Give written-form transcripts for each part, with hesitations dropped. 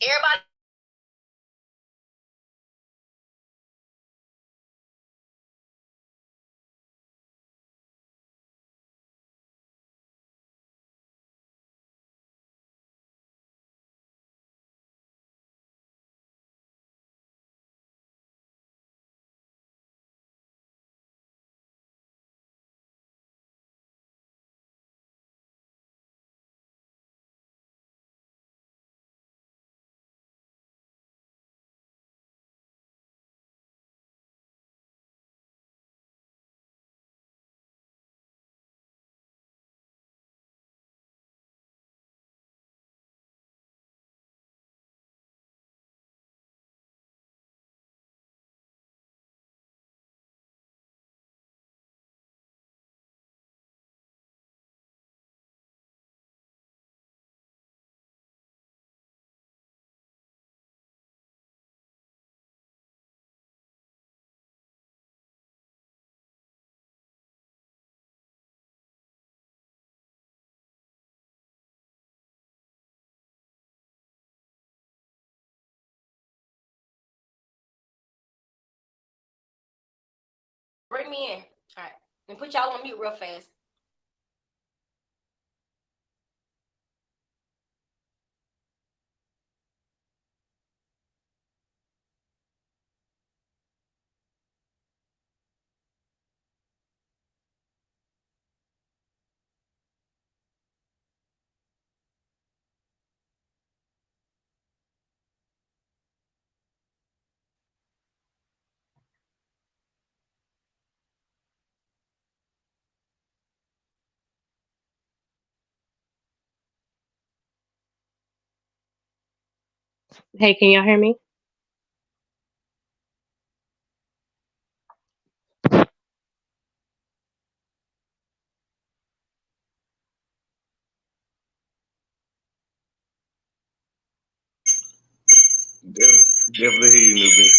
Everybody. Bring me in. All right. And put y'all on mute real fast. Hey, can y'all hear me? Definitely hear you, Newbie.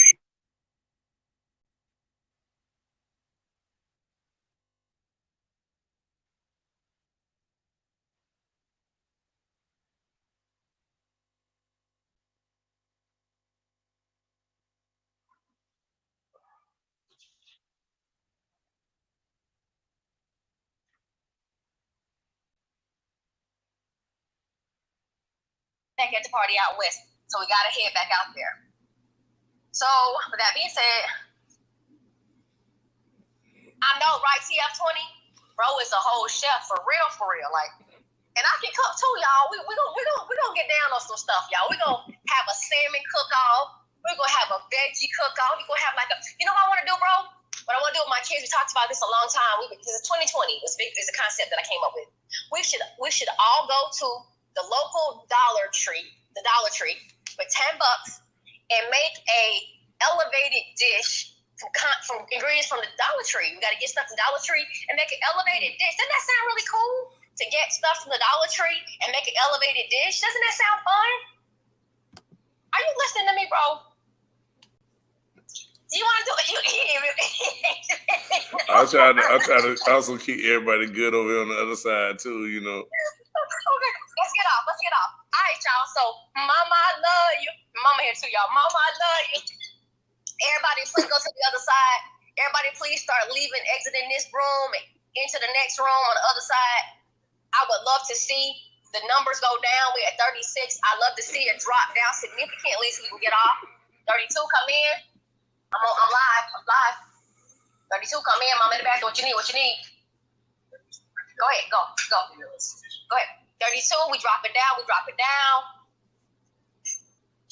Back at the party out west. So we gotta head back out there. So with that being said, I know, right? TF20, bro, is a whole chef for real, like. And I can cook too, y'all. We gonna get down on some stuff, y'all. We gonna have a salmon cook-off. We're gonna have a veggie cook-off. We're gonna have like a, you know what I want to do, bro? What I want to do with my kids, we talked about this a long time. This is 2020. It's a concept that I came up with. We should all go to the local Dollar Tree for $10 and make a elevated dish from ingredients from the Dollar Tree. We got to get stuff from Dollar Tree and make an elevated dish. Doesn't that sound really cool? To get stuff from the Dollar Tree and make an elevated dish. Doesn't that sound fun? Are you listening to me, bro? Do you want to do it? I'll try to also keep everybody good over on the other side too, you know. Okay, let's get off. All right, y'all. So, Mama, I love you. Mama here too, y'all. Mama, I love you. Everybody, please go to the other side. Everybody, please start exiting this room and into the next room on the other side. I would love to see the numbers go down. We're at 36. I'd love to see it drop down significantly so we can get off. 32, come in. I'm live. 32, come in. Mom in the back. What you need? Go ahead. Go ahead. 32, we drop it down.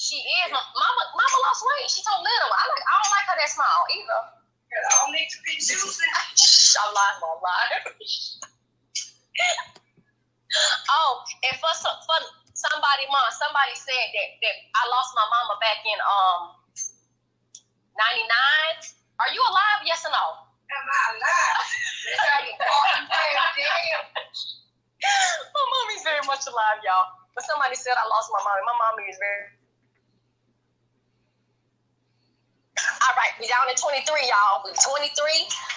She is. Mama lost weight. She's so little. I don't like her that small either. I don't need to be juicy. I'm lying. Oh, and for somebody, Mom, somebody said that I lost my mama back in 99. Are you alive? Yes or no? Am I alive? My mommy's very much alive, y'all. But somebody said I lost my mommy. My mommy is very. All right, we down to 23, y'all. We 23.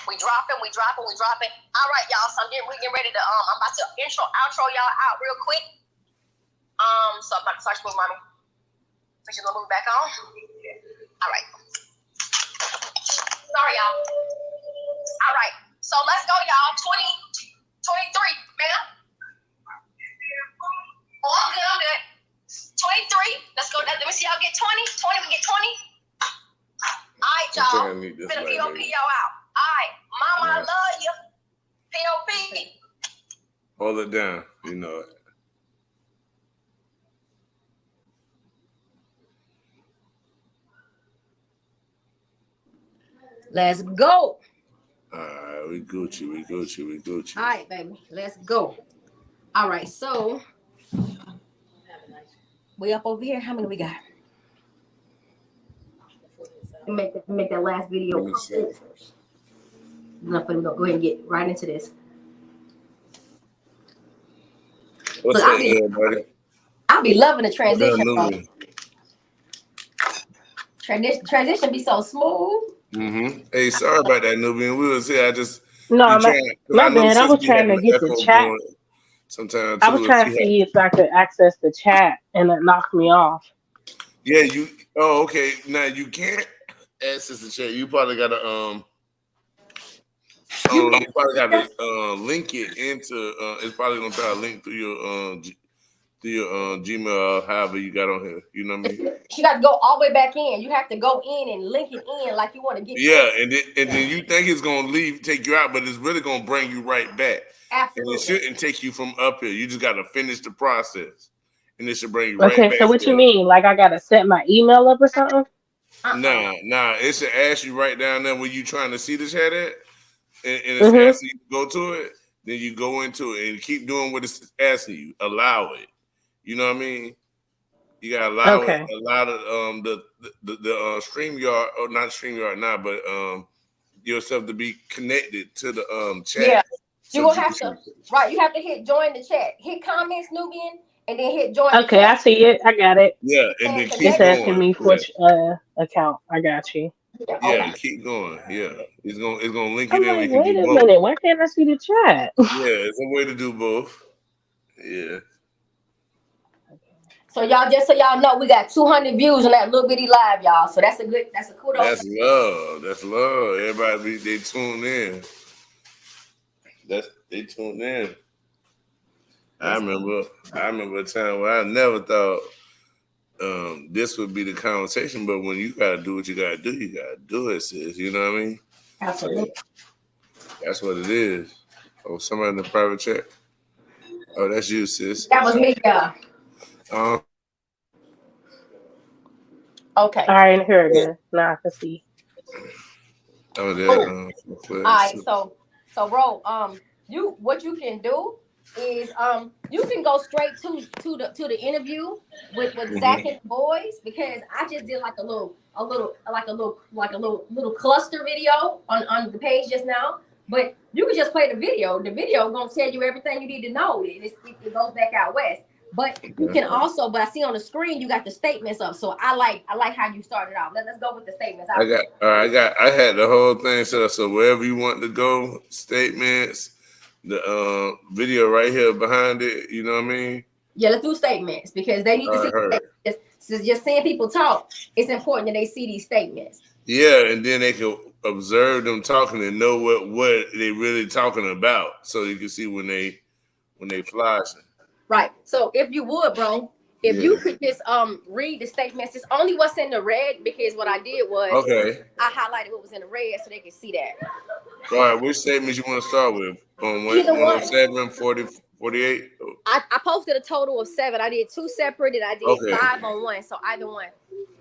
We dropping. All right, y'all. So we getting ready to I'm about to outro y'all out real quick. So I'm about to start with mommy. Put your little move back on. All right. Sorry, y'all. All right. So let's go, y'all. 23, ma'am. Oh, I'm good. I'm good. 23. Let's go. Let me see y'all get 20. 20. We get 20. All right, y'all. Finna POP y'all out. All right. Mama, I love you. POP. Hold it down. You know it. Let's go. All right, we Gucci. All right, baby. Let's go. All right, so we up over here. How many we got? Make that last video. Enough for them to go ahead and get right into this. What's Look, up, everybody? I'll be loving the transition. Transition be so smooth. Mm-hmm. Hey, sorry about that, Nubian. We was here. I just No, my bad. I was trying to get the chat. Sometimes I was trying to see if I could access the chat, and it knocked me off. Yeah, you. Oh, okay. Now you can't access the chat. You probably got to you probably got to link it into. It's probably gonna try to link through your Gmail, however you got on here. You know what I mean? You got to go all the way back in. You have to go in and link it in like you want to get. Yeah, and then you think it's gonna take you out, but it's really gonna bring you right back. Absolutely. And it shouldn't take you from up here. You just got to finish the process, and it should bring you right back. Okay, so what you mean? Like I gotta set my email up or something? Nah. It should ask you right down there where you trying to see the chat at, and it's asking you to go to it. Then you go into it and keep doing what it's asking you. Allow it. You know what I mean? You gotta allow it. Allow the StreamYard, or not StreamYard now, but yourself to be connected to the chat. Yeah, you will have to. Right, you have to hit join the chat. Hit comments, Nubian, and then hit join. Okay, the chat. I see it. I got it. Yeah, and then keep it's going. asking me for which account. I got you. Yeah, keep going. Yeah, it's gonna link it I'm in. like, wait a minute, why can't I see the chat? Yeah, it's a way to do both. Yeah. So y'all, just so y'all know, we got 200 views on that little bitty live, y'all. So that's a kudos. That's love. That's love. Everybody, they tune in. They tuned in. I remember a time where I never thought this would be the conversation, but when you gotta do what you gotta do it, sis. You know what I mean? Absolutely. That's what it is. Oh, somebody in the private chat. Oh, that's you, sis. That was me, yeah. Okay. All right, here it is. Now I can see. Oh, there. All right, so bro, what you can do is you can go straight to the interview with Zach and the boys, because I just did like a little cluster video on the page just now. But you can just play the video. The video gonna tell you everything you need to know. It goes back out west. But you can also, but I see on the screen you got the statements up. So I like how you started out. Let's go with the statements. I had the whole thing set up. So wherever you want to go, statements, the video right here behind it. You know what I mean? Yeah, let's do statements, because they need to see. Just seeing people talk, it's important that they see these statements. Yeah, and then they can observe them talking and know what they really talking about, so you can see when they flashing. Right. So if you would, bro, if you could just read the statements, it's only what's in the red, because what I did was I highlighted what was in the red so they can see that. All right, which statements you want to start with? On 107, 40, 48? I posted a total of 7. I did 2 separate and I did 5 on one. So either one.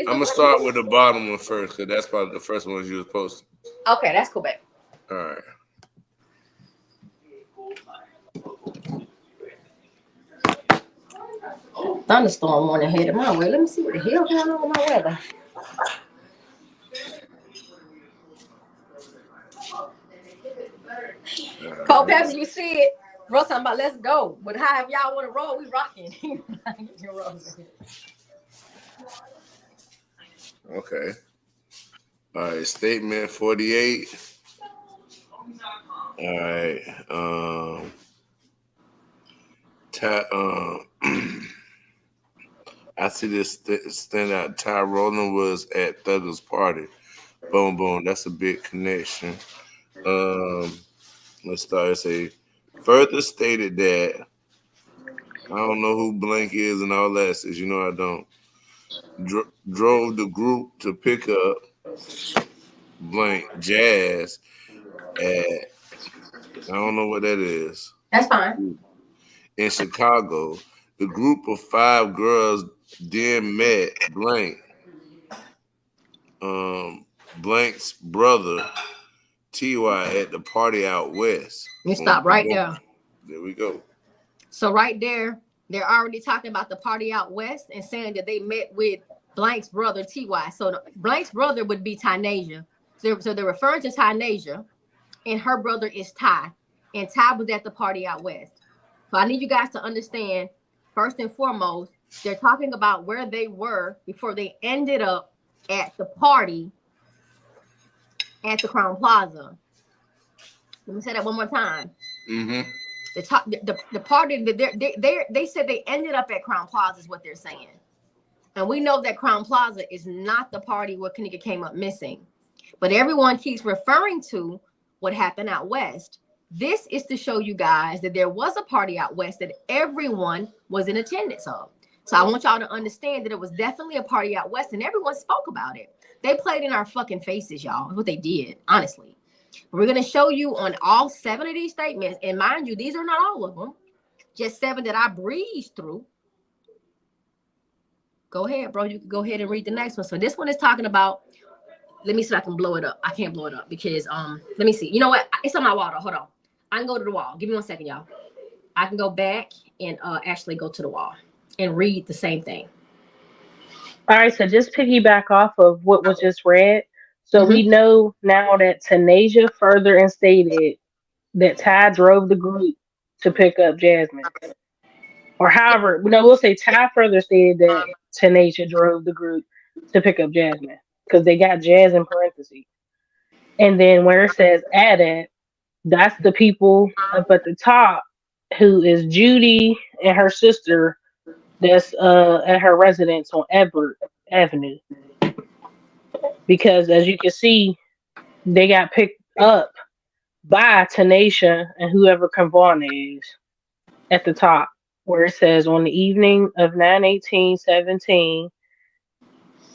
I'm gonna start with the bottom one first, because that's probably the first one you was posting. Okay, that's cool, babe. All right. Thunderstorm warning headed my way. Let me see what the hell going on with my weather. Cole Pepsi, you see it. Bro, talking about let's go. But how if y'all want to roll, we rocking. Okay. All right, statement 48. All right. I see this stand out. Ty Rowland was at Thugger's party. Boom, boom. That's a big connection. Um, let's start. Say further stated that I don't know who Blank is and all that. Says you know I don't. Drove the group to pick up Blank Jazz at I don't know what that is. That's fine. In Chicago, the group of 5 girls then met Blank. Blank's brother Ty at the party out west. You stop right there. There we go. So right there, they're already talking about the party out west and saying that they met with Blank's brother Ty. So Blank's brother would be Tynasia. So they're referring to Tynasia, and her brother is Ty, and Ty was at the party out west. So I need you guys to understand, first and foremost, they're talking about where they were before they ended up at the party at the Crown Plaza. Let me say that one more time. Mm-hmm. The party that they said they ended up at Crown Plaza is what they're saying, and we know that Crown Plaza is not the party where Kanika came up missing, but everyone keeps referring to what happened out west. This is to show you guys that there was a party out west that everyone was in attendance of. So I want y'all to understand that it was definitely a party out west, and everyone spoke about it. They played in our fucking faces, y'all. That's what they did, honestly. We're going to show you on all 7 of these statements. And mind you, these are not all of them. Just 7 that I breezed through. Go ahead, bro. You can go ahead and read the next one. So this one is talking about, let me see if I can blow it up. I can't blow it up because, let me see. You know what? It's on my wall, though. Hold on. I can go to the wall. Give me 1 second, y'all. I can go back and actually go to the wall and read the same thing. All right, so just piggyback off of what was just read. So we know now that Tynasia further stated that Ty drove the group to pick up Jasmine. Or however, we'll say Ty further stated that Tynasia drove the group to pick up Jasmine. Because they got Jazz in parentheses. And then where it says added, that's the people up at the top who is Judy and her sister that's at her residence on Everett Avenue. Because as you can see, they got picked up by Tanisha and whoever Kavon is at the top, where it says on the evening of 9/18/17,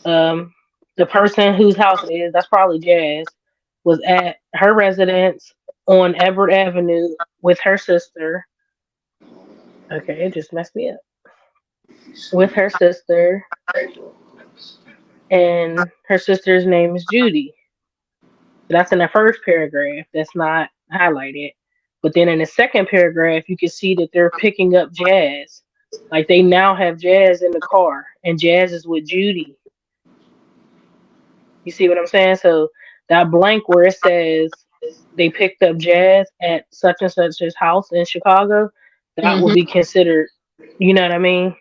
the person whose house it is, that's probably Jazz, was at her residence on Everett Avenue with her sister. Okay, it just messed me up. With her sister. And her sister's name is Judy. That's in the first paragraph. That's not highlighted. But then in the second paragraph, you can see that they're picking up Jazz. Like they now have Jazz in the car, and Jazz is with Judy. You see what I'm saying? So that blank where it says they picked up Jazz at such and such's house in Chicago, that will be considered, you know what I mean?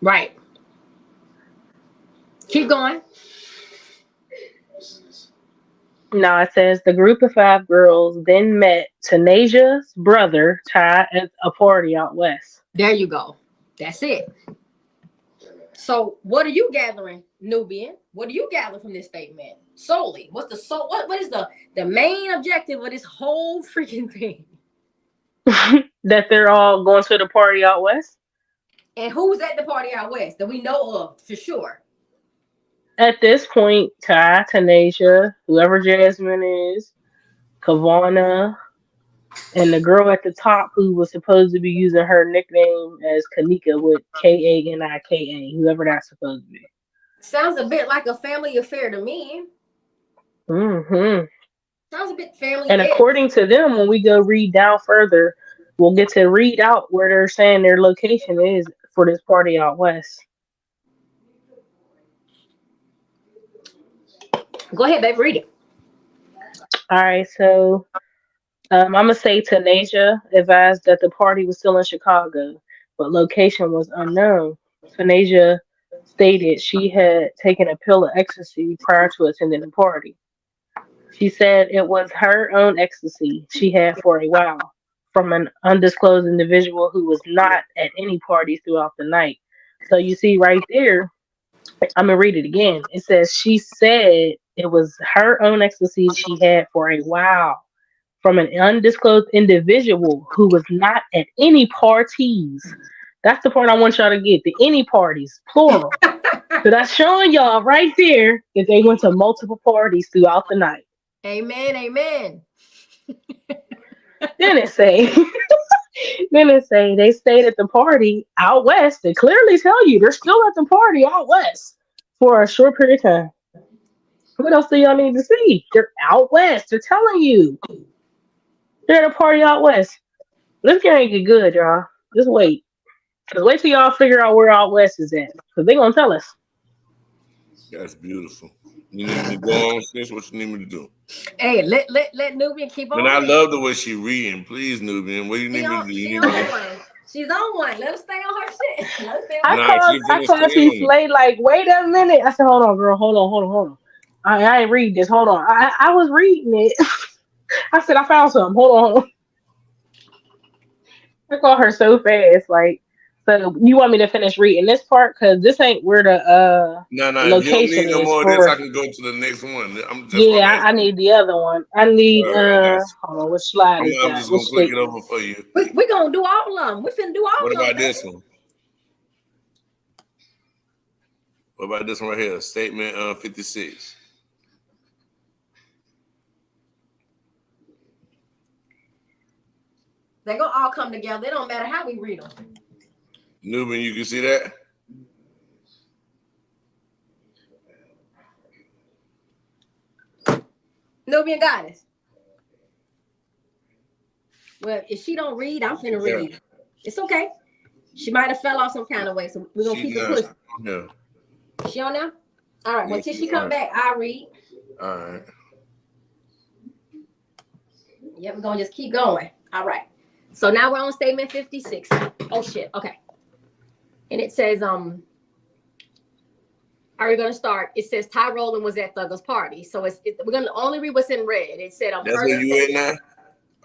Right. Keep going. Now it says the group of 5 girls then met Tanasia's brother Ty at a party out west. There you go. That's it. So what are you gathering, Nubian? What do you gather from this statement? Solely. What is the main objective of this whole freaking thing? That they're all going to the party out west? And who's at the party out west that we know of for sure? At this point, Ty, Tanasia, whoever Jasmine is, Kavana, and the girl at the top who was supposed to be using her nickname as Kanika with Kanika, whoever that's supposed to be. Sounds a bit like a family affair to me. Sounds a bit family. And according to them, when we go read down further, we'll get to read out where they're saying their location is for this party out west. Go ahead, baby, read it. All right, so I'm going to say Tanasia advised that the party was still in Chicago, but location was unknown. Tanasia stated she had taken a pill of ecstasy prior to attending the party. She said it was her own ecstasy she had for a while from an undisclosed individual who was not at any party throughout the night, So you see right there, I'm gonna read it again. It says she said it was her own ecstasy she had for a while from an undisclosed individual who was not at any parties. That's the part I want y'all to get. The any parties, plural. So that's showing y'all right there that they went to multiple parties throughout the night. Amen. Amen. Then it say, then it say they stayed at the party out west. They clearly tell you they're still at the party out west for a short period of time. What else do y'all need to see? They're out west. They're telling you they're at a party out west. This game get good, y'all. Just wait. Cause wait till y'all figure out where out west is at. Cause they gonna tell us. That's beautiful. You need me to go on, sis? What you need me to do? Hey, let Nubian keep on. And I love the way she reading. Please, Nubian, what do you need me to do? She's on one. She's on one. Let her stay on her shit. Let her stay on I called she slayed like, wait a minute. I said, hold on, girl, hold on. I ain't read this. Hold on. I was reading it. I said I found something. Hold on. I called her so fast, like. So you want me to finish reading this part? Cause this ain't where the no. If you don't location need no is more for. of this, I can go to the next one. I need the other one. I need hold on, which slide is I'm that? just gonna click it over for you. We gonna do all of them. We finna do all of them. What about this one? What about this one right here? Statement 56. They're gonna all come together. It don't matter how we read them. Nubian, you can see that? Nubian Goddess. Well, if she don't read, I'm finna read. It's okay. She might have fell off some kind of way, so we're gonna keep it pushing. Yeah. She on now? All right. Well, till she come back, I'll read. All right. Yeah, we're gonna just keep going. All right. So now we're on statement 56. Oh shit. Okay. And it says, are we gonna start? It says Ty Rowland was at Thugger's party. So we're gonna only read what's in red. It said that's where you at now?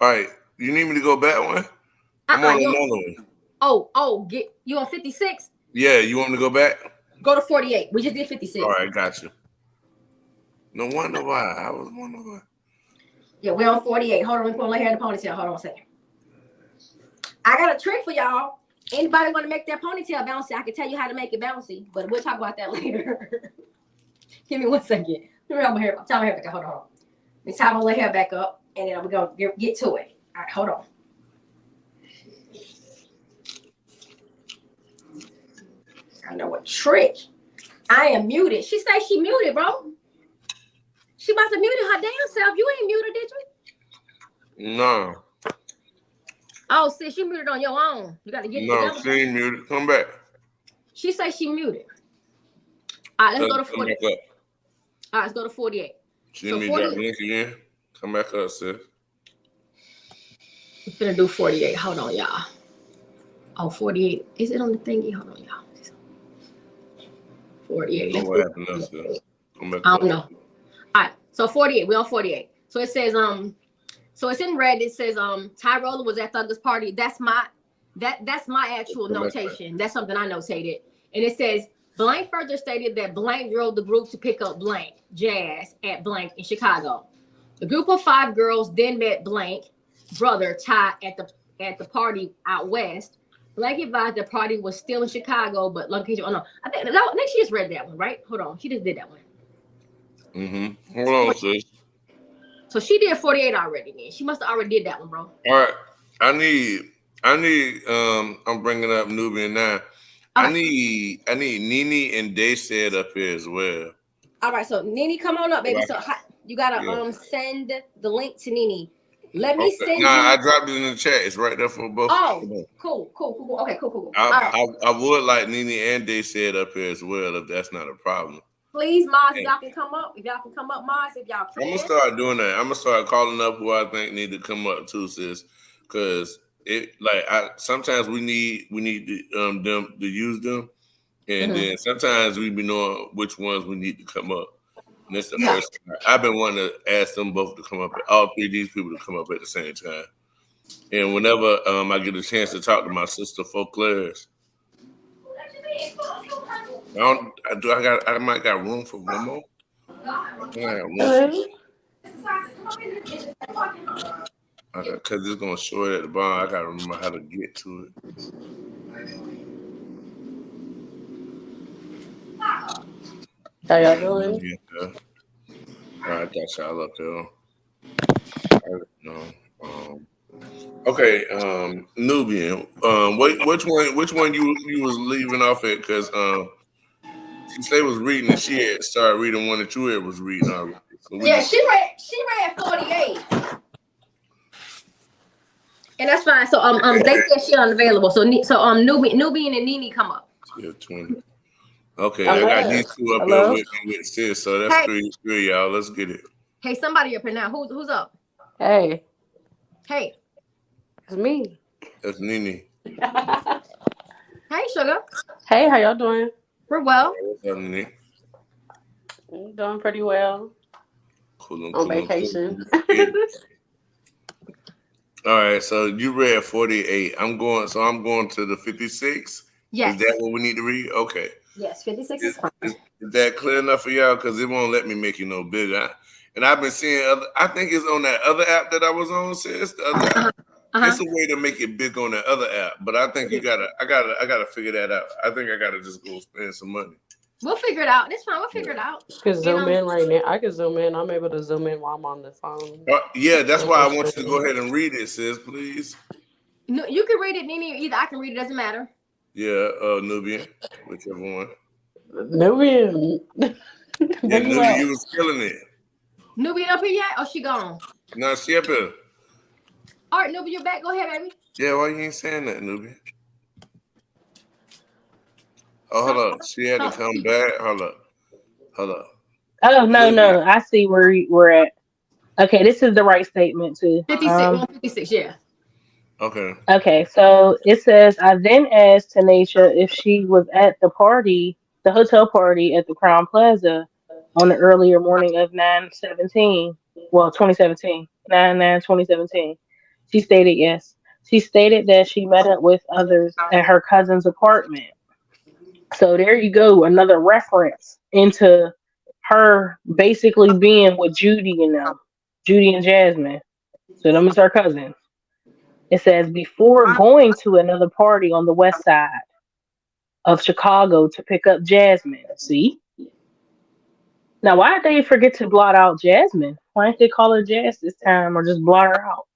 All right. You need me to go back one? I'm on another one. Get you on 56? Yeah, you want me to go back? Go to 48. We just did 56. All right, got you. No wonder why. I was wondering why. Yeah, we're on 48. Hold on, we're gonna lay here in the ponytail. Hold on a second. I got a trick for y'all. Anybody want to make their ponytail bouncy? I can tell you how to make it bouncy, but we'll talk about that later. Give me 1 second. Let me hold my hair. Tie my hair back up. Hold on. Let me tie my hair back up, and then we're gonna get to it. All right, hold on. I know a trick. I am muted. She say she muted, bro. She must have muted her damn self. You ain't muted, did you? No. Oh, sis, you muted on your own. You got to get it together. No, she ain't muted. Come back. She say she muted. All right, let's go to 48. All right, let's go to 48. She so me drop the link again. Come back up, sis. We're gonna do 48. Hold on, y'all. Oh, 48. Is it on the thingy? Hold on, y'all. 48. You know what happened else, come back I don't know. All right, so 48. We're on 48. So it says so it's in red. It says Ty Rowland was at Thugger's party. That's my actual notation. That's something I notated. And it says blank further stated that blank drove the group to pick up blank Jazz at blank in Chicago. The group of 5 girls then met blank brother Ty at the party out west. Blank advised the party was still in Chicago, but location. Oh no, I think she just read that one, right? Hold on, she just did that one. Hold on, sis. So she did 48 already. Then she must have already did that one, bro. All right, I need. I'm bringing up Nubian now. I need Nene and Day said up here as well. All right, so Nene, come on up, baby. So you gotta send the link to Nene. Let me send you. I dropped it in the chat. It's right there for both. Oh, cool. Okay, cool. I would like Nene and Day said up here as well if that's not a problem. Please, Mars, y'all can come up. If y'all can come up, Mars, if y'all can. I'm gonna start doing that. I'm gonna start calling up who I think need to come up too, sis. Because sometimes we need them to use them, and then sometimes we be knowing which ones we need to come up. And that's the first time. I've been wanting to ask them both to come up, all 3 of these people to come up at the same time. And whenever I get a chance to talk to my sister Folklores, I might got room for one more. Because it's gonna show it at the bottom. I gotta remember how to get to it. How y'all doing? Yeah. I got y'all up there. Okay, Nubian. Which one you was leaving off at? Because she said was reading and she had started reading one that you had was reading already. So yeah, she read 48. And that's fine. So they said she unavailable. So Nubian and Nene come up. Yeah, 20. Okay, I got these two up here with sis, so that's three, y'all. Let's get it. Hey, somebody up here now. Who's up? Hey. It's me. That's Nene. Hey, sugar. Hey, how y'all doing? We're well. What's up, Nene? I'm doing pretty well. Cool. On vacation. All right, so you read 48. I'm going to the 56. Yes. Is that what we need to read? Okay. Yes, 56 is fine. Is that clear enough for y'all? Because it won't let me make you no bigger. And I've been seeing I think it's on that other app that I was on, sis. The other app. It's a way to make it big on that other app, but I think I gotta figure that out. I think I gotta just go spend some money. We'll figure it out. It's fine. We'll figure it out. You can zoom in right now. I can zoom in. I'm able to zoom in while I'm on the phone. Yeah, that's why I want you to go ahead and read it, sis, please. No, you can read it, Nene, or either I can read it. Doesn't matter. Yeah, Nubian, whichever one. Nubian. Yeah, Nubian, you was killing it. Nubian up here yet? Oh, she gone. No, she up here. All right, Nubian, you're back. Go ahead, baby. Yeah, why you ain't saying that, Nubian? Oh, hold up. She had to come back. Hold up. Oh, no. I see where we're at. Okay, this is the right statement, too. 56, yeah. Okay, so it says, I then asked Tanisha if she was at the hotel party at the Crown Plaza on the earlier morning of 2017. 9/9/2017. She stated yes. She stated that she met up with others at her cousin's apartment. So there you go, another reference into her basically being with Judy and Jasmine. So them is her cousins. It says before going to another party on the west side of Chicago to pick up Jasmine. See? Now, why did they forget to blot out Jasmine? Why didn't they call her Jazz this time or just blot her out?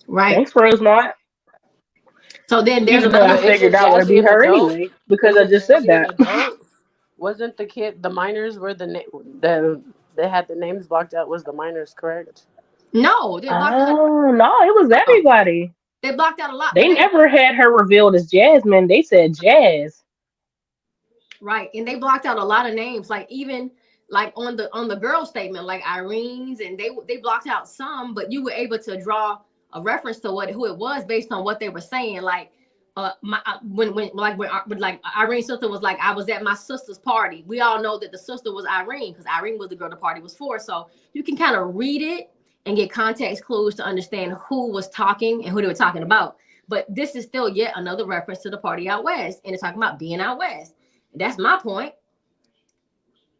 Right. Thanks, Rosemont. So then there's I figured out would be her anyway because I just said that. Wasn't the kid, the minors were they had the names blocked out? Was the minors correct? No, they blocked out. No, it was everybody. They blocked out a lot. They never had her revealed as Jasmine. They said Jazz. Right, and they blocked out a lot of names, like even like on the girl statement, like Irene's, and they blocked out some, but you were able to draw a reference to who it was based on what they were saying. Like when Irene's sister was like, I was at my sister's party. We all know that the sister was Irene because Irene was the girl the party was for. So you can kind of read it and get context clues to understand who was talking and who they were talking about. But this is still yet another reference to the party out west, and it's talking about being out west. That's my point.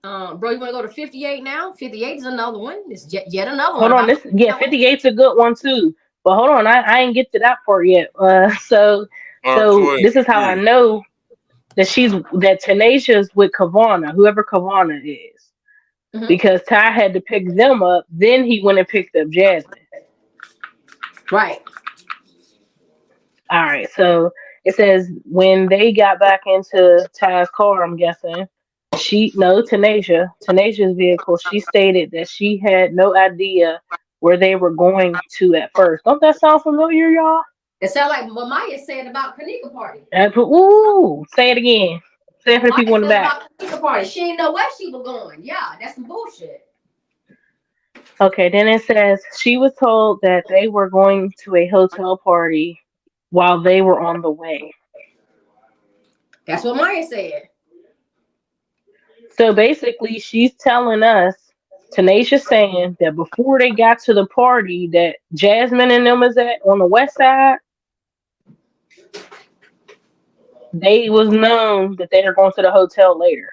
Bro, you want to go to 58 now? 58 is another one. It's yet another one. Hold on. 58's a good one too. But hold on, I ain't get to that part yet. So this is how I know that Tanasia's with Kavana, whoever Kavana is. Mm-hmm. Because Ty had to pick them up, then he went and picked up Jasmine. Right. All right, so it says when they got back into Ty's car, I'm guessing, Tanasia's vehicle, she stated that she had no idea where they were going to at first. Don't that sound familiar, y'all? It sounds like what Maya said about Kanika party. Say it again. Say it for the people in the back. Kanika party. She didn't know where she was going. Yeah, that's some bullshit. Okay, then it says she was told that they were going to a hotel party while they were on the way. That's what Maya said. So basically, she's telling us, Tanisha saying that before they got to the party that Jasmine and them is at on the west side, they was known that they were going to the hotel later.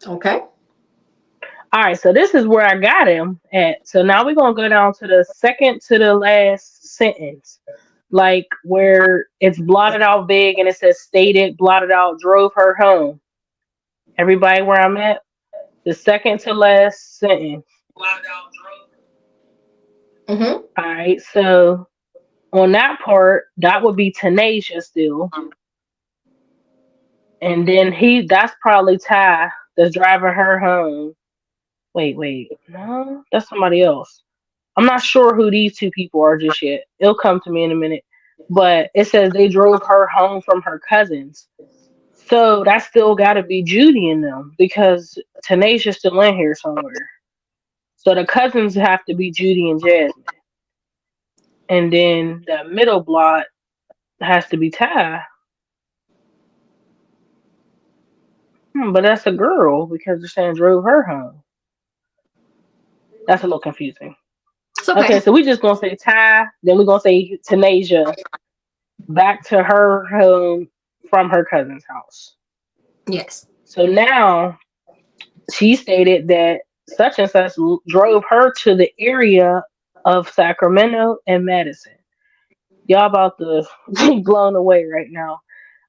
Okay. All right, so this is where I got him at. So now we're gonna go down to the second to the last sentence, like where it's blotted out big and it says stated, blotted out, drove her home. Everybody where I'm at? The second to last sentence. Mm-hmm. All right, so on that part, that would be Tanasia still. And then that's probably Ty that's driving her home. Wait. No, that's somebody else. I'm not sure who these two people are just yet. It'll come to me in a minute. But it says they drove her home from her cousins. So that still got to be Judy and them because Tanasia's still in here somewhere. So the cousins have to be Judy and Jasmine. And then the middle blot has to be Ty. But that's a girl because they're saying drove her home. That's a little confusing. It's okay. Okay, so we just gonna say Ty, then we're gonna say Tanasia back to her home from her cousin's house. Yes. So now she stated that such and such drove her to the area of Sacramento and Madison. Y'all about to be blown away right now.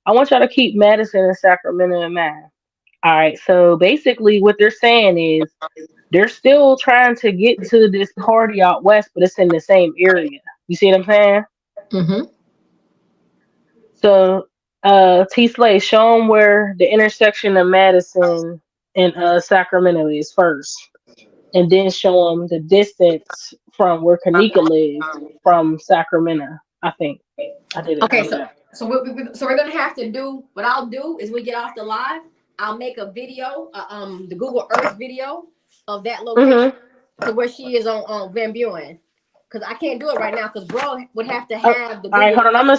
I want y'all to keep Madison and Sacramento in mind. All right, so basically what they're saying is they're still trying to get to this party out west, but it's in the same area. You see what I'm saying? Mm-hmm. So, T Slay, show them where the intersection of Madison and Sacramento is first, and then show them the distance from where Kanika lives from Sacramento. I think I did it Okay, like that. so we're gonna have to do what I'll do is we get off the live. I'll make a video, the Google Earth video of that location to where she is on Van Buren. Because I can't do it right now because bro would have to have the Google. All right, hold on. I'm gonna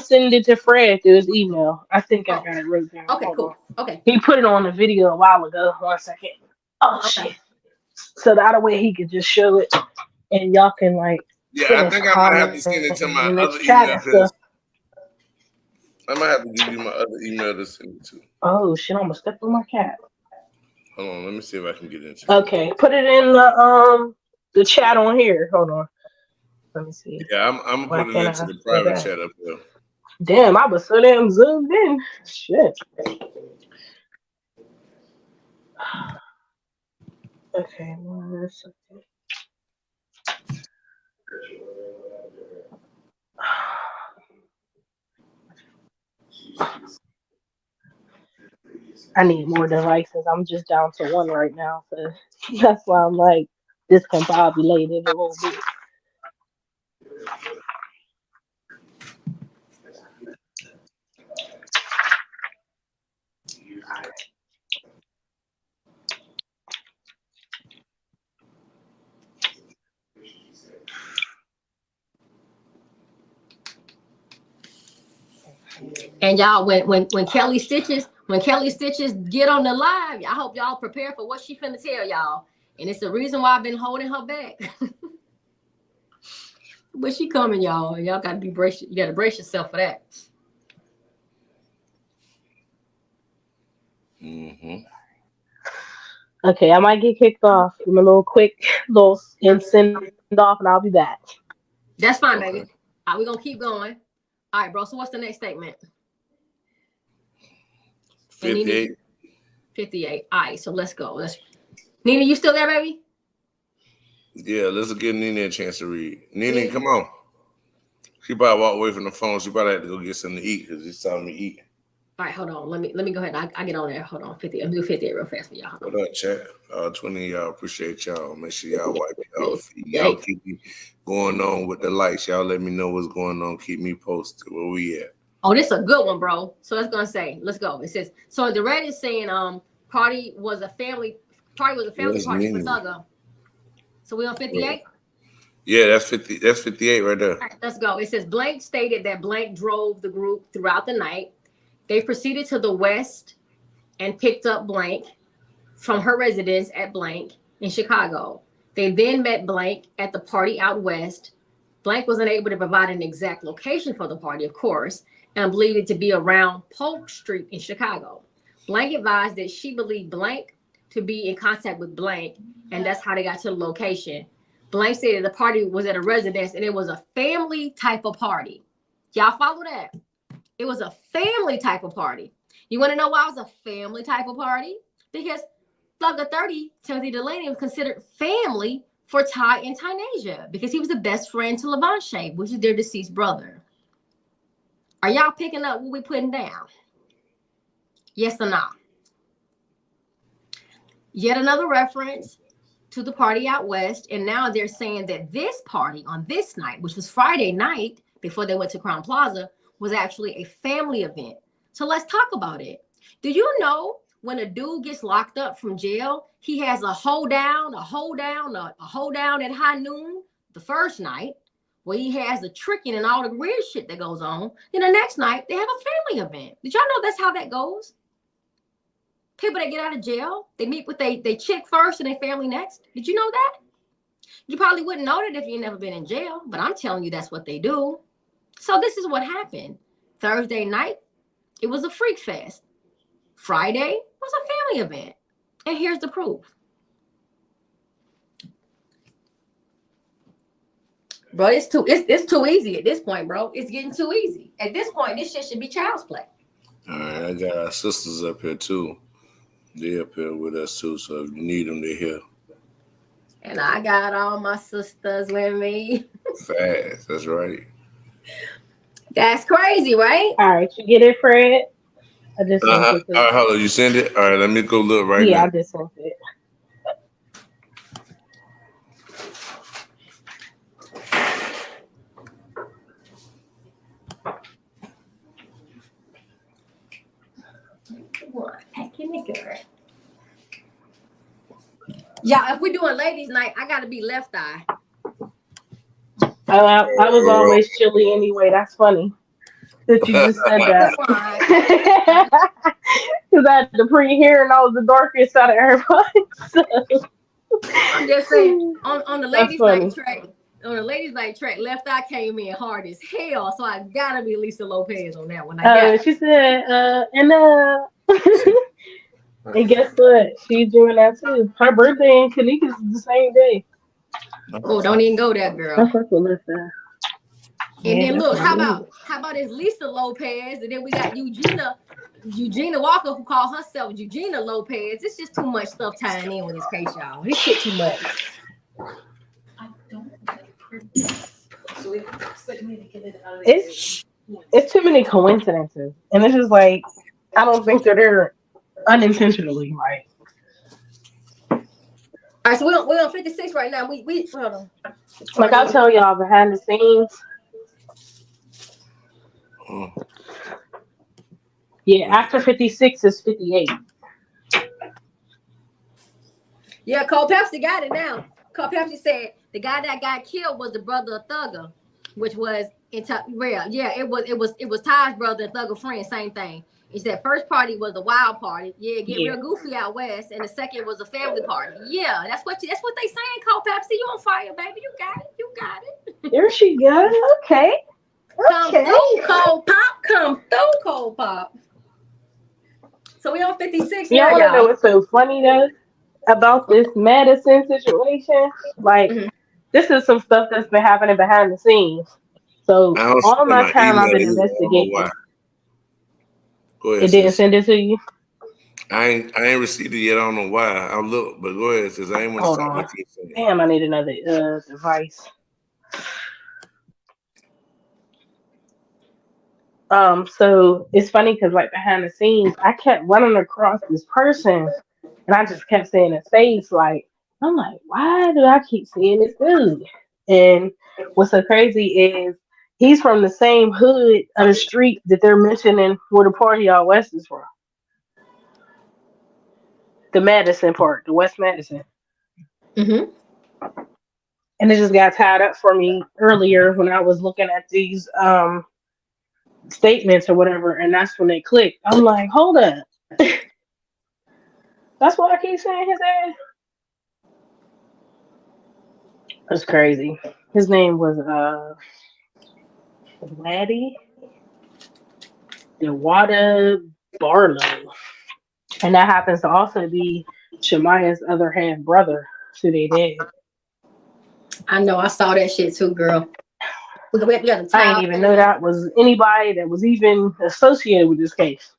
send it to Fred through his email. I think I got it wrote down. Okay, Hold cool. on. Okay. He put it on the video a while ago. 1 second. Oh shit. So that way he could just show it and y'all can like I think I might have to send it to my other email because I might have to give you my other email to send it to. Oh shit! I almost stepped on my cat. Hold on, let me see if I can get into it. Okay, put it in the chat on here. Hold on. Let me see. Yeah, I'm gonna put it into the private chat up there. Damn, I was so damn zoomed in. Shit. Okay, 1 second. I need more devices. I'm just down to one right now, so that's why I'm like discombobulated a little bit. And y'all, when Kelly Stitches get on the live, I hope y'all prepare for what she finna tell y'all. And it's the reason why I've been holding her back. But she coming, y'all. Y'all gotta be brace. You gotta brace yourself for that. Okay, I might get kicked off. Give me a little quick little send off, and I'll be back. That's fine, baby. All right, we're gonna keep going. All right, bro. So what's the next statement? 58. 58. All right, so let's go. Nina, you still there, baby? Yeah, let's give Nina a chance to read. Nina, come on. She probably walked away from the phone. She probably had to go get something to eat because it's time to eat. All right, hold on. Let me go ahead. I get on there. Hold on. 50. I'm do 58 real fast for y'all. What up, chat? 20 of y'all. Appreciate y'all. Make sure y'all wipe y'all feet. Y'all keep me going on with the likes. Y'all let me know what's going on. Keep me posted. Where we at? Oh, this is a good one, bro. So let's go. It says, so the Reddit is saying party was a family party for Thugger. So we on 58? Yeah, that's 50. That's 58 right there. All right, let's go. It says Blank stated that Blank drove the group throughout the night. They proceeded to the west and picked up Blank from her residence at Blank in Chicago. They then met Blank at the party out west Blank wasn't able to provide an exact location for the party, of course, and believed it to be around Polk Street in Chicago. Blank advised that she believed Blank to be in contact with Blank, and that's how they got to the location. Blank said that the party was at a residence, and it was a family type of party. Y'all follow that? It was a family type of party. You want to know why it was a family type of party? Because Thugger 30, Timothy Delaney, was considered family for Ty and Tynasia because he was the best friend to Levante, which is their deceased brother. Are y'all picking up what we putting down? Yes or no? Yet another reference to the party out west, and now they're saying that this party on this night, which was Friday night before they went to Crown Plaza, was actually a family event. So let's talk about it. Do you know when a dude gets locked up from jail, he has a hold down at high noon the first night, where he has the tricking and all the weird shit that goes on. Then the next night, they have a family event. Did y'all know that's how that goes? People that get out of jail, they meet with they chick first and their family next. Did you know that? You probably wouldn't know that if you've never been in jail, but I'm telling you that's what they do. So this is what happened. Thursday night, it was a freak fest. Friday was a family event. And here's the proof. Bro, it's too easy at this point, bro. It's getting too easy. At this point, this shit should be child's play. All right, I got our sisters up here too. They're up here with us too, so if you need them, they're here. And I got all my sisters with me. Fast, that's right. That's crazy, right? All right, you get it, Fred? I just sent it. All right, hello, you send it? All right, let me go look right now. Yeah, I just sent it. Yeah, if we're doing ladies' night, I gotta be left eye. I was always chilly anyway. That's funny that you just said that. Because I had the pre-hair and I was the darkest out of everybody. So. I'm just saying, on the ladies' night track, left eye came in hard as hell. So I gotta be Lisa Lopez on that one. She said, and guess what? She's doing that too. Her birthday and Kanika's is the same day. Oh, don't even go there, girl. I fuck with Lisa. And then look, how about this Lisa Lopez, and then we got Eugenia Walker, who called herself Eugenia Lopez. It's just too much stuff tying in with this case, y'all. This shit too much. I don't It's too many coincidences, and it's just like I don't think that they're unintentionally right. All right, so we're on 56 right now. We hold on. Like I'll tell y'all behind the scenes. Yeah, after 56 is 58. Yeah, Cole Pepsi got it now. Cole Pepsi said the guy that got killed was the brother of Thugger, which was yeah, it was Ty's brother and Thugger friend, same thing. He said first party was the wild party. Yeah, real goofy out west, and the second was a family party. Yeah, that's what they saying, Cole Pepsi. You on fire, baby. You got it. There she goes. Okay. Come through, Cold Pop. Come through, Cold Pop. So we on 56 now, y'all. Know what's so funny though about this Madison situation? Like, this is some stuff that's been happening behind the scenes. So all my time I've been investigating. Ahead, it didn't send it to you. I ain't received it yet. I don't know why. I'll look, but go ahead, because I ain't want to stop what you're saying. Damn, I need another device. So it's funny because like behind the scenes, I kept running across this person, and I just kept saying his face. Like I'm like, why do I keep seeing this dude? And what's so crazy is he's from the same hood of the street that they're mentioning where the party out west is from. The Madison part, the West Madison. Mm-hmm. And it just got tied up for me earlier when I was looking at these statements or whatever, and that's when they clicked. I'm like, hold up. That's why I keep saying his ass. That's crazy. His name was Laddie Dewada Barlow. And that happens to also be Shemaya's other half brother to their dad. I know. I saw that shit too, girl. We got the I towel. didn't even know that was anybody that was even associated with this case.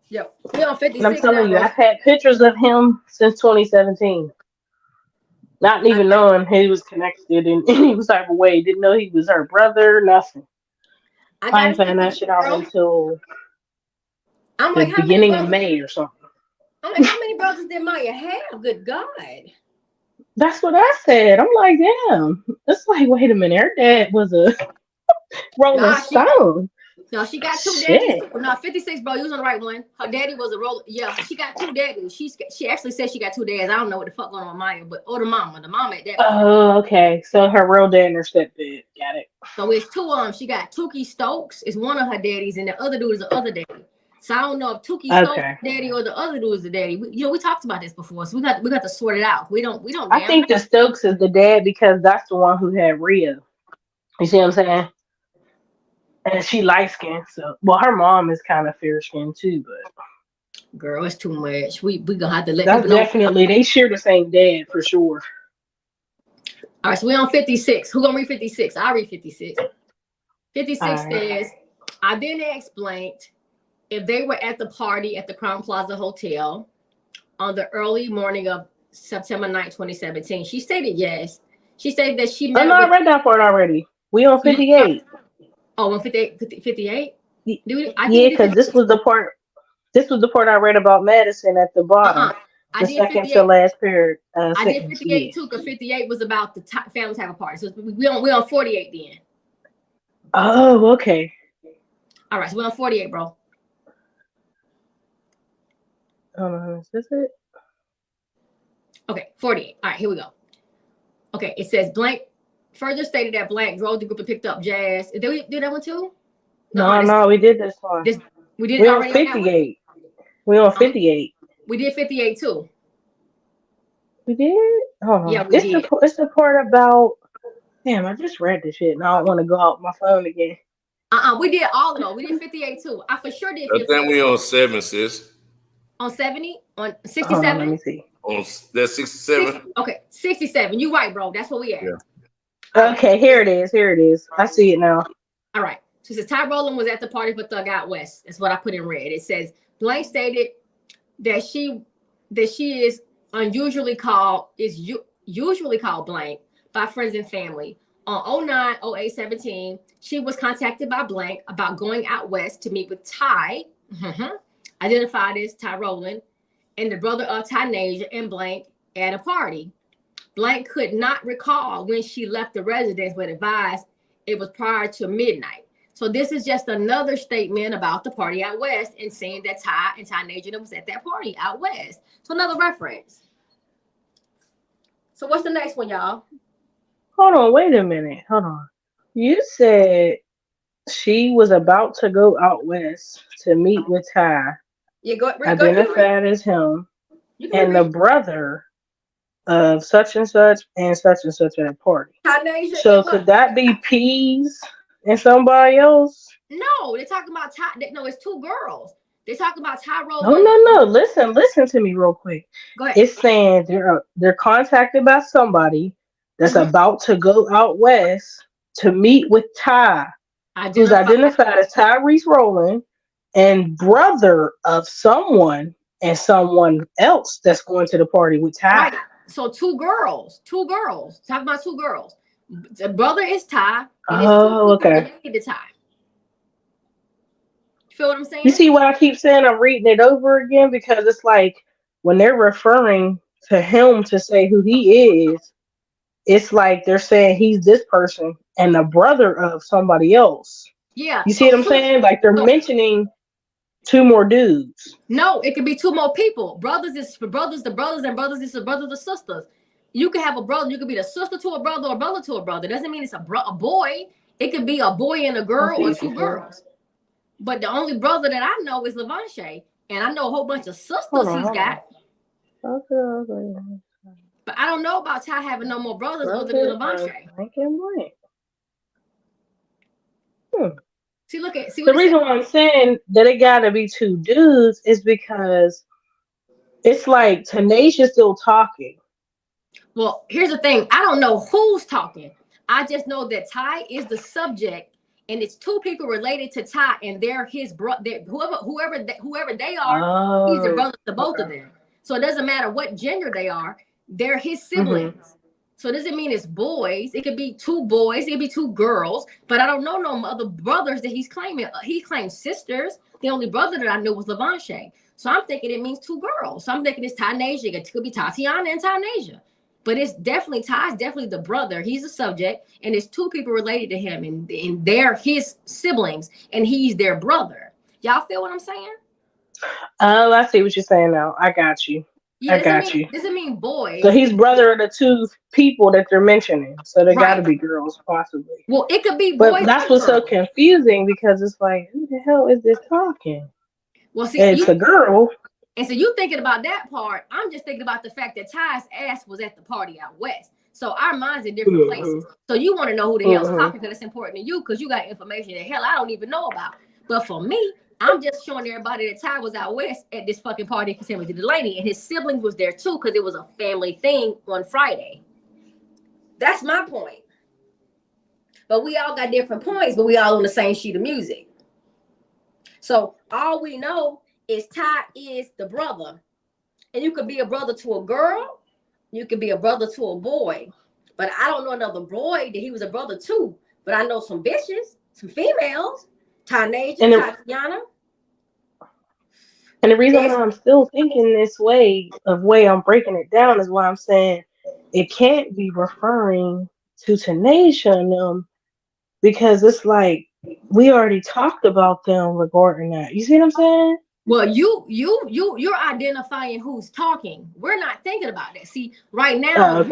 Yep. We on 56 And I'm telling you, now, I've had pictures of him since 2017. Not even knowing he was connected in any type of way. Didn't know he was her brother, nothing. I ain't found that shit out until I'm the like, beginning of May or something. I'm like, how many brothers did Maya have? Good God. That's what I said. I'm like, damn. It's like, wait a minute. Her dad was a Rolling Stone. She got two Shit. daddies. No, 56, bro. You was on the right one. Her daddy was a roller. Yeah, she got two daddies. She actually said she got two dads. I don't know what the fuck going on with Maya, but or the mama at that point. Oh, okay. So her real dad and her stepdad. Got it. So it's two of them. She got Tukey Stokes is one of her daddies, and the other dude is the other daddy. So I don't know if Tukey Stokes is the daddy or the other dude is the daddy. We talked about this before, so we got to sort it out. We don't. I think the Stokes is the dad because that's the one who had Rhea. You see what I'm saying? And she light skinned, so her mom is kind of fair skinned too, but girl, it's too much. We gonna have to let that's people definitely know. They share the same dad for sure. All right, so we on 56. Who gonna read 56? I'll read 56. 56 says, I then explained if they were at the party at the Crown Plaza Hotel on the early morning of September 9th, 2017. She stated yes. She stated that she met I read that part already. We on 58. Oh, 58? Yeah, because this was the part. This was the part I read about Madison at the bottom. The second to last period. I did 58 too, because 58 was about the family type of party. So we on 48 then. Oh, okay. All right, so we're on 48, bro. Is this it? Okay, 48. All right, here we go. Okay, it says blank further stated that blank drove the group and picked up Jazz. Did we do that one too? No, we did this one. We did it already. 58. We on 58. We did 58 too. We did? Hold on. Yeah, we did. It's the part about. Damn, I just read this shit and I don't want to go out my phone again. We did all of them. We did 58 too. I for sure did 58. I think we on 7, sis. On 70? On 67? Let me see. That's 67? Okay, 67. You right, bro. That's what we at. Yeah. Okay, here it is. I see it now. All right. So it says Ty Rowland was at the party for Thug Out West. That's what I put in red. It says Blank stated that she is usually called Blank by friends and family. On 09/08/17, she was contacted by Blank about going out west to meet with Ty, identified as Ty Rowland, and the brother of Tynasia and Blank at a party. Blank could not recall when she left the residence, but advised it was prior to midnight. So this is just another statement about the party out west and saying that Ty and Tynasia was at that party out west. So another reference. So what's the next one, y'all? Hold on, wait a minute. Hold on. You said she was about to go out west to meet with Ty. Yeah, identified as him, and the brother of such and such at a party. Tynasia, so could that be Peas and somebody else? No, they're talking about Ty. No, it's two girls. They're talking about Ty Rowland. No. Listen to me real quick. Go ahead. It's saying they're contacted by somebody that's about to go out west to meet with Ty, who's identified as Tyrese Rowland, and brother of someone and someone else that's going to the party with Ty. Right. So two girls. Talking about two girls. The brother is Ty. And okay. The Ty. You feel what I'm saying? You see what I keep saying? I'm reading it over again because it's like when they're referring to him to say who he is, it's like they're saying he's this person and the brother of somebody else. Yeah. You see what I'm saying? Like they're mentioning two more dudes. No, it could be two more people. Brothers is for brothers, the brothers, and brothers is for brothers, the sisters. You could have a brother. You could be the sister to a brother or brother to a brother. Doesn't mean it's a boy. It could be a boy and a girl or two girls. But the only brother that I know is Levante, and I know a whole bunch of sisters he's got. Okay. But But I don't know about Ty having no more brothers other than Levante. See, look at the reason why I'm saying that it gotta be two dudes is because it's like Tanasia's still talking. Well, here's the thing. I don't know who's talking. I just know that Ty is the subject, and it's two people related to Ty, and they're his brother. Whoever they are, he's the brother to both of them. So it doesn't matter what gender they are; they're his siblings. Mm-hmm. So it doesn't mean it's boys. It could be two boys. It could be two girls. But I don't know no other brothers that he's claiming. He claims sisters. The only brother that I knew was Levante. So I'm thinking it means two girls. So I'm thinking it's Tynasia. It could be Tatiana and Tynasia. But it's definitely Ty's definitely the brother. He's the subject, and it's two people related to him, and they're his siblings, and he's their brother. Y'all feel what I'm saying? Oh, I see what you're saying now. I got you. Yeah, I got you. Doesn't mean boys. So he's brother of the two people that they're mentioning. So they got to be girls, possibly. Well, it could be boys. But that's what's so confusing because it's like, who the hell is this talking? Well, see, it's a girl. And so you thinking about that part. I'm just thinking about the fact that Ty's ass was at the party out west. So our minds in different places. So you want to know who the hell's talking because it's important to you because you got information that hell I don't even know about. But for me, I'm just showing everybody that Ty was out west at this fucking party for Timothy Delaney, and his siblings was there too because it was a family thing on Friday. That's my point. But we all got different points, but we all on the same sheet of music. So all we know is Ty is the brother. And you could be a brother to a girl, you could be a brother to a boy. But I don't know another boy that he was a brother to. But I know some bitches, some females, Tynasia, Tatiana. And the reason why I'm still thinking this way I'm breaking it down is why I'm saying it can't be referring to Tanisha and them because it's like we already talked about them regarding that. You see what I'm saying? Well, you're identifying who's talking. We're not thinking about that. See, right now,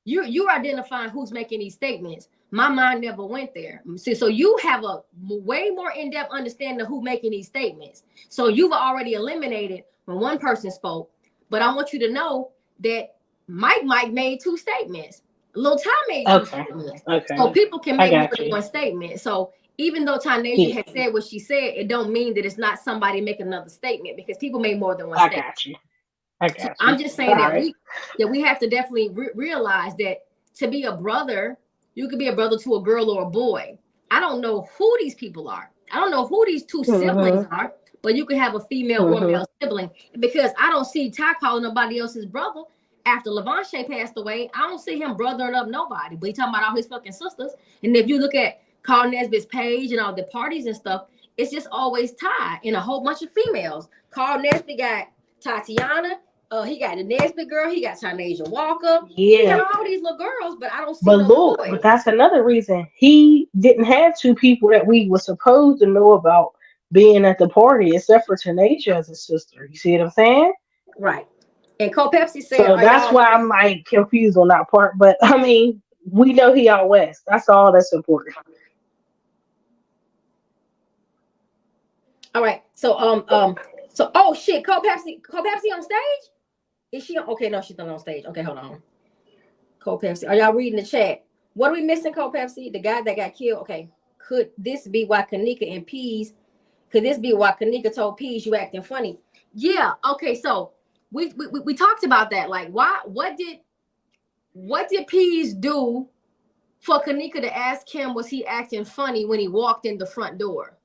you're identifying who's making these statements. My mind never went there. See, so you have a way more in-depth understanding of who making these statements. So you've already eliminated when one person spoke. But I want you to know that Mike made two statements. Lil Ty made two statements. So people can make more than one statement. So even though Tynasia had said what she said, it don't mean that it's not somebody making another statement because people made more than one statement. I got you. I'm just saying that we have to definitely realize that to be a brother, you could be a brother to a girl or a boy. I don't know who these people are. I don't know who these two siblings are, but you could have a female or male sibling. Because I don't see Ty calling nobody else's brother. After Levante passed away, I don't see him brothering up nobody. But he talking about all his fucking sisters. And if you look at Carl Nesbitt's page and all the parties and stuff, it's just always Ty and a whole bunch of females. Carl Nesbitt got Tatiana. He got the Nesbitt girl. He got Tynasia Walker. Yeah. He got all these little girls, but I don't see no boys. But that's another reason. He didn't have two people that we were supposed to know about being at the party, except for Tanisha as a sister. You see what I'm saying? Right. And Cole Pepsi said, so that's why I'm like confused on that part. But I mean, we know he out west. That's all that's important. All right. So oh shit, Cole Pepsi on stage? Is she on? Okay, no, she's not on stage. Okay, hold on. Cole Pepsi. Are y'all reading the chat? What are we missing, Cole Pepsi? The guy that got killed. Okay. Could this be why Kanika and Peas? Could this be why Kanika told Peas you acting funny? Yeah. Okay. So we talked about that. Like, why? What did Peas do for Kanika to ask him was he acting funny when he walked in the front door?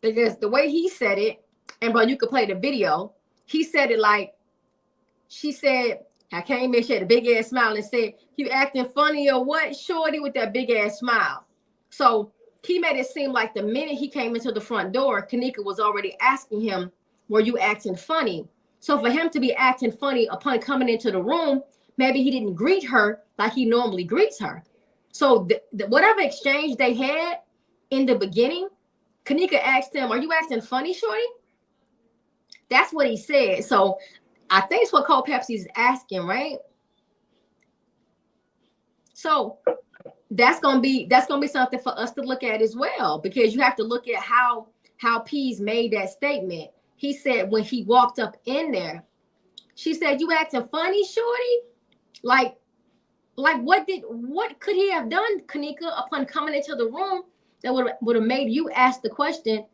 Because the way he said it, and bro, you could play the video. He said it like. She said, I came in, she had a big ass smile and said, you acting funny or what, shorty, with that big ass smile. So he made it seem like the minute he came into the front door, Kanika was already asking him, were you acting funny? So for him to be acting funny upon coming into the room, maybe he didn't greet her like he normally greets her. So whatever exchange they had in the beginning, Kanika asked him, are you acting funny, shorty? That's what he said. So I think it's what Cole Pepsi is asking, right? So that's gonna be something for us to look at as well, because you have to look at how Peas made that statement. He said when he walked up in there, she said, "You acting funny, shorty?" Like what could he have done, Kanika, upon coming into the room that would have made you ask the question,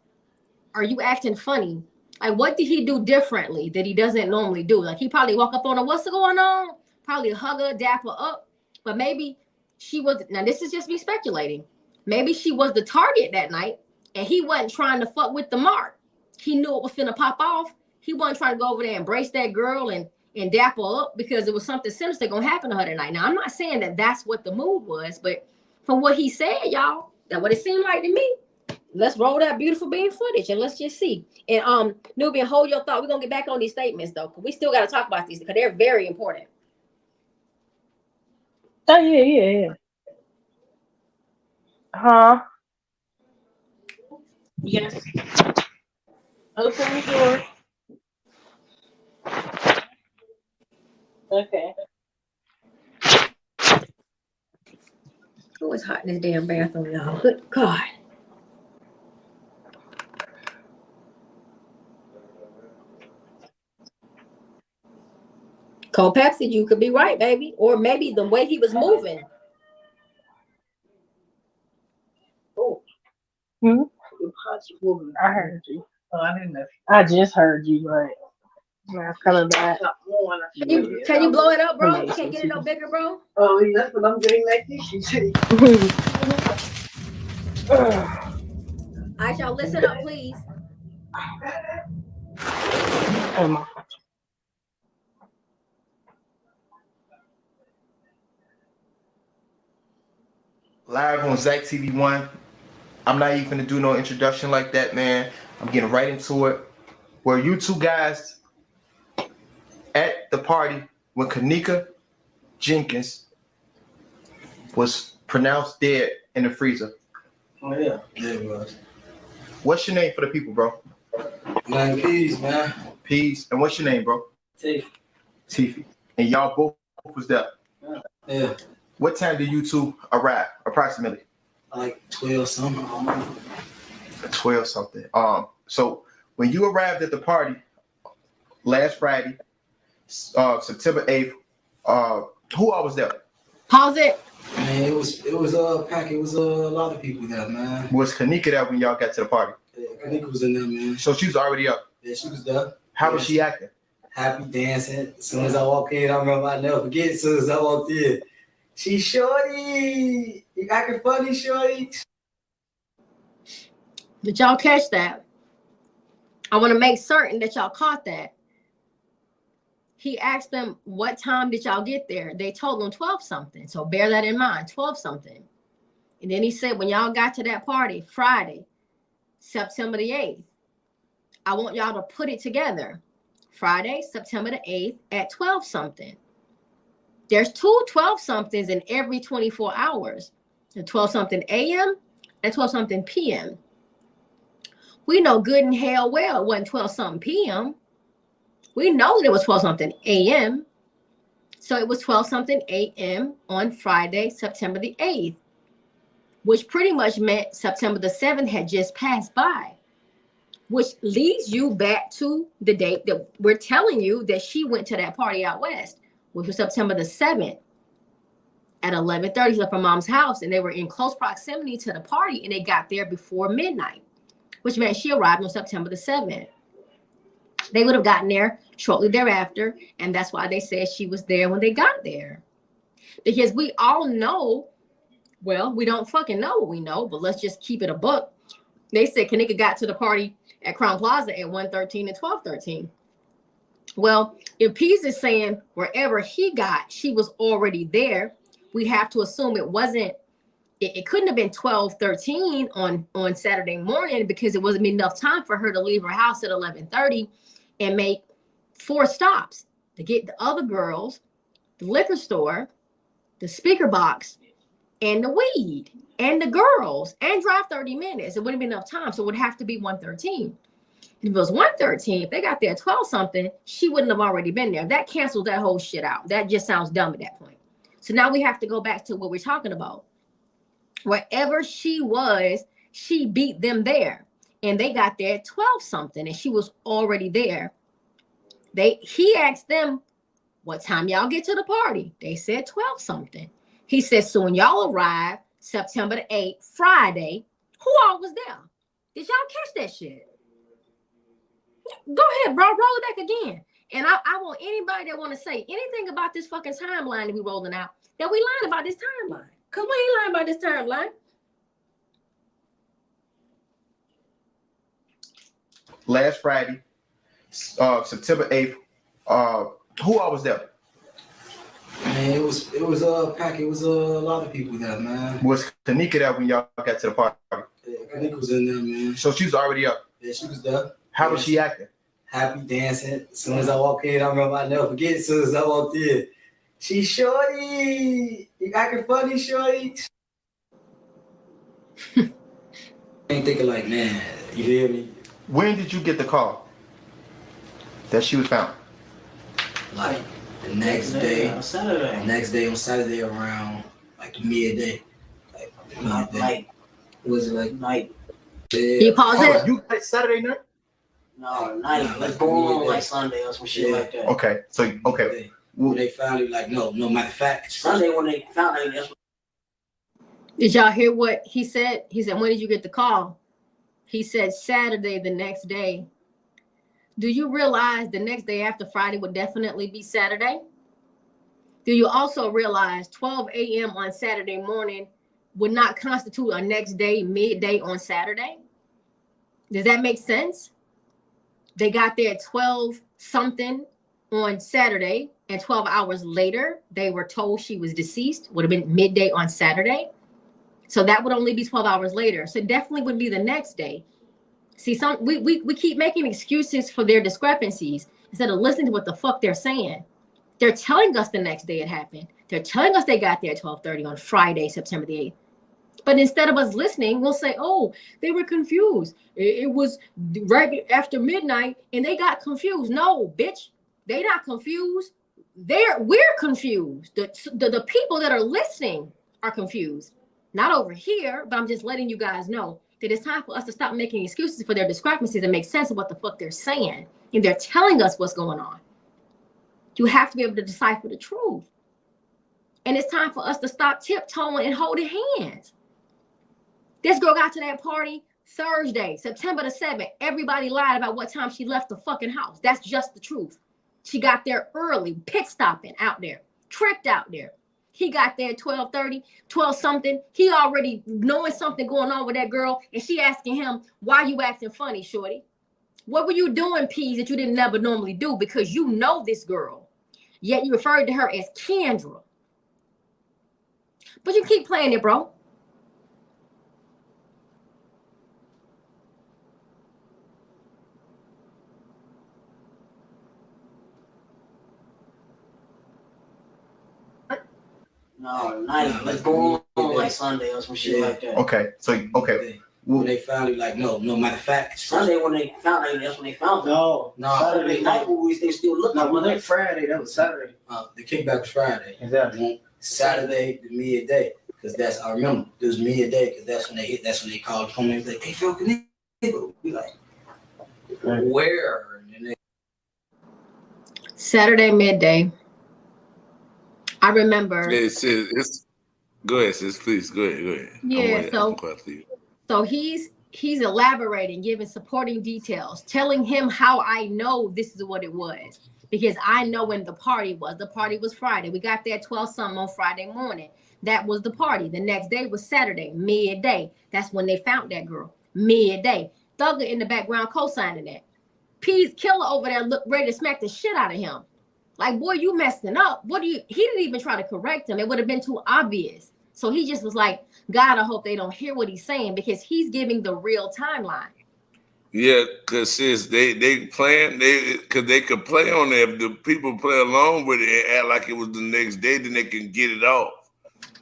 are you acting funny? Like, what did he do differently that he doesn't normally do? Like, he probably walk up on her, what's going on? Probably hug her, dap her up. But maybe she was, now this is just me speculating. Maybe she was the target that night and he wasn't trying to fuck with the mark. He knew it was finna pop off. He wasn't trying to go over there and embrace that girl and dap her up because it was something sinister gonna happen to her tonight. Now, I'm not saying that that's what the mood was, but from what he said, y'all, that's what it seemed like to me. Let's roll that beautiful bean footage and let's just see. And Nubian, hold your thought. We're gonna get back on these statements though, because we still got to talk about these because they're very important. Oh yeah. Huh? Yes. Open the door. Okay. Oh, it's hot in this damn bathroom, y'all. Good God. Cold Pepsi, you could be right, baby. Or maybe the way he was moving. Oh. I heard you. Oh, I didn't know. I just heard you, but that's kind of that. Can you blow it up, bro? You can't get it no bigger, bro. Oh, that's what I'm getting like this. All right, y'all, listen up, please. Live on Zach TV1. I'm not even gonna do no introduction like that, man. I'm getting right into it. Were you two guys at the party when Kanika Jenkins was pronounced dead in the freezer? Oh yeah, it was. What's your name for the people, bro? Man, peace, man. Peace. And what's your name, bro? Tiffy. And y'all both was there. Yeah. What time did you two arrive, approximately? Like 12 something. 12 something. So when you arrived at the party last Friday, September 8th, who all was there? Pause it. Man, it was packed. It was a lot of people there, man. Was Kanika there when y'all got to the party? Yeah, Kanika was in there, man. So she was already up. Yeah, she was there. How was she acting? Happy, dancing. As soon as I walked in, I remember I never forget. As soon as I walked in, she shorty. You acting funny, shorty. Did y'all catch that? I want to make certain that y'all caught that. He asked them, what time did y'all get there? They told him 12 something. So bear that in mind, 12 something. And then he said, when y'all got to that party, Friday, September the 8th, I want y'all to put it together. Friday, September the 8th at 12 something. There's 2 12 somethings in every 24 hours. The 12 something a.m. and 12 something p.m. We know good and hell well it wasn't 12 something p.m. We know that it was 12 something a.m. So it was 12 something a.m. on Friday, September the 8th, which pretty much meant September the 7th had just passed by, which leads you back to the date that we're telling you that she went to that party out west, which was September the 7th at 11:30. She left her mom's house, and they were in close proximity to the party, and they got there before midnight, which meant she arrived on September the 7th. They would have gotten there shortly thereafter, and that's why they said she was there when they got there. Because we all know, well, we don't fucking know what we know, but let's just keep it a buck. They said Kanika got to the party at Crown Plaza at 1:13 and 12:13. Well, if Pease is saying wherever he got, she was already there, we have to assume it wasn't, it couldn't have been 12:13 on Saturday morning, because it wasn't enough time for her to leave her house at 11:30 and make 4 stops to get the other girls, the liquor store, the speaker box, and the weed, and the girls, and drive 30 minutes. It wouldn't be enough time, so it would have to be 1:13. If it was 1:13, if they got there at 12 something, she wouldn't have already been there. That cancels that whole shit out. That just sounds dumb at that point. So now we have to go back to what we're talking about. Wherever she was, she beat them there, and they got there at 12 something, and she was already there. He asked them, what time y'all get to the party? They said 12 something. He said, so when y'all arrive, September the 8th, Friday, who all was there? Did y'all catch that shit? Go ahead, bro. Roll it back again. And I want anybody that want to say anything about this fucking timeline that we rolling out, that we lying about this timeline. Because we ain't lying about this timeline. Last Friday, September 8th, who all was there? Man, it was packed. It was a lot of people there, man. Was Tanika there when y'all got to the party? Yeah, Tanika was in there, man. So she was already up. Yeah, she was there. How was she acting? Happy, dancing. As soon as I walked in, I remember I never forget. As soon as I walked in, she shorty. You acting funny, shorty. I ain't thinking like, man, you hear me? When did you get the call that she was found? Like the next day, on Saturday. The next day on Saturday around like midday. Night. Was it like Night? Can you pause it? You played Saturday night? No, night. Like born like Sunday or some shit like that. Okay, so okay. When they found it, like no matter of fact. Sunday when they found it, that's what. Did y'all hear what he said? He said, when did you get the call? He said Saturday the next day. Do you realize the next day after Friday would definitely be Saturday? Do you also realize 12 a.m. on Saturday morning would not constitute a next day, midday on Saturday? Does that make sense? They got there at 12 something on Saturday, and 12 hours later, they were told she was deceased. Would have been midday on Saturday. So that would only be 12 hours later. So it definitely would be the next day. See, we keep making excuses for their discrepancies instead of listening to what the fuck they're saying. They're telling us the next day it happened. They're telling us they got there at 12:30 on Friday, September the 8th. But instead of us listening, we'll say, oh, they were confused. It was right after midnight and they got confused. No, bitch, they not confused. We're confused. The people that are listening are confused. Not over here, but I'm just letting you guys know that it's time for us to stop making excuses for their discrepancies and make sense of what the fuck they're saying. And they're telling us what's going on. You have to be able to decipher the truth. And it's time for us to stop tiptoeing and holding hands. This girl got to that party Thursday, September the 7th. Everybody lied about what time she left the fucking house. That's just the truth. She got there early, pit stopping out there, tricked out there. He got there at 12:30, 12 something. He already knowing something going on with that girl. And she asking him, why you acting funny, shorty? What were you doing, Peas, that you didn't never normally do? Because you know this girl. Yet you referred to her as Kendra. But you keep playing it, bro. No, night. Like born like Sunday or some shit like that. Okay, so okay. When they found it, like no matter of fact. Sunday when they found it, that's when they found it. No. Saturday night they still looking. No, when they Friday, that was Saturday. The kickback was Friday. Exactly. Saturday to midday, because that's I remember it was midday because that's when they hit. That's when they called the phone. They was like, "Hey, Phil, can you be like, where?" And they, Saturday midday. I remember. Go ahead, sis. Please go ahead. Yeah. So he's elaborating, giving supporting details, telling him how I know this is what it was. Because I know when the party was. The party was Friday. We got there at 12 something on Friday morning. That was the party. The next day was Saturday, midday. That's when they found that girl. Midday. Thugger in the background co-signing that. P's killer over there looked ready to smack the shit out of him. Like, boy, you messing up. He didn't even try to correct him. It would have been too obvious. So he just was like, God, I hope they don't hear what he's saying because he's giving the real timeline. Yeah, because sis, they playing, because they could play on there. If the people play along with it and act like it was the next day, then they can get it off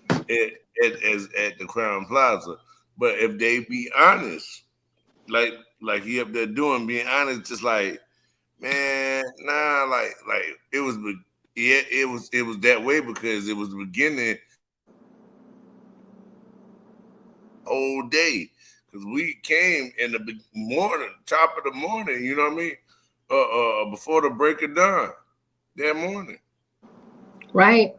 at the Crown Plaza. But if they be honest, like he up there doing, being honest, just like, man, nah, like it was that way because it was the beginning whole day. Because we came in the morning, top of the morning, you know what I mean? Before the break of dawn that morning. right?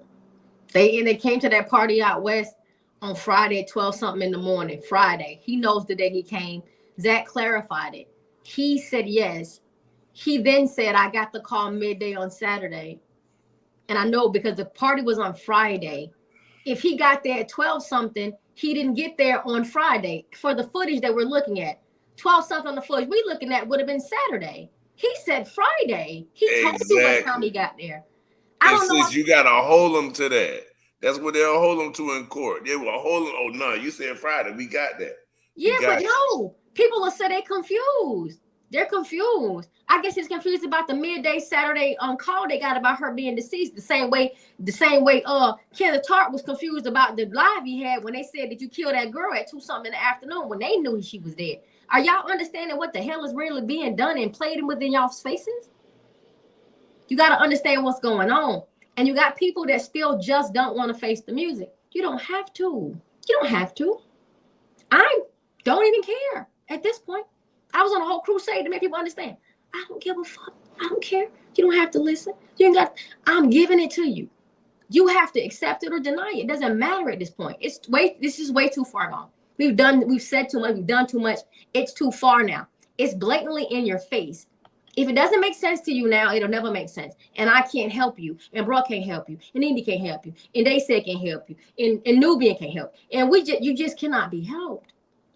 They came to that party out west on Friday at 12 something in the morning. Friday. He knows the day he came. Zach clarified it. He said yes. He then said, I got the call midday on Saturday. And I know because the party was on Friday. If he got there at 12 something, he didn't get there on Friday for the footage that we're looking at. 12 something on the footage we looking at would have been Saturday. He said Friday. He told you what time he got there. I don't know. You got to hold them to that. That's what they'll hold them to in court. They will hold them. Oh, no, you said Friday. We got that. Yeah, but no. People will say they're confused. They're confused. I guess he's confused about the midday Saturday call they got about her being deceased. The same way Kenneth Tart was confused about the live he had when they said that you killed that girl at 2 something in the afternoon when they knew she was dead. Are y'all understanding what the hell is really being done and played within y'all's faces? You got to understand what's going on. And you got people that still just don't want to face the music. You don't have to. You don't have to. I don't even care at this point. I was on a whole crusade to make people understand. I don't give a fuck. I don't care. You don't have to listen. You ain't got. I'm giving it to you. You have to accept it or deny it. It doesn't matter at this point. This is way too far gone. We've said too much. We've done too much. It's too far now. It's blatantly in your face. If it doesn't make sense to you now, it'll never make sense. And I can't help you. And bro can't help you. And Indy can't help you. And they said can't help you. And Nubian can't help. And you just cannot be helped.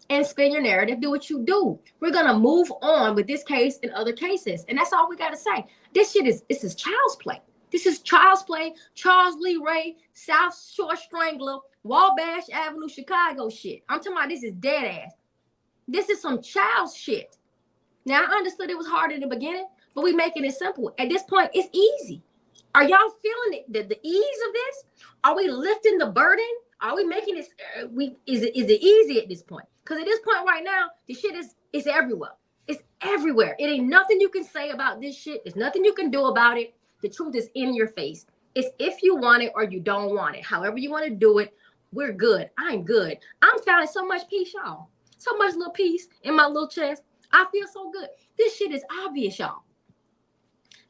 And spin your narrative, do what you do. We're gonna move on with this case and other cases. And that's all we gotta say. This is child's play. This is child's play, Charles Lee Ray, South Shore Strangler, Wabash Avenue, Chicago shit. I'm talking about this is dead ass. This is some child's shit. Now I understood it was hard in the beginning, but we making it simple. At this point, it's easy. Are y'all feeling it, the ease of this? Are we lifting the burden? Are we making it? Is it easy at this point? Because at this point right now, the shit is everywhere. It's everywhere. It ain't nothing you can say about this shit. There's nothing you can do about it. The truth is in your face. It's if you want it or you don't want it. However you want to do it, we're good. I'm good. I'm finding so much peace, y'all. So much little peace in my little chest. I feel so good. This shit is obvious, y'all.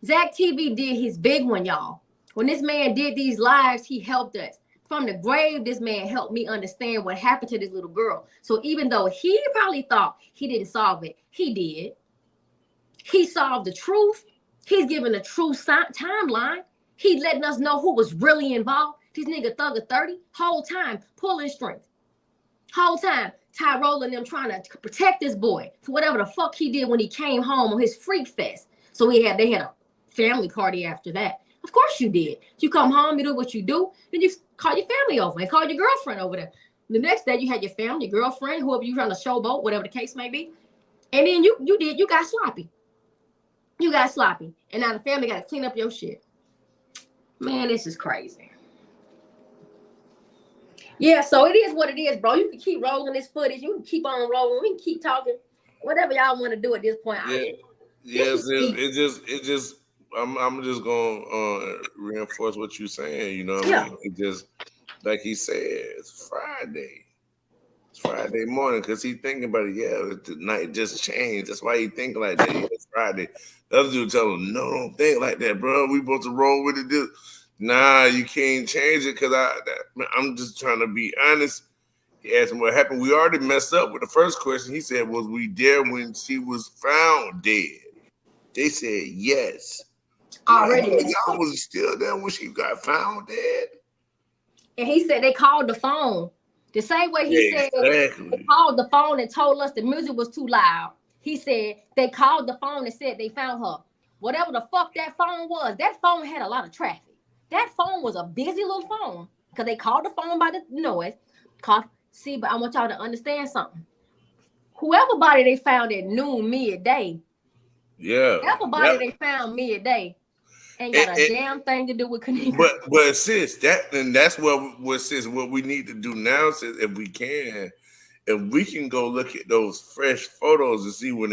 Zach TV did his big one, y'all. When this man did these lives, he helped us. From the grave, this man helped me understand what happened to this little girl. So even though he probably thought he didn't solve it, he did. He solved the truth. He's giving a true timeline. He letting us know who was really involved. This nigga Thugger 30, whole time pulling strings. Whole time, Tyrone and them trying to protect this boy for whatever the fuck he did when he came home on his freak fest. So they had a family party after that. Of course you did. You come home, you do what you do, then you call your family over and call your girlfriend over there. The next day you had your family, your girlfriend, whoever you trying to showboat, whatever the case may be. And then you got sloppy. You got sloppy. And now the family got to clean up your shit. Man, this is crazy. Yeah, so it is what it is, bro. You can keep rolling this footage. You can keep on rolling. We can keep talking. Whatever y'all want to do at this point. It just I'm just gonna reinforce what you're saying. You know what I mean? It just like he said, it's Friday. It's Friday morning because he thinking about it. Yeah, the night just changed. That's why he thinking like that. Yeah, it's Friday. The other dude tell him, no, don't think like that, bro. We supposed to roll with it. Nah, you can't change it because I'm just trying to be honest. He asked him what happened. We already messed up with the first question. He said, was we there when she was found dead? They said yes. Already. Y'all was still there when she got found dead? And he said they called the phone. The same way he said they called the phone and told us the music was too loud. He said they called the phone and said they found her. Whatever the fuck that phone was, that phone had a lot of traffic. That phone was a busy little phone because they called the phone by the noise. See, but I want y'all to understand something. Whoever body they found at noon, midday. Yeah. Whoever body they found midday ain't got a damn thing to do with Kanika. But sis, that's what we need to do now, sis, if we can go look at those fresh photos and see when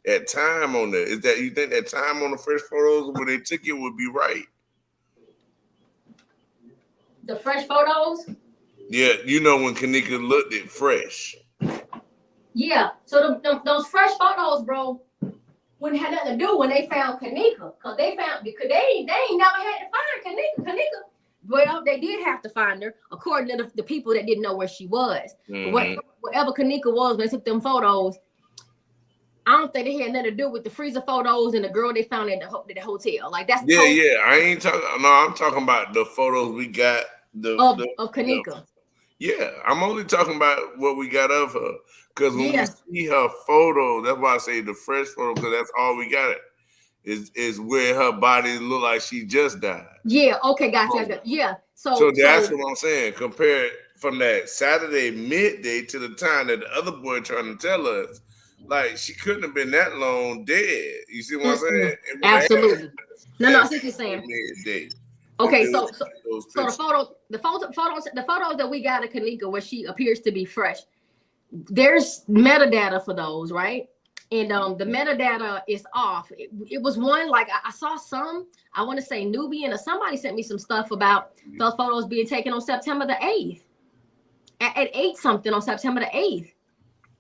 that time on there. Is that you think that time on the fresh photos when they took it would be right? The fresh photos? Yeah, you know when Kanika looked it fresh. Yeah, so those fresh photos, bro, wouldn't have nothing to do when they found Kanika. Because they ain't never had to find Kanika. Kanika Well, they did have to find her, according to the people that didn't know where she was. Mm-hmm. Whatever Kanika was when they took them photos, I don't think they had nothing to do with the freezer photos and the girl they found at the hotel. Like that's Yeah. I ain't talking. No, I'm talking about the photos we got. Of Kanika. Yeah, I'm only talking about what we got of her. Because when Yeah. we see her photo, that's why I say the fresh photo, because that's all we got. Is where her body look like she just died. Yeah. Okay. Gotcha. Yeah. So that's what I'm saying. Compare from that Saturday midday to the time that the other boy trying to tell us, like she couldn't have been that long dead. You see what I'm saying? Absolutely. No, I see what you're saying. Midday. Okay, so the photos that we got of Kanika where she appears to be fresh, there's metadata for those, right? And the metadata is off. It was one like I saw some, I want to say Nubian or somebody sent me some stuff about those photos being taken on September the 8th at 8 something on September the 8th.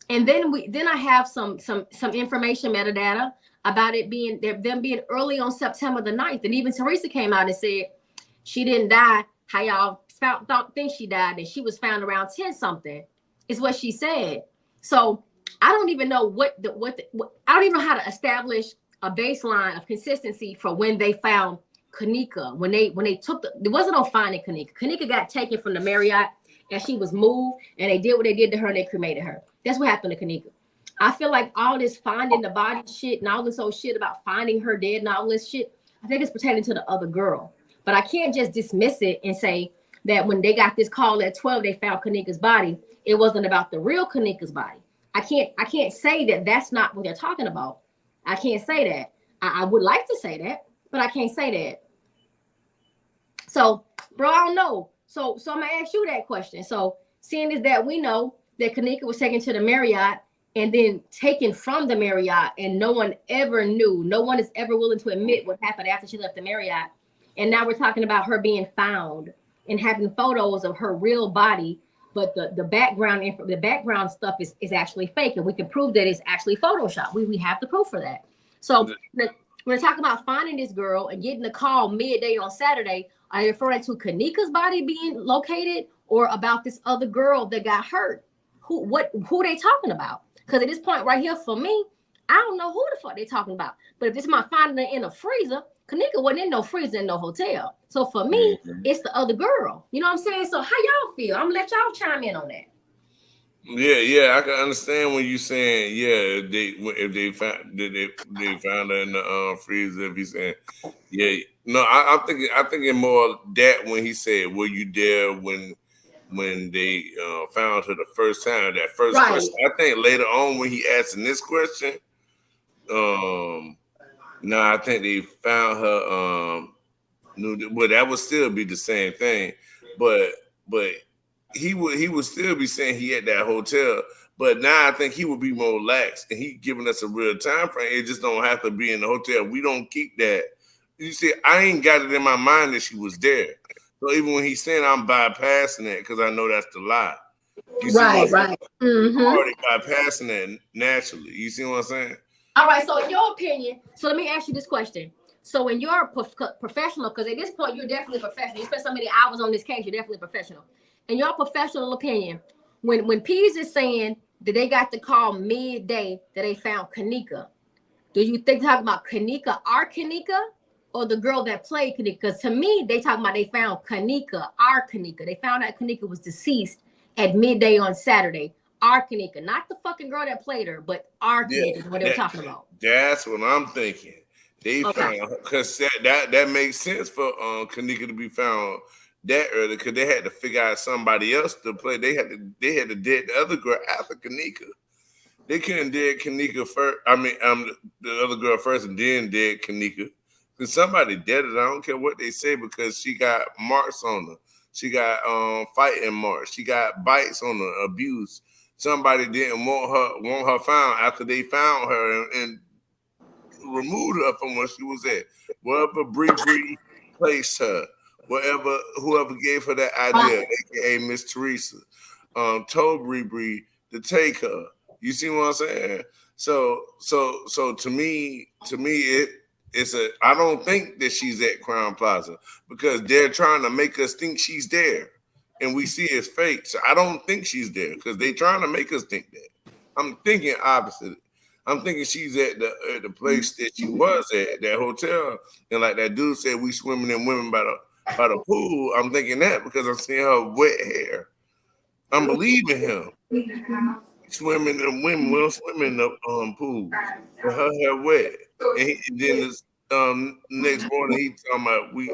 And then I have some information metadata about it being them being early on September the 9th. And even Teresa came out and said she didn't die how y'all think she died, and she was found around 10 something is what she said. So I don't even know I don't even know how to establish a baseline of consistency for when they found Kanika. When they took there wasn't no finding Kanika. Kanika got taken from the Marriott and she was moved, and they did what they did to her and they cremated her. That's what happened to Kanika. I feel like all this finding the body shit and all this old shit about finding her dead and all this shit, I think it's pertaining to the other girl. But I can't just dismiss it and say that when they got this call at 12, they found Kanika's body. It wasn't about the real Kanika's body. I can't say that that's not what they're talking about. I can't say that. I would like to say that, but I can't say that. So, bro, I don't know. So I'm gonna ask you that question. So, seeing as that we know that Kanika was taken to the Marriott and then taken from the Marriott, and no one ever knew, no one is ever willing to admit what happened after she left the Marriott. And now we're talking about her being found and having photos of her real body, but the background stuff is actually fake, and we can prove that it's actually Photoshop. We have the proof for that. So when we're talking about finding this girl and getting the call midday on Saturday, are you referring to Kanika's body being located or about this other girl that got hurt? Who they talking about? Because at this point right here, for me, I don't know who the fuck they talking about. But if it's my finding her in a freezer, Kanika wasn't in no freezer in no hotel. So for me, it's the other girl. You know what I'm saying? So how y'all feel? I'm gonna let y'all chime in on that. Yeah, I can understand when you saying if they found her in the freezer. If he's saying I'm thinking more that when he said, "Were you there when they found her the first time?" That first question. I think later on when he asking this question, I think they found her. Well, that would still be the same thing, but he would still be saying he at that hotel. But now I think he would be more lax, and he giving us a real time frame. It just don't have to be in the hotel. We don't keep that. You see, I ain't got it in my mind that she was there. So even when he's saying I'm bypassing it because I know that's the lie. You see right. Mm-hmm. Already bypassing that naturally. You see what I'm saying? All right. So in your opinion, so let me ask you this question. So when you're professional, because at this point you're definitely professional. You spent so many hours on this case, you're definitely professional. In your professional opinion, when Pease is saying that they got the call midday that they found Kanika, do you think they're talking about Kanika, our Kanika, or the girl that played Kanika? Because to me, they talking about they found Kanika, our Kanika. They found out Kanika was deceased at midday on Saturday. Our Kanika, not the fucking girl that played her, but our Kanika is what they were talking about. That's what I'm thinking. They found her because that makes sense for Kanika to be found that early because they had to figure out somebody else to play. They had to dead the other girl after Kanika. They couldn't dead Kanika first. I mean, the other girl first and then dead Kanika. Because somebody dead it. I don't care what they say because she got marks on her. She got fighting marks. She got bites on her, abuse. Somebody didn't want her found after they found her and removed her from where she was at. Wherever Bree placed her, whoever gave her that idea, aka Miss Teresa, told Bree to take her. You see what I'm saying? So to me, I don't think that she's at Crown Plaza because they're trying to make us think she's there, and we see it's fake. So I don't think she's there because they're trying to make us think that. I'm thinking opposite. I'm thinking she's at the place that she was at, that hotel, and like that dude said, we swimming in women by the pool. I'm thinking that because I'm seeing her wet hair. I'm believing him. Swimming in women, we don't swim in the pool. But her hair wet. And then this next morning he talking about we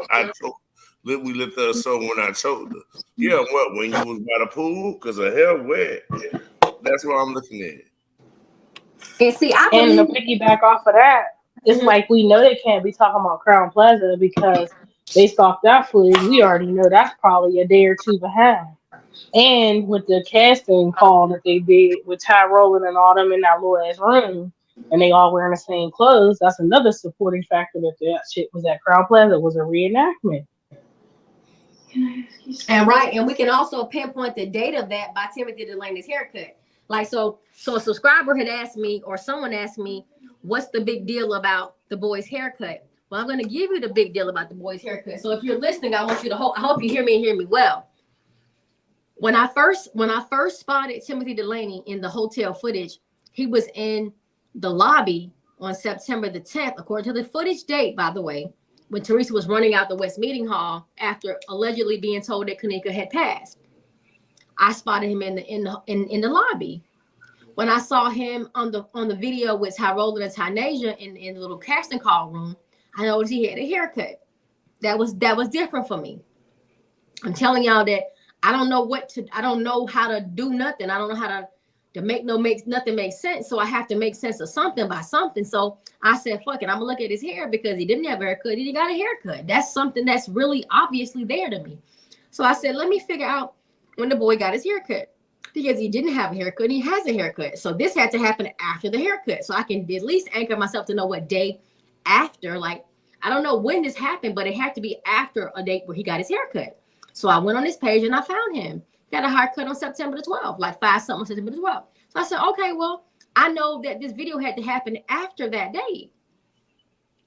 lifted her so when I choked her. Yeah, what when you was by the pool? Because her hair wet. That's what I'm looking at. And see, and to piggyback off of that, it's like we know they can't be talking about Crown Plaza because based off that footage, we already know that's probably a day or two behind. And with the casting call that they did with Ty Rowland and all them in that little ass room, and they all wearing the same clothes, that's another supporting factor that shit was at Crown Plaza. It was a reenactment. And we can also pinpoint the date of that by Timothy Delaney's haircut. Like so a subscriber had asked me, or someone asked me, what's the big deal about the boy's haircut? Well, I'm going to give you the big deal about the boy's haircut. So if you're listening, I want you to I hope you hear me and hear me well. When I first spotted Timothy Delaney in the hotel footage, he was in the lobby on September the 10th, according to the footage date, by the way, when Teresa was running out the West Meeting Hall after allegedly being told that Kanika had passed. I spotted him in the lobby. When I saw him on the video with Ty Rowland and Tynasia in the little casting call room, I noticed he had a haircut. That was different for me. I'm telling y'all that I don't know how to do nothing. I don't know how to make nothing make sense. So I have to make sense of something by something. So I said, fuck it, I'm gonna look at his hair because he didn't have a haircut. He got a haircut. That's something that's really obviously there to me. So I said, let me figure out when the boy got his haircut, because he didn't have a haircut and he has a haircut. So this had to happen after the haircut. So I can at least anchor myself to know what day after. Like, I don't know when this happened, but it had to be after a date where he got his haircut. So I went on his page and I found him. He got a haircut on September the 12th, like 5-something on September the 12th. So I said, okay, well, I know that this video had to happen after that date.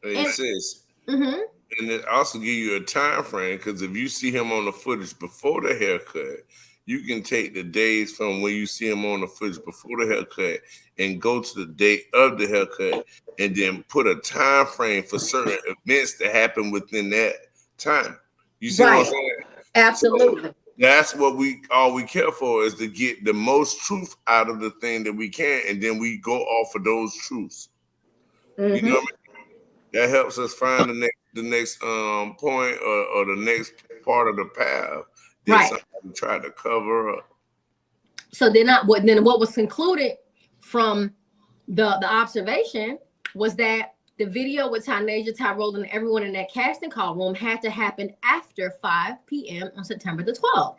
It says, and it also give you a time frame, because if you see him on the footage before the haircut, you can take the days from when you see him on the footage before the haircut and go to the date of the haircut and then put a time frame for certain events that happen within that time. You see what I'm saying? Absolutely. So that's what all we care for is to get the most truth out of the thing that we can, and then we go off of those truths. You know what I mean? That helps us find the next point or the next part of the path that somebody tried to cover up. So then what was concluded from the observation was that the video with Tynasia, Ty Rowland, and everyone in that casting call room had to happen after 5 p.m. on September the 12th,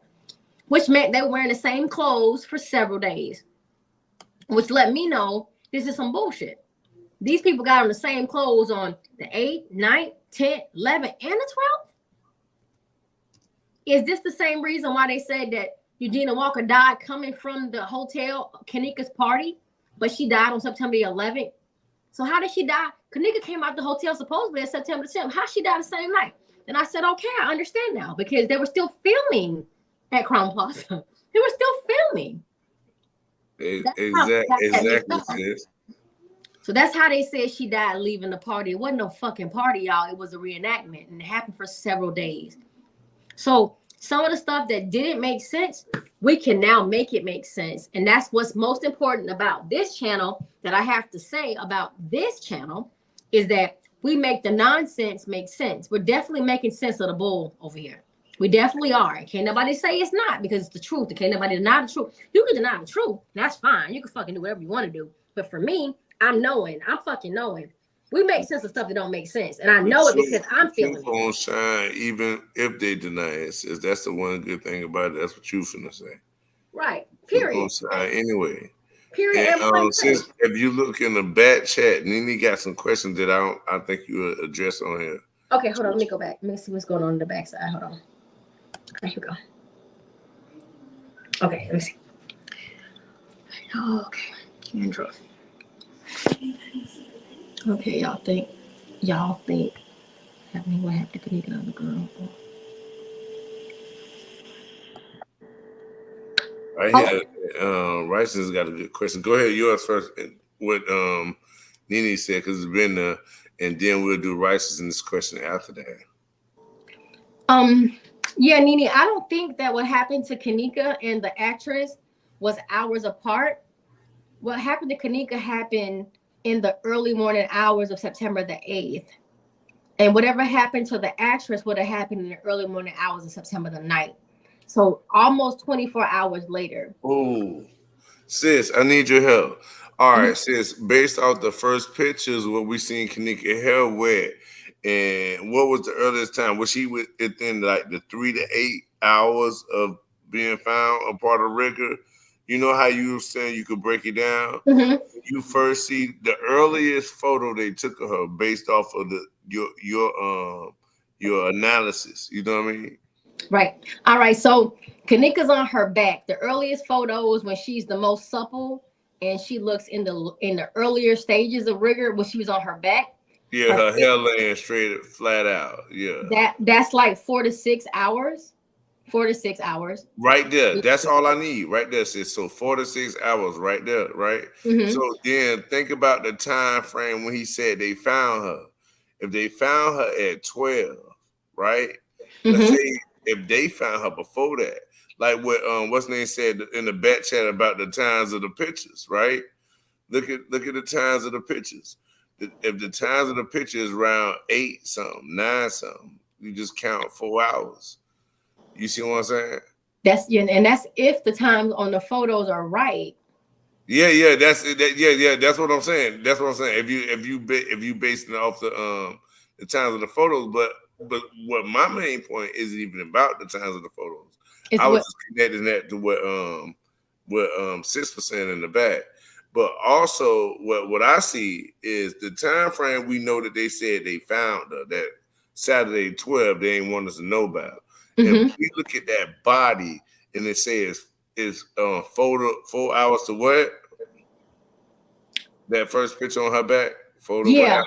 which meant they were wearing the same clothes for several days, which let me know this is some bullshit. These people got on the same clothes on the 8th, 9th, 10th, 11th, and the 12th. Is this the same reason why they said that Eugenia Walker died coming from the hotel, Kanika's party, but she died on September 11th? So how did she die? Kanika came out the hotel supposedly on September 10th. How she died the same night? And I said, okay, I understand now, because they were still filming at Crown Plaza. They were still filming. Exactly. So that's how they said she died leaving the party. It wasn't no fucking party, y'all. It was a reenactment, and it happened for several days. So some of the stuff that didn't make sense, we can now make it make sense. And that's what's most important about this channel, that I have to say about this channel, is that we make the nonsense make sense. We're definitely making sense of the bull over here. We definitely are. Can't nobody say it's not, because it's the truth. Can't nobody deny the truth. You can deny the truth. That's fine. You can fucking do whatever you want to do. But for me, I'm fucking knowing. We make sense of stuff that don't make sense. And I know it because I'm feeling it. Won't shine even if they deny it. Says that's the one good thing about it. That's what you finna say. Right. Period. Won't shine anyway. Period. And since if you look in the back chat, Nene got some questions that I think you will address on here. Okay, hold on. Let me go back. Let me see what's going on the back side. Hold on. Okay, here we go. Okay, let me see. Okay, Kendra. Okay, y'all think. y'all think happening? What happened to Kanika and the girl? Right here, Rice has got a good question. Go ahead, yours first. What Nene said, because it's been and then we'll do Rice's in this question after that. Yeah, Nene, I don't think that what happened to Kanika and the actress was hours apart. What happened to Kanika happened in the early morning hours of September the 8th. And whatever happened to the actress would have happened in the early morning hours of September the 9th. So almost 24 hours later. Oh, sis, I need your help. All right, sis, based off the first pictures, what we seen Kanika hair wet, and what was the earliest time? Was she within like the 3 to 8 hours of being found a part of rigor? You know how you were saying you could break it down? Mm-hmm. You first see the earliest photo they took of her based off of your analysis. You know what I mean? Right. All right. So Kanika's on her back. The earliest photo is when she's the most supple and she looks in the earlier stages of rigor when she was on her back. Yeah, her hair laying straight flat out. Yeah. That's like 4 to 6 hours. 4 to 6 hours. Right there. That's all I need. Right there, sis. So 4 to 6 hours right there, right? Mm-hmm. So then think about the time frame when he said they found her. If they found her at 12, right? Mm-hmm. Let's say if they found her before that, like what what's name said in the back chat about the times of the pictures, right? Look at the times of the pictures. If the times of the picture is around 8 something, 9 something, you just count 4 hours. You see what I'm saying? That's if the times on the photos are right. Yeah, that's what I'm saying. That's what I'm saying. If you based it off the times of the photos, but what my main point isn't even about the times of the photos. I was just connecting that to what Sis was saying in the back. But also what I see is the time frame we know that they said they found her, that Saturday 12 they ain't want us to know about. Mm-hmm. If we look at that body and it says it's 4 hours to what? That first picture on her back? 4 to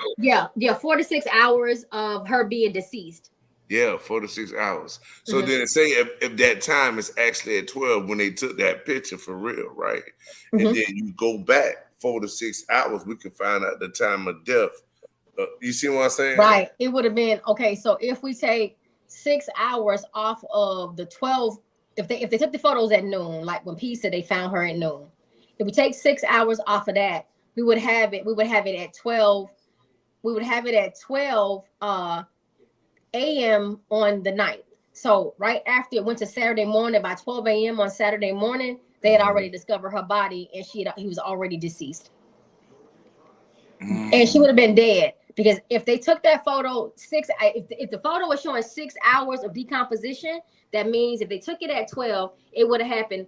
4 to 6 hours of her being deceased. Yeah, 4 to 6 hours. So then say if that time is actually at 12 when they took that picture for real, right? And then you go back 4 to 6 hours, we can find out the time of death. You see what I'm saying? Right. It would have been okay. So if we take 6 hours off of the 12, if they took the photos at noon, like when P said they found her at noon, if we take 6 hours off of that, we would have it at 12. We would have it at 12 a.m. on the 9th. So right after it went to Saturday morning, by 12 a.m. on Saturday morning, they had already discovered her body, and he was already deceased. And she would have been dead, because if they took that photo if the photo was showing 6 hours of decomposition, that means if they took it at 12, it would have happened.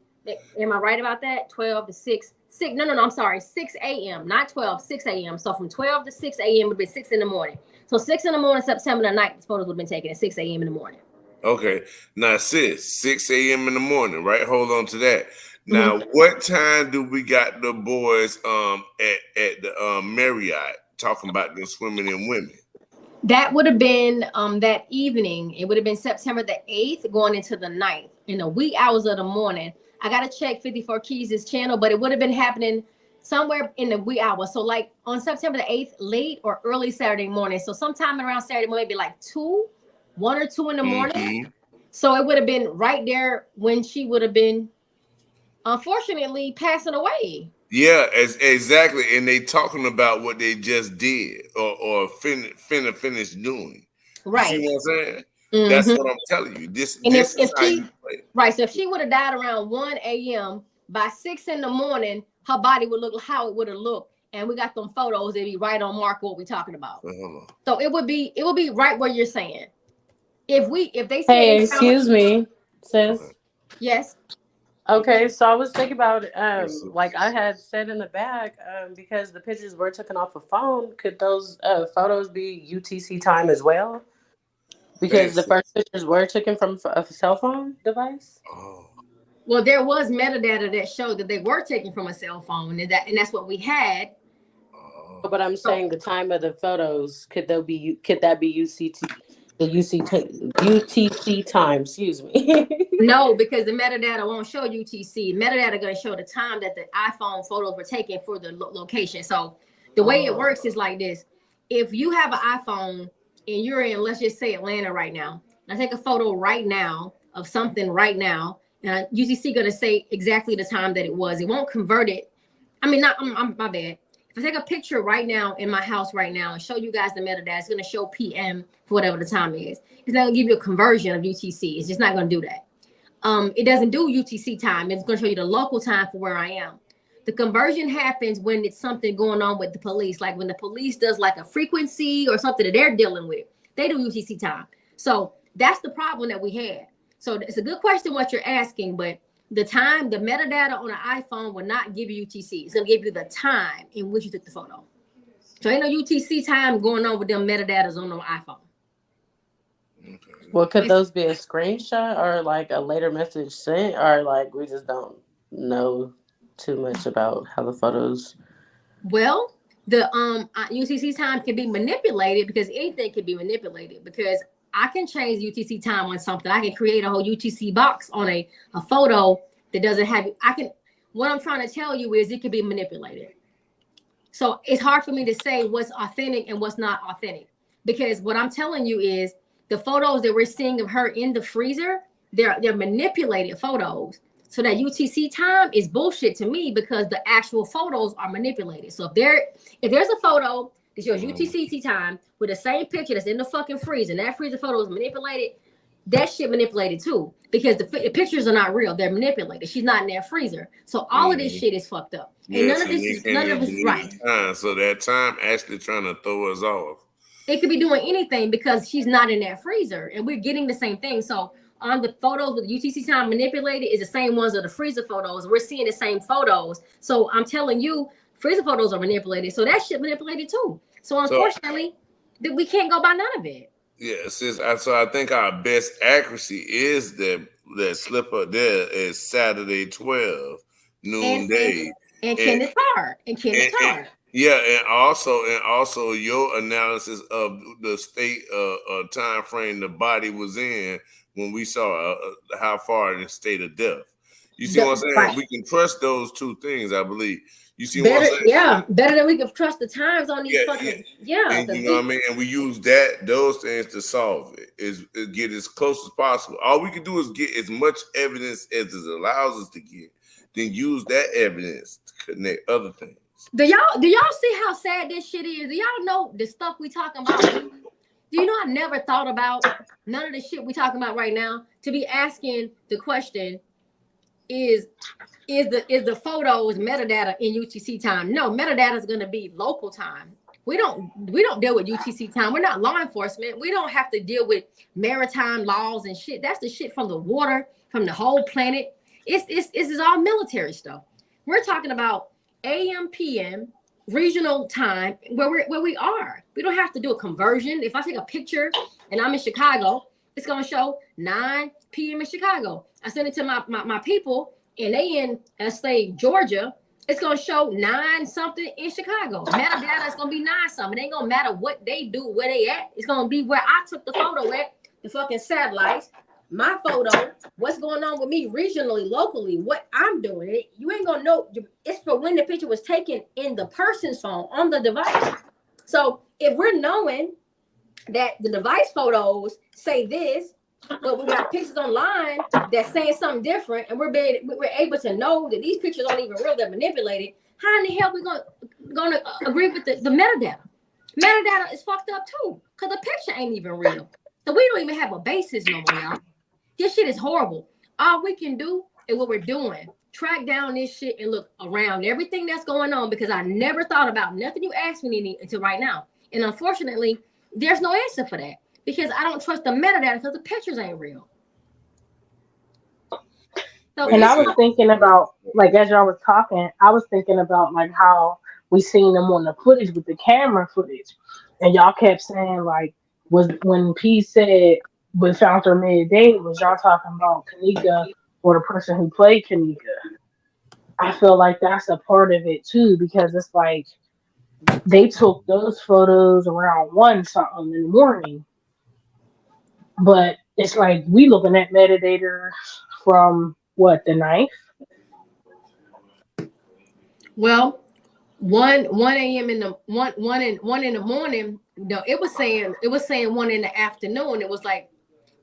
Am I right about that? 12 to 6. No, I'm sorry. 6 a.m. Not 12, 6 a.m. So from 12 to 6 a.m. would be 6 in the morning. So 6 in the morning, September the 9th, the photos would have been taken at 6 a.m. in the morning. Okay. Now, sis, 6 a.m. in the morning, right? Hold on to that. Now, what time do we got the boys at the Marriott talking about them swimming in women? That would have been that evening. It would have been September the 8th going into the 9th in the wee hours of the morning. I got to check 54 Keys' channel, but it would have been happening somewhere in the wee hours. So like on September the 8th, late or early Saturday morning. So sometime around Saturday morning, maybe like 1 or 2 in the morning. So it would have been right there when she would have been, unfortunately, passing away. Yeah, exactly. And they talking about what they just did or finna finish doing. Right. You see what I'm saying? That's what I'm telling you. This is how you play. Right. So if she would have died around 1 a.m., by 6 in the morning, her body would look how it would have looked. And we got them photos, it'd be right on mark what we're talking about. So it would be right where you're saying. If they say, hey, excuse me, sis. Yes. Okay, so I was thinking about like I had said in the back, because the pictures were taken off a phone, could those photos be UTC time as well? Because the first pictures were taken from a cell phone device. Well, there was metadata that showed that they were taken from a cell phone, and that's what we had. But I'm saying the time of the photos, could that be UCT, the UTC time? Excuse me. No, because the metadata won't show UTC. Metadata going to show the time that the iPhone photos were taken for the location. So the way it works is like this. If you have an iPhone and you're in, let's just say Atlanta right now, and I take a photo right now of something right now, and UTC going to say exactly the time that it was. It won't convert it. I mean, my bad. If I take a picture right now in my house right now and show you guys the metadata, it's going to show PM for whatever the time is. It's not going to give you a conversion of UTC. It's just not going to do that. It doesn't do UTC time. It's going to show you the local time for where I am. The conversion happens when it's something going on with the police, like when the police does like a frequency or something that they're dealing with. They do UTC time. So that's the problem that we had. So it's a good question what you're asking, but the time, the metadata on an iPhone will not give you UTC. It's going to give you the time in which you took the photo. So ain't no UTC time going on with them metadatas on the iPhone. Well, could those be a screenshot or like a later message sent, or like we just don't know too much about how the photos? Well, the UTC time can be manipulated because anything can be manipulated, because I can change UTC time on something. I can create a whole UTC box on a photo that doesn't have it. What I'm trying to tell you is it can be manipulated. So it's hard for me to say what's authentic and what's not authentic, because what I'm telling you is the photos that we're seeing of her in the freezer, they're manipulated photos. So that UTC time is bullshit to me because the actual photos are manipulated. So if there's a photo that shows UTC time with the same picture that's in the fucking freezer, and that freezer photo is manipulated, that shit manipulated too, because the pictures are not real. They're manipulated. She's not in that freezer. So all of this shit is fucked up. And none of this is right. So that time actually trying to throw us off. It could be doing anything because she's not in that freezer and we're getting the same thing. So on the photos with UTC time manipulated is the same ones of the freezer photos. We're seeing the same photos. So I'm telling you, freezer photos are manipulated. So that shit manipulated too. So unfortunately, we can't go by none of it. Yeah, so I think our best accuracy is that slip up there is Saturday 12 noonday. And Kenneth Hart. Yeah, and also your analysis of the state time frame the body was in when we saw how far in the state of death. You see what I'm saying? Right. We can trust those two things, I believe. You see what I'm saying? Yeah, better than we can trust the times on these fucking and you know what I mean? And we use those things to solve it. Is get as close as possible. All we can do is get as much evidence as it allows us to get, then use that evidence to connect other things. Do y'all see how sad this shit is? Do y'all know the stuff we talking about? Do you know I never thought about none of the shit we talking about right now? To be asking the question, is the photos metadata in UTC time? No, metadata is going to be local time. We don't deal with UTC time. We're not law enforcement. We don't have to deal with maritime laws and shit. That's the shit from the water, from the whole planet. It's all military stuff. We're talking about AM, PM, regional time, where we are. We don't have to do a conversion. If I take a picture and I'm in Chicago, it's gonna show 9 p.m. in Chicago. I send it to my people, and they in, let's say, Georgia. It's gonna show 9 something in Chicago. Metadata is gonna be 9 something. It ain't gonna matter what they do, where they at. It's gonna be where I took the photo at, the fucking satellites. My photo, what's going on with me regionally, locally, what I'm doing. You ain't gonna know. It's for when the picture was taken in the person's phone on the device. So if we're knowing that the device photos say this, but we got pictures online that's saying something different, and we're able to know that these pictures aren't even real, they're manipulated, how in the hell we gonna agree with the metadata? Metadata is fucked up too, because the picture ain't even real. So we don't even have a basis no more, y'all. This shit is horrible. All we can do is what we're doing. Track down this shit and look around everything that's going on, because I never thought about nothing you asked me until right now. And unfortunately, there's no answer for that, because I don't trust the metadata because the pictures ain't real. So, and I was thinking about, like, as y'all was talking, I was thinking about like how we seen them on the footage with the camera footage. And y'all kept saying, like, was when P said we found her midday, was y'all talking about Kanika or the person who played Kanika? I feel like that's a part of it too, because it's like they took those photos around 1 something in the morning. But it's like we looking at metadata from what, the 9th? Well, 1 a.m. in the one in the morning. No, it was saying 1 in the afternoon. It was like,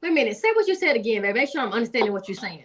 wait a minute, say what you said again, baby. Make sure I'm understanding what you're saying.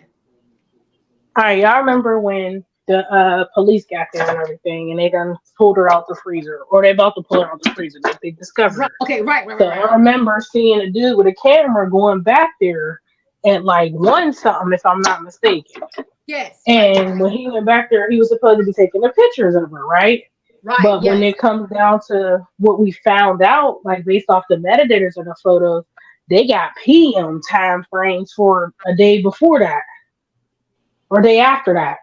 All right, y'all remember when the police got there and everything, and they done pulled her out the freezer, or they about to pull her out the freezer, but they discovered her. Okay, right. So I remember seeing a dude with a camera going back there at like 1 something, if I'm not mistaken. Yes. And when he went back there, he was supposed to be taking the pictures of her, right? Right. But when it comes down to what we found out, like based off the metadators of the photos, they got PM time frames for a day before that or day after that.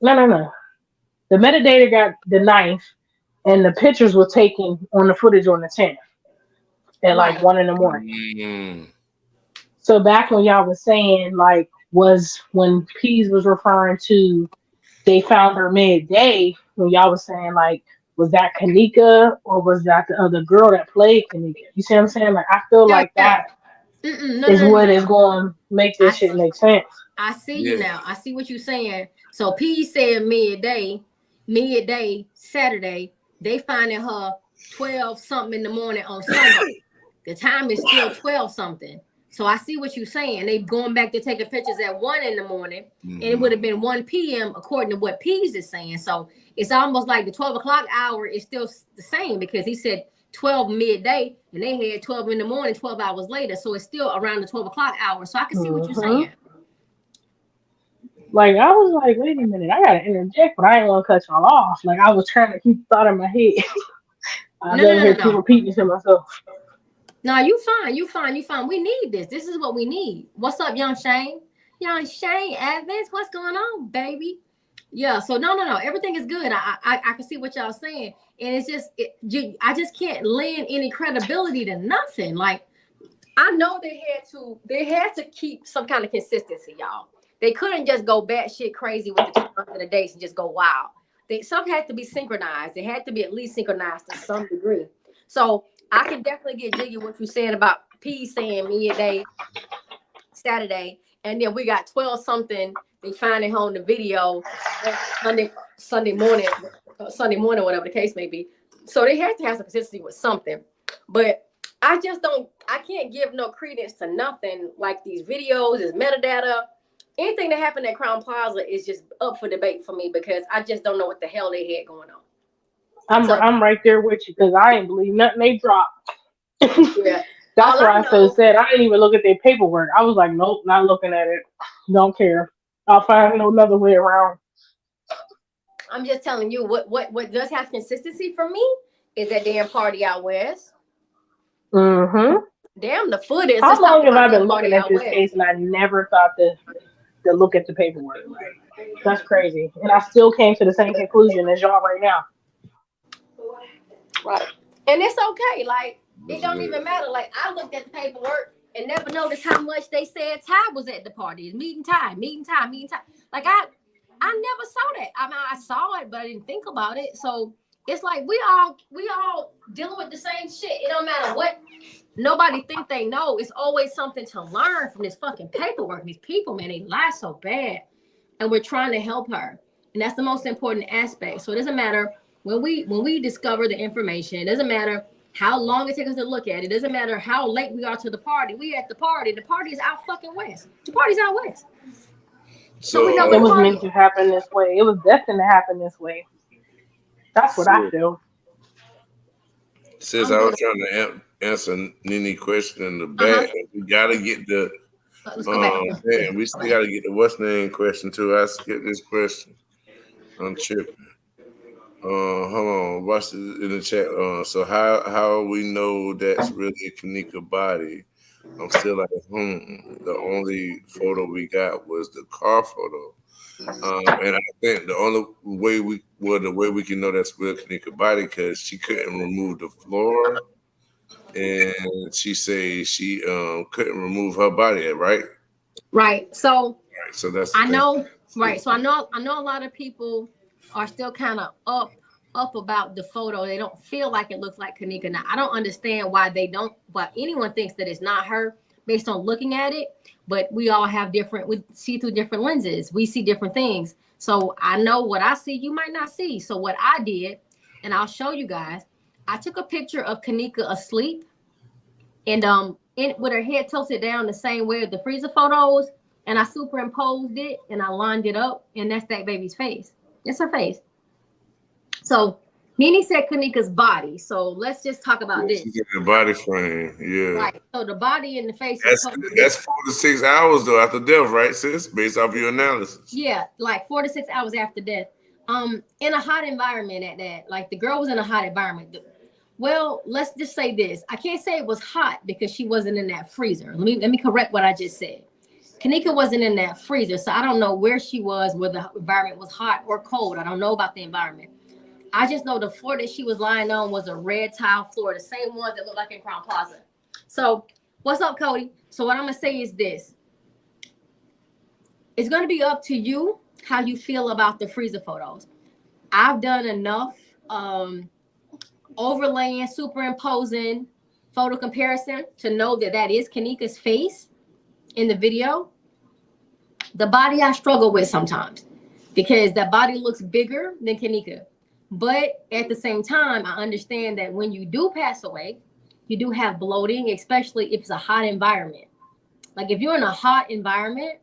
No. The metadata got the 9th, and the pictures were taken on the footage on the 10th at like 1 in the morning. So back when y'all was saying, like, was when Pease was referring to they found her midday, when y'all was saying, like, was that Kanika or was that the other girl that played Kanika? You see what I'm saying? Like, I feel like that is what is going to make this shit make sense. I see you now. I see what you're saying. So P said midday Saturday, they finding her 12 something in the morning on Sunday. The time is still 12 something. So I see what you're saying. They going back to taking pictures at 1 in the morning, and it would have been 1 p.m. according to what Pease is saying. So it's almost like the 12 o'clock hour is still the same, because he said 12 midday, and they had 12 in the morning, 12 hours later. So it's still around the 12 o'clock hour. So I can see what you're saying. Like, I was like, wait a minute, I gotta interject, but I ain't want to cut y'all off. Like, I was trying to keep the thought in my head. I never keep repeating to myself. No, you fine. We need this. This is what we need. What's up, young Shane? Young Shane Evans, what's going on, baby? Yeah, so no. Everything is good. I can see what y'all saying. And it's just, I just can't lend any credibility to nothing. Like, I know they had to keep some kind of consistency, y'all. They couldn't just go batshit crazy with the times and the dates and just go wild. Some had to be synchronized. They had to be at least synchronized to some degree. So I can definitely get jiggy what you said about P saying midday Saturday, and then we got 12 something. They find it on the video Sunday morning, whatever the case may be. So they have to have some consistency with something. But I can't give no credence to nothing like these videos, is metadata. Anything that happened at Crown Plaza is just up for debate for me, because I just don't know what the hell they had going on. I'm right there with you, because I ain't believe nothing they dropped. Yeah. That's why I said I didn't even look at their paperwork. I was like, nope, not looking at it. Don't care. I'll find another way around. I'm just telling you what does have consistency for me is that damn Party Out West. Damn, the foot is. How long have I been looking at this case and I never thought to look at the paperwork? Like, that's crazy. And I still came to the same conclusion as y'all right now. Right. And it's okay. Like, it don't even matter. Like, I looked at the paperwork and never noticed how much they said Ty was at the party. Meeting Ty. Like, I never saw that. I mean, I saw it, but I didn't think about it. So it's like we all dealing with the same shit. It don't matter what nobody think they know. It's always something to learn from this fucking paperwork. These people, man, they lie so bad. And we're trying to help her. And that's the most important aspect. So it doesn't matter when we discover the information. It doesn't matter how long it takes us to look at it. It doesn't matter how late we are to the party. We at the party. The party is out fucking west. The party's out west. So we know it was meant to happen this way. It was destined to happen this way. That's what I feel. Since I was trying to answer Nene question in the back, we gotta get the we still gotta get the what's name question too. I skipped this question. I'm tripping. Hold on, watch it in the chat. So how we know that's really Kanika body? I'm still like, the only photo we got was the car photo. And I think the only way we can know that's real Kanika body, because she couldn't remove the floor, and she says she couldn't remove her body, right? Right. So that's I know. Right. So I know a lot of people are still kind of up up about the photo. They don't feel like it looks like Kanika. Now, I don't understand why anyone thinks that it's not her based on looking at it, but we all have we see through different lenses. We see different things. So I know what I see, you might not see. So what I did, and I'll show you guys, I took a picture of Kanika asleep and with her head tilted down the same way as the freezer photos, and I superimposed it and I lined it up, and that's that baby's face. That's her face. So Nene said Kanika's body. So let's just talk about this. The body frame, yeah. Right. So the body and the face. That's 4 to 6 hours though after death, right, sis? Based off your analysis. Yeah, like 4 to 6 hours after death. In a hot environment at that. Like the girl was in a hot environment. Well, let's just say this. I can't say it was hot because she wasn't in that freezer. Let me correct what I just said. Kanika wasn't in that freezer, so I don't know where she was, whether the environment was hot or cold. I don't know about the environment. I just know the floor that she was lying on was a red tile floor, the same one that looked like in Crown Plaza. So, what's up, Cody? So what I'm going to say is this. It's going to be up to you how you feel about the freezer photos. I've done enough overlaying, superimposing photo comparison to know that that is Kanika's face in the video. The body I struggle with sometimes because that body looks bigger than Kanika. But at the same time, I understand that when you do pass away, you do have bloating, especially if it's a hot environment. Like if you're in a hot environment,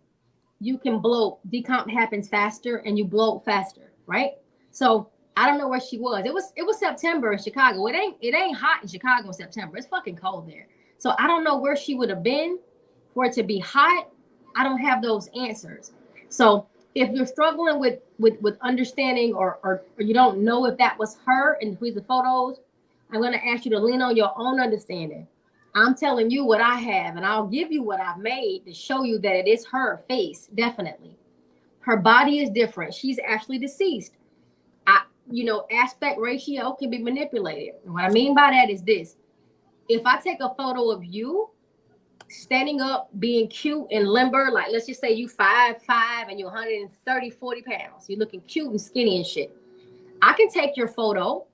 you can bloat. Decomp happens faster and you bloat faster, right? So I don't know where she was. It was September in Chicago. It ain't hot in Chicago in September. It's fucking cold there. So I don't know where she would have been for it to be hot. I don't have those answers. So if you're struggling with understanding or you don't know if that was her in the photos, I'm going to ask you to lean on your own understanding. I'm telling you what I have, and I'll give you what I've made to show you that it is her face, definitely. Her body is different. She's actually deceased. Aspect ratio can be manipulated. And what I mean by that is this. If I take a photo of you standing up, being cute and limber, like let's just say you 5'5" and you're 130, 40 pounds. You're looking cute and skinny and shit. I can take your photo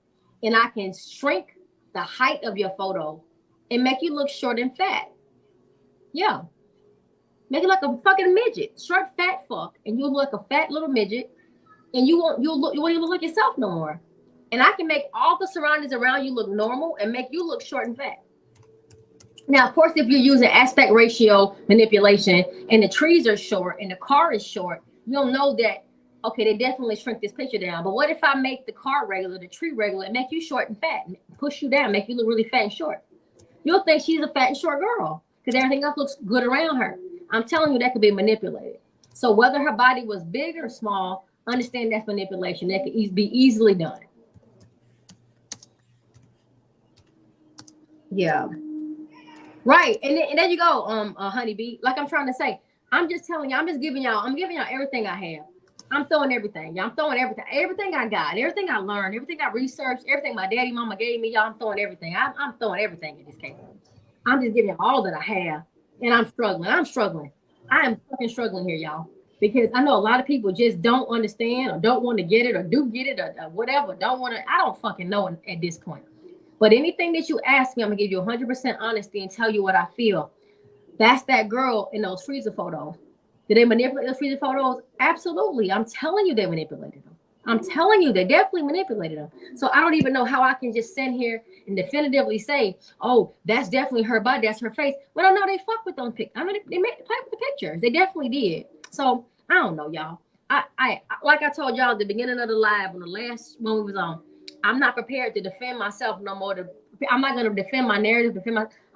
and I can shrink the height of your photo and make you look short and fat. Yeah. Make it like a fucking midget, short, fat fuck. And you look like a fat little midget and you won't even look like yourself no more. And I can make all the surroundings around you look normal and make you look short and fat. Now, of course, if you're using aspect ratio manipulation and the trees are short and the car is short, you'll know that, okay, they definitely shrink this picture down. But what if I make the car regular, the tree regular, and make you short and fat, and push you down, make you look really fat and short? You'll think she's a fat and short girl because everything else looks good around her. I'm telling you that could be manipulated. So whether her body was big or small, understand that's manipulation. That could be easily done. Yeah. Right. And there you go, honeybee. Like I'm trying to say, I'm just telling you, I'm giving y'all everything I have. I'm throwing everything. Y'all, I'm throwing everything I got, everything I learned, everything I researched, everything my daddy, mama gave me. Y'all, I'm throwing everything. I'm throwing everything in this case. I'm just giving you all that I have. And I'm struggling. I am fucking struggling here, y'all. Because I know a lot of people just don't understand or don't want to get it or do get it or whatever. I don't fucking know at this point. But anything that you ask me, I'm going to give you 100% honesty and tell you what I feel. That's that girl in those freezer photos. Did they manipulate those freezer photos? Absolutely. I'm telling you they manipulated them. I'm telling you they definitely manipulated them. So I don't even know how I can just stand here and definitively say, oh, that's definitely her body, that's her face. Well, no, they fuck with those pictures. I mean, they play with the pictures. They definitely did. So I don't know, y'all. I like I told y'all at the beginning of the live on the last one we was on, I'm not prepared to defend myself no more. I'm not going to defend my narrative.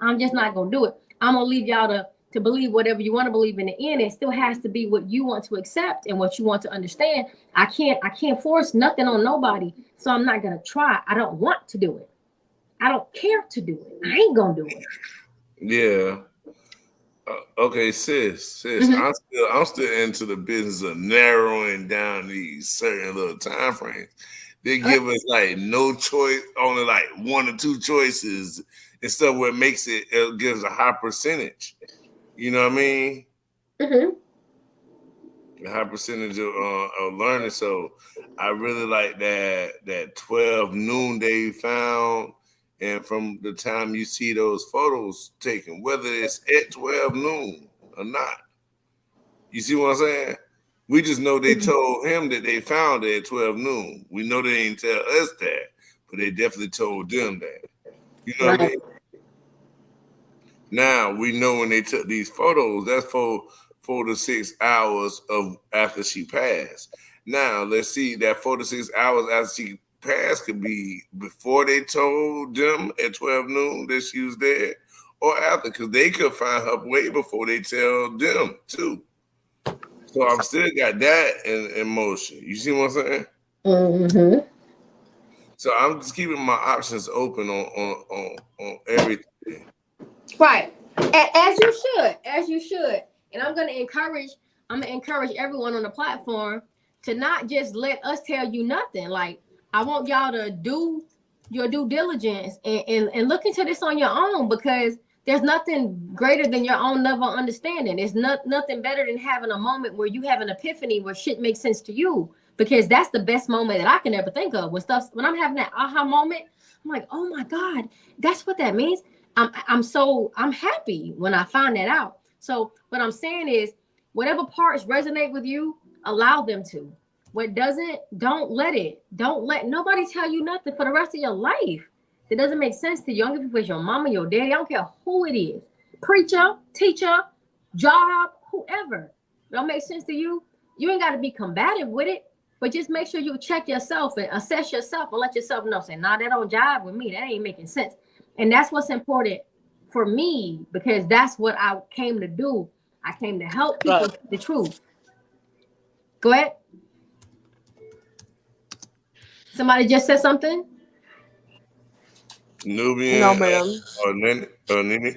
I'm just not going to do it. I'm going to leave y'all to believe whatever you want to believe in the end. It still has to be what you want to accept and what you want to understand. I can't force nothing on nobody. So I'm not going to try. I don't want to do it. I don't care to do it. I ain't going to do it. Yeah. Okay, sis. Mm-hmm. I'm still into the business of narrowing down these certain little time frames. They give us like no choice, only like 1 or 2 choices and stuff where it gives a high percentage. You know what I mean? Mm-hmm. high percentage of learning. So I really like that 12 noon they found. And from the time you see those photos taken, whether it's at 12 noon or not, you see what I'm saying? We just know they told him that they found it at 12 noon. We know they didn't tell us that, but they definitely told them that. You know what I mean? Now we know when they took these photos, that's for 4 to 6 hours of after she passed. Now let's see that 4 to 6 hours after she passed could be before they told them at 12 noon that she was dead, or after, because they could find her way before they tell them too. So I've still got that in motion. You see what I'm saying? Mm-hmm. So I'm just keeping my options open on everything. Right. As you should. And I'm gonna encourage everyone on the platform to not just let us tell you nothing. Like, I want y'all to do your due diligence and look into this on your own, because there's nothing greater than your own level of understanding. There's nothing better than having a moment where you have an epiphany where shit makes sense to you, because that's the best moment that I can ever think of. When I'm having that aha moment, I'm like, oh my God, that's what that means. I'm happy when I find that out. So what I'm saying is, whatever parts resonate with you, allow them to. What doesn't, don't let nobody tell you nothing for the rest of your life. It doesn't make sense to you. I don't give a fuck if it's your mama, your daddy. I don't care who it is. Preacher, teacher, job, whoever. It don't make sense to you. You ain't got to be combative with it, but just make sure you check yourself and assess yourself and let yourself know, say, nah, that don't jive with me. That ain't making sense. And that's what's important for me, because that's what I came to do. I came to help people see the truth. Go ahead. Somebody just said something? Nubian No, ma'am. or Nini?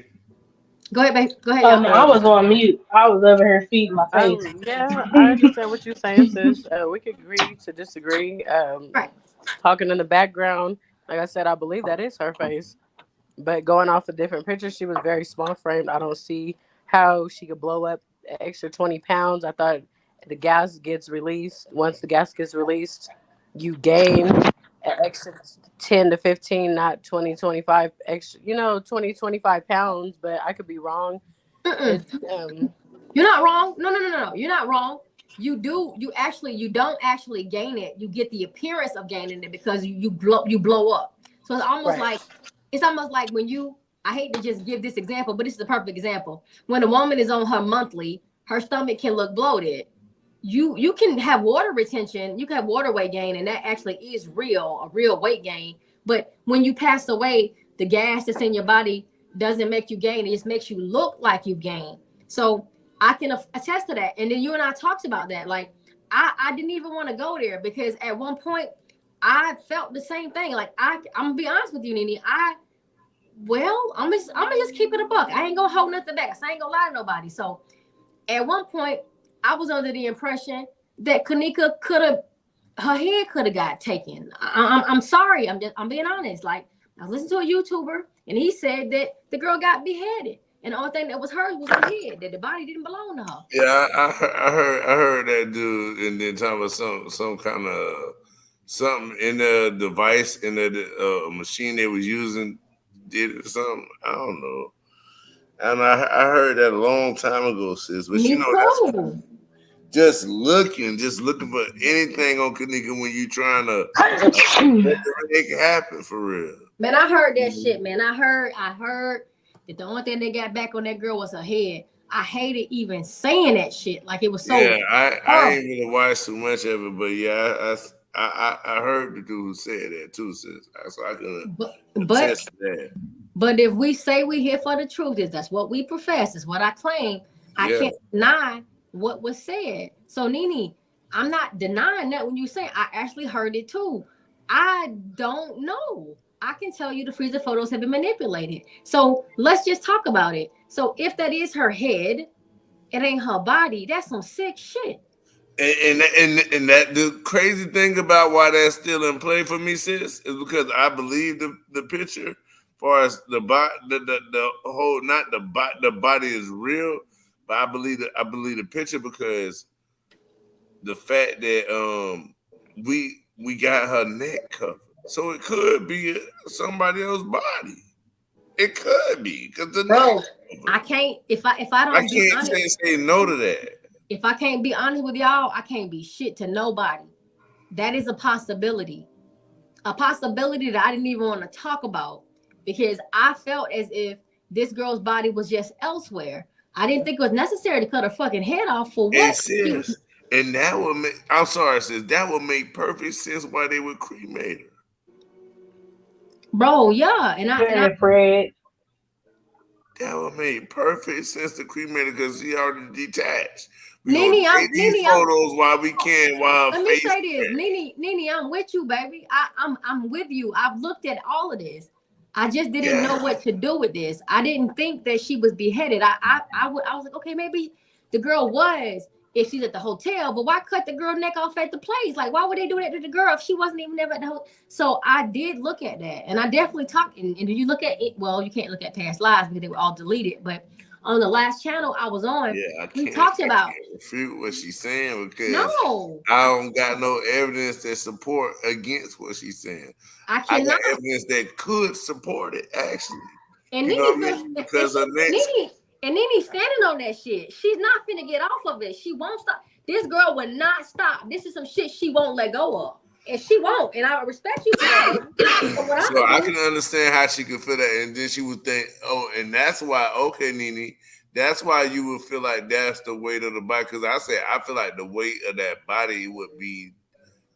Go ahead, babe. Go ahead, Oh y'all. no, I was on mute. I was over here feeding my face. Yeah, I understand what you're saying, sis. We could agree to disagree. Right. Talking in the background, like I said, I believe that is her face. But going off of different pictures, she was very small framed. I don't see how she could blow up an extra 20 pounds. I thought the gas gets released. Once the gas gets released, you gain an extra 10 to 15, not 20, 25 extra, 20, 25 pounds. But I could be wrong. It's, You're not wrong. No. You're not wrong. You don't actually gain it. You get the appearance of gaining it because you blow up. So it's almost like when you, I hate to just give this example, but this is a perfect example. When a woman is on her monthly, her stomach can look bloated. You can have water retention, you can have water weight gain, and that actually is a real weight gain. But when you pass away, the gas that's in your body doesn't make you gain, it just makes you look like you've gained. So I can attest to that. And then you and I talked about that. Like, I didn't even want to go there, because at one point I felt the same thing. Like, I'm gonna be honest with you, Nene. I'm gonna just keep it a buck. I ain't gonna hold nothing back. I ain't gonna lie to nobody. So at one point, I was under the impression that Kanika her head could have got taken. I'm sorry. I'm being honest. Like, I listened to a YouTuber and he said that the girl got beheaded, and the only thing that was hers was her head. That the body didn't belong to her. Yeah, I heard that dude, and then talking about some kind of something in the device in the machine they was using did it or something. I don't know. And I heard that a long time ago, sis. But Me too. that's just looking for anything on Kanika when you trying to make it happen for real. Man, I heard that shit, man. I heard that the only thing they got back on that girl was her head. I hated even saying that shit. Like, it was so. Yeah, I ain't really watched too much of it, but yeah, I heard the dude who said that too, sis. So I can attest to that. But if we say we here for the truth, that's what we profess, is what I claim. I can't deny what was said. So, Nene, I'm not denying that when you say I actually heard it too. I don't know. I can tell you the freezer photos have been manipulated. So let's just talk about it. So if that is her head, it ain't her body. That's some sick shit. And that the crazy thing about why that's still in play for me, sis, is because I believe the picture, as far as the body, the whole, not the body is real, but I believe the picture, because the fact that we got her neck covered, so it could be somebody else's body. It could be because the Bro, neck. I can't if I don't be I honest. can't say no to that. If I can't be honest with y'all, I can't be shit to nobody. That is a possibility that I didn't even want to talk about because I felt as if this girl's body was just elsewhere. I didn't think it was necessary to cut her fucking head off for what? Hey, sis, and that would make, I'm sorry, sis, that would make perfect sense why they would cremate her. Bro, yeah. And I Fred. That would make perfect sense to cremate her because she already detached. Nene, photos while we can. Let me say this, Nene, I'm with you, baby. I'm with you. I've looked at all of this. I just didn't know what to do with this. I didn't think that she was beheaded. I was like, okay, maybe the girl was if she's at the hotel, but why cut the girl neck off at the place? Like, why would they do that to the girl if she wasn't even ever at the hotel? So I did look at that, and I definitely talked. And did you look at it? Well, you can't look at past lives because they were all deleted, but. On the last channel I was on, we talked about refute what she's saying because no, I don't got no evidence that support against what she's saying. I got evidence that could support it actually. And because of Nene standing on that shit. She's not finna get off of it. She won't stop. This girl will not stop. This is some shit she won't let go of. And she won't, and I respect you for that. So I can understand how she could feel that, and then she would think, "Oh, and that's why." Okay, Nene, that's why you would feel like that's the weight of the body. Because I feel like the weight of that body would be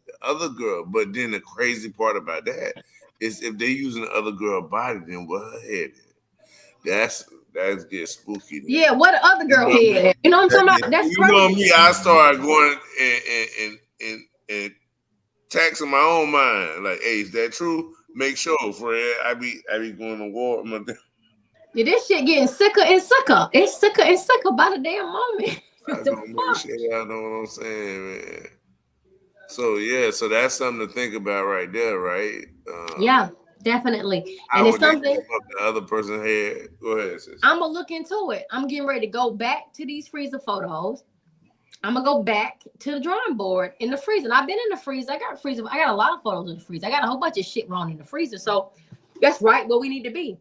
the other girl. But then the crazy part about that is if they're using the other girl body, then what her head is. That gets spooky. Then. Yeah, what the other girl head? You know what I'm talking about? That's crazy. You know me, I started going and taxing my own mind, like, hey, is that true? Make sure, Fred. I be going to war. Yeah, this shit getting sicker and sicker. It's sicker and sicker by the damn moment. I know what I'm saying, man. So that's something to think about right there, right? Yeah, definitely. And it's something the other person's head. Go ahead, sis. I'm gonna look into it. I'm getting ready to go back to these freezer photos. I'm gonna go back to the drawing board in the freezer. I've been in the freezer. I got a lot of photos in the freezer. I got a whole bunch of shit wrong in the freezer. So that's right where we need to be.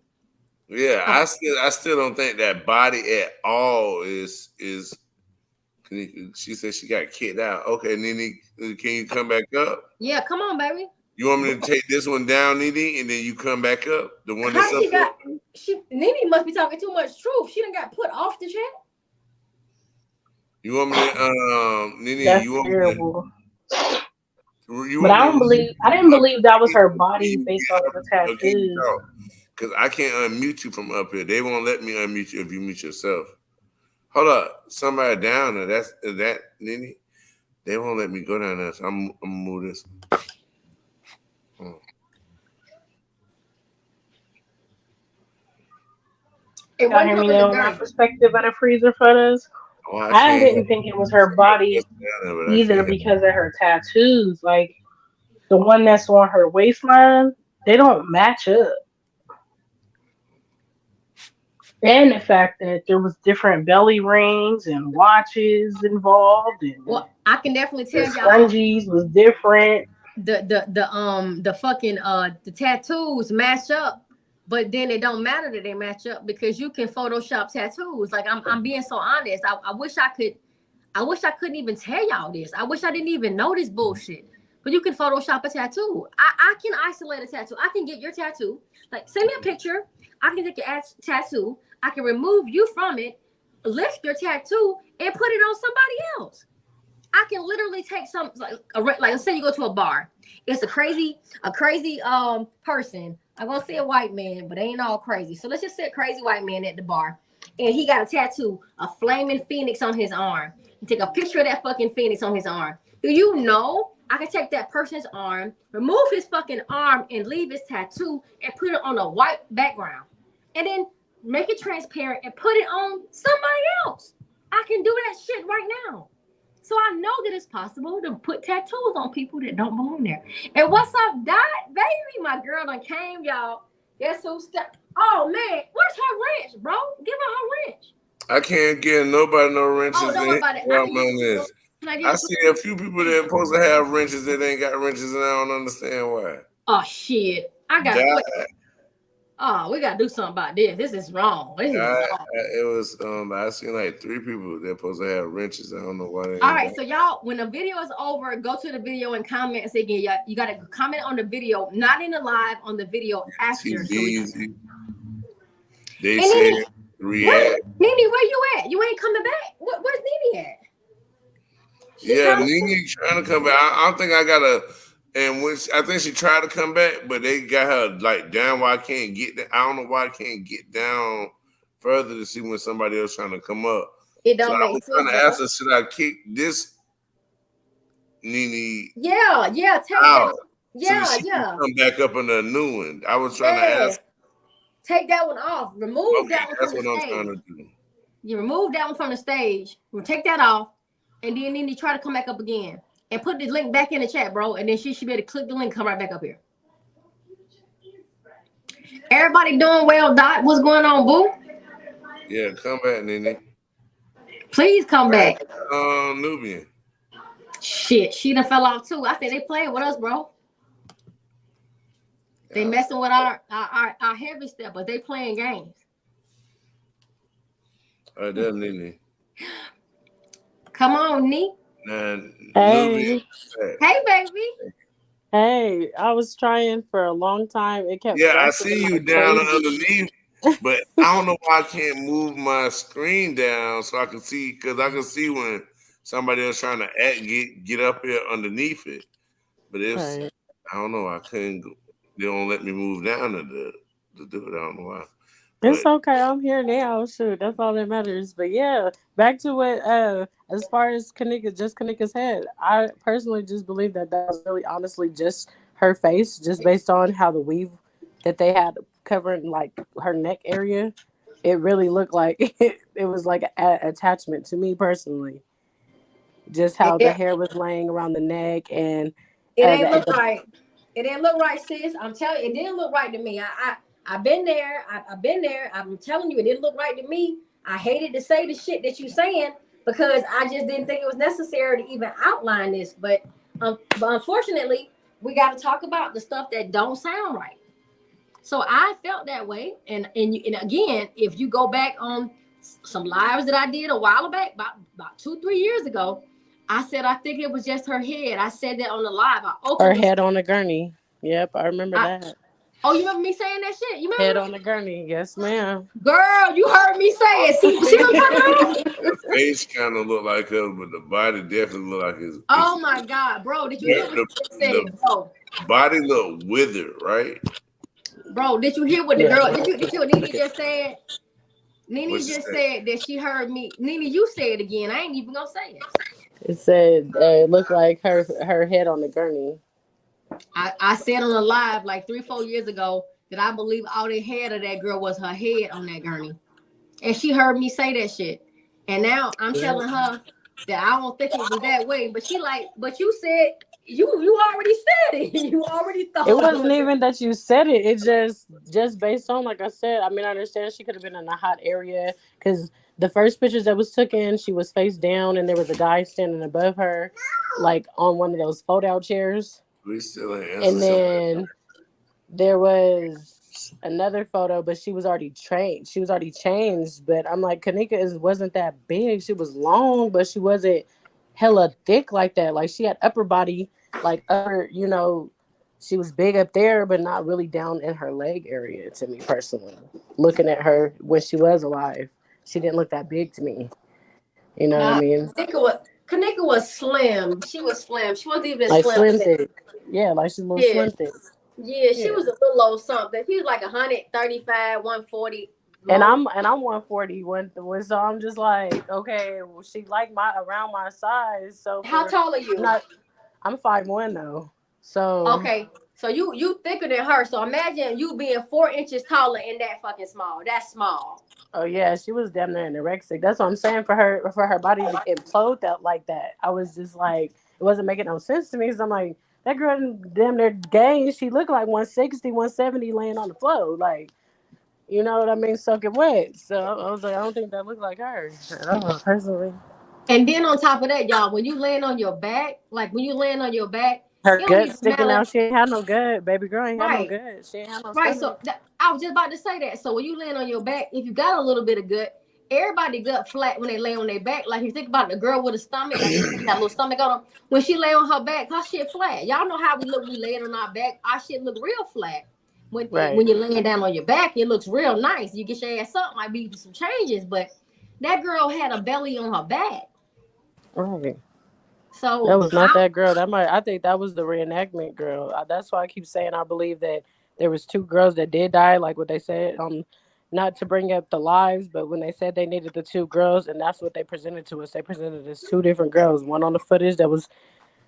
Yeah, I still don't think that body at all is. She said she got kicked out. Okay, Nene, can you come back up? Yeah, come on, baby. You want me to take this one down, Nene, and then you come back up? The one that's up. Nene must be talking too much truth. She done got put off the chat. You want me to, Nene? That's you want terrible. But I didn't believe that was her body based on the tattoos. Because I can't unmute you from up here. They won't let me unmute you if you mute yourself. Hold up, somebody down there. Is that Nene? They won't let me go down there. So I'm gonna move this. Y'all hear me now? My perspective of the freezer photos. Oh, I didn't think it was her body either because of her tattoos. Like the one that's on her waistline, they don't match up. And the fact that there was different belly rings and watches involved, and I can definitely tell y'all scrunchies was different. The fucking the tattoos match up. But then it don't matter that they match up because you can Photoshop tattoos. Like I'm being so honest. I wish I couldn't even tell y'all this. I wish I didn't even know this bullshit. But you can Photoshop a tattoo. I can isolate a tattoo. I can get your tattoo. Like send me a picture. I can take your tattoo. I can remove you from it, lift your tattoo, and put it on somebody else. I can literally take some like let's say you go to a bar. It's a crazy person. I'm gonna say a white man, but they ain't all crazy. So let's just say a crazy white man at the bar, and he got a tattoo, a flaming phoenix on his arm. You take a picture of that fucking phoenix on his arm. Do you know I can take that person's arm, remove his fucking arm, and leave his tattoo and put it on a white background, and then make it transparent and put it on somebody else. I can do that shit right now. So I know that it's possible to put tattoos on people that don't belong there. And what's up, Dot? Baby, my girl done came, y'all. Guess who stepped? Oh, man. Where's her wrench, bro? Give her her wrench. I can't give nobody no wrenches. Oh, don't worry about it. I see a few people that are supposed to have wrenches that ain't got wrenches, and I don't understand why. Oh shit! I got. Oh, we gotta do something about this. This is wrong. This is wrong. It was I seen like 3 people that supposed to have wrenches. I don't know why they. All right, so y'all, when the video is over, go to the video and comment and say again. You gotta comment on the video, not in the live, on the video after. They said react. Nene, where you at? You ain't coming back. Where's Nene at? Nene trying to come back. I don't think I got a. And when I think she tried to come back, but they got her like down where I can't get there. I don't know why I can't get down further to see when somebody else trying to come up. It don't make sense. I was trying to ask her, should I kick this Nene? Yeah, take out that. Yeah, so come back up in a new one. I was trying to ask. Take that one off. Remove that one from the stage. That's what I'm trying to do. You remove that one from the stage. We'll take that off, and then Nene try to come back up again. And put the link back in the chat, bro. And then she should be able to click the link, come right back up here. Everybody doing well, Dot? What's going on, boo? Yeah, come back, Nene. Please come back. Nubian. Shit, she done fell off too. I said they playing with us, bro. They messing with our heavy steppers. They playing games. All right, that's Nene. Come on, Nee. Hey. Hey, baby. Hey, I was trying for a long time. It kept. Yeah, I see you down underneath, but I don't know why I can't move my screen down so I can see, because I can see when somebody else trying to get up here underneath it. But it's I don't know. I couldn't. They don't let me move down to do it. I don't know why. It's okay. I'm here now. Shoot, that's all that matters. But yeah, back to what as far as Kanika's head, I personally just believe that was really honestly just her face, just based on how the weave that they had covering like her neck area. It really looked like it was like an attachment to me personally. Just how the hair was laying around the neck, and it ain't look right. It didn't look right, sis. I'm telling you, it didn't look right to me. I've been there. I've been there. I'm telling you, it didn't look right to me. I hated to say the shit that you saying because I just didn't think it was necessary to even outline this. But unfortunately, we got to talk about the stuff that don't sound right. So I felt that way. And again, if you go back on some lives that I did a while back, about 2-3 years ago, I said I think it was just her head. I said that on the live. Her head on the gurney. Yep, I remember that. Oh, you remember me saying that shit? You remember? Head on the gurney. Yes, ma'am. Girl, you heard me say it. See what I'm talking about? The face kind of looked like her, but the body definitely looked like his. Oh my God, bro! Did you hear what you said? Bro, body looked withered, right? Bro, did you hear what the girl? Did you hear what Nene just said? Nene just said that she heard me. Nene, you say it again. I ain't even gonna say it. It said it looked like her head on the gurney. I said on a live like 3-4 years ago that I believe all they had of that girl was her head on that gurney. And she heard me say that shit. And now I'm telling her that I don't think it was that way. But she like, but you said, you already said it. You already thought it wasn't even that you said it. It just based on, like I said, I mean, I understand she could have been in a hot area because the first pictures that was taken, she was face down and there was a guy standing above her, like on one of those fold-out chairs. And then there was another photo, but she was already trained. She was already changed. But I'm like, Kanika wasn't that big. She was long, but she wasn't hella thick like that. Like she had upper body, like upper, she was big up there, but not really down in her leg area to me personally. Looking at her when she was alive, she didn't look that big to me. You know what I mean? Kanika was slim. She was slim. She wasn't even like slim thick. Yeah, like she's a little slim thick. Yeah, she was a little old something. She was like 135, 140. And I'm 140, so I'm just like, okay, well, she like around my size. So how tall are you? I'm 5'1" though. So okay, so you thicker than her. So imagine you being 4 inches taller and that fucking small. That's small. Oh yeah, she was damn near anorexic. That's what I'm saying for her body to implode that like that. I was just like, it wasn't making no sense to me. So I'm like, that girl damn near gained. She looked like 160, 170 laying on the floor. Like, you know what I mean? Soaking wet. So I was like, I don't think that looked like her at all, personally. And then on top of that, y'all, when you land on your back, like when you land on your back, Her it don't gut even sticking matter. out. She ain't had no gut. Baby girl ain't had no Right. gut. She ain't had no Right. stomach. So I was just about to say that. So when you land on your back, if you got a little bit of gut, everybody gut flat when they lay on their back. Like if you think about the girl with a stomach, like she got a little stomach on her. When she lay on her back, her shit flat. Y'all know how we look. We laying on our back. Our shit look real flat. When Right. when you're laying down on your back, it looks real nice. You get your ass up, might be some changes, but that girl had a belly on her back. Right. So That was not that girl. I think that was the reenactment girl. That's why I keep saying I believe that there was two girls that did die, like what they said. Not to bring up the lives, but when they said they needed the two girls, and that's what they presented to us. They presented us two different girls. One on the footage that was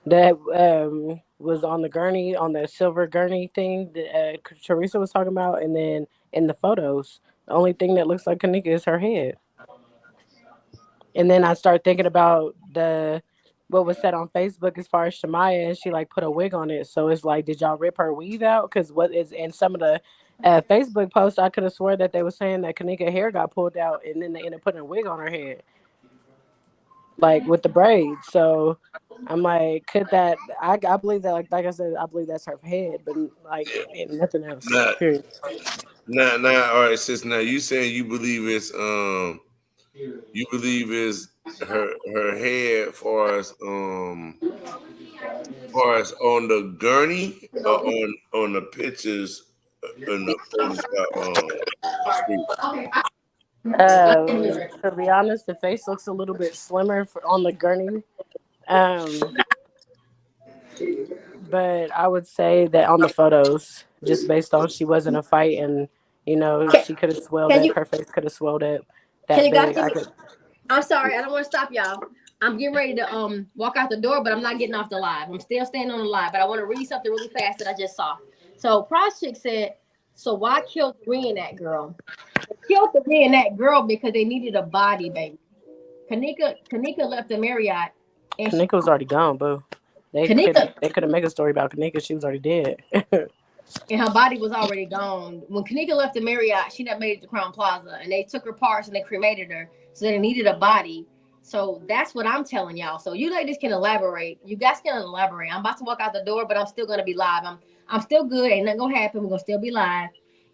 on the gurney, on the silver gurney thing that Teresa was talking about, and then in the photos, the only thing that looks like Kanika is her head. And then I start thinking about what was said on Facebook as far as Shamaya, and she like put a wig on it. So it's like, did y'all rip her weave out? Because what is in some of the Facebook posts, I could have swore that they were saying that Kanika hair got pulled out, and then they ended up putting a wig on her head, like with the braids. So I'm like, could that? I believe that, like I said, I believe that's her head, but like and nothing else. Nah, Period. nah. All right, sis. Now you saying you believe it's her head far as on the gurney or on the pictures in the Photoshop street. To be honest, the face looks a little bit slimmer on the gurney. Um, but I would say that on the photos, just based on she was in a fight and she could have swelled can up, you her face could have swelled up can that you guys big. give I me? could. I'm sorry, I don't want to stop y'all. I'm getting ready to walk out the door, but I'm not getting off the live. I'm still staying on the live, but I want to read something really fast that I just saw. So Project said, so why kill the reenact girl? They killed the reenact girl because they needed a body, baby. Kanika left the Marriott, and Kanika was already gone, boo. They Kanika couldn't make a story about Kanika. She was already dead. and her body was already gone. When Kanika left the Marriott, she never made it to Crown Plaza, and they took her parts and they cremated her. So they needed a body. So that's what I'm telling y'all. So you ladies can elaborate. You guys can elaborate. I'm about to walk out the door, but I'm still gonna be live. I'm still good. Ain't nothing gonna happen. We're gonna still be live.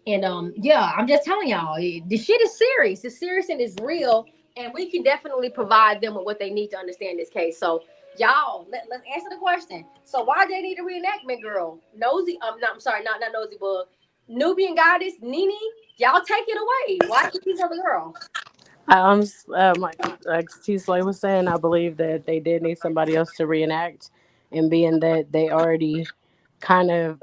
And yeah, I'm just telling y'all, the shit is serious. It's serious and it's real. And we can definitely provide them with what they need to understand this case. So y'all, let's answer the question. So why they need a reenactment girl? Nosy, no, I'm sorry, not Nosy Bug. Nubian goddess, Nene, y'all take it away. Why keep this other girl? Like T. Slay was saying, I believe that they did need somebody else to reenact, and being that they already kind of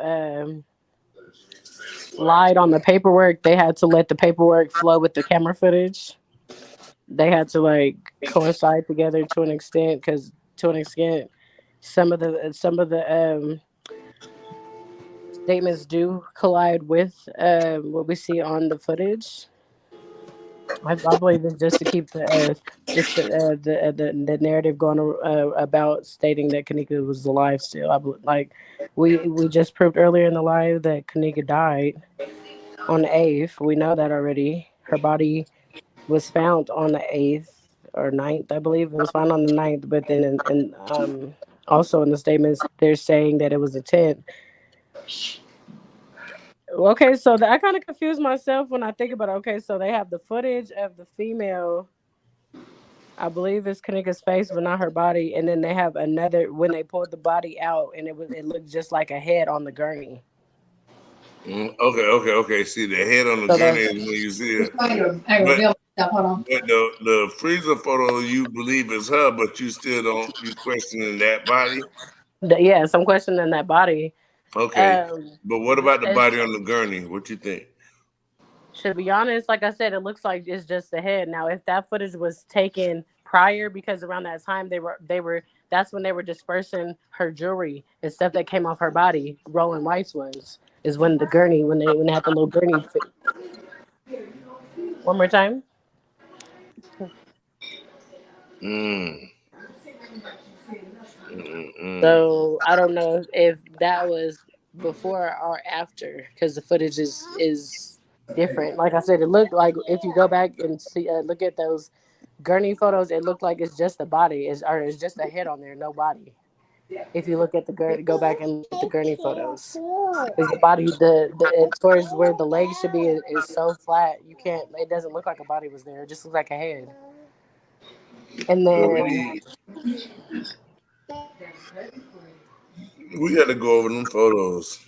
lied on the paperwork, they had to let the paperwork flow with the camera footage. They had to like coincide together to an extent, because to an extent, some of the statements do collide with what we see on the footage. I believe it's just to keep the narrative going about stating that Kanika was alive still. Like we just proved earlier in the live that Kanika died on the 8th. We know that already. Her body was found on the 8th or 9th, I believe. It was found on the 9th, but then also in the statements they're saying that it was the 10th. Okay, so I kind of confused myself when I think about it. Okay, so they have the footage of the female, I believe it's Kanika's face, but not her body. And then they have another when they pulled the body out, and it looked just like a head on the gurney. Okay. See the head on the So gurney that's is when you see it. But the freezer photo you believe is her, but you questioning that body. yes, I'm questioning that body. Okay, Um, but what about the it's, body on the gurney? What you think? to be honest, like I said, it looks like it's just the head. Now, if that footage was taken prior, because around that time they were that's when they were dispersing her jewelry and stuff that came off her body. Rolling Rice ones is when the gurney when they had the little gurney. One more time. Mm. Mm. So I don't know if that was before or after, because the footage is different. Like I said, it looked like if you go back and see look at those Gurney photos, it looked like it's just the body, or it's just a head on there, no body. If you look at the Gurney, go back and look at the Gurney photos. Because the body, towards where the legs should be is so flat, you can't. It doesn't look like a body was there. It just looks like a head. And then we got to go over them photos.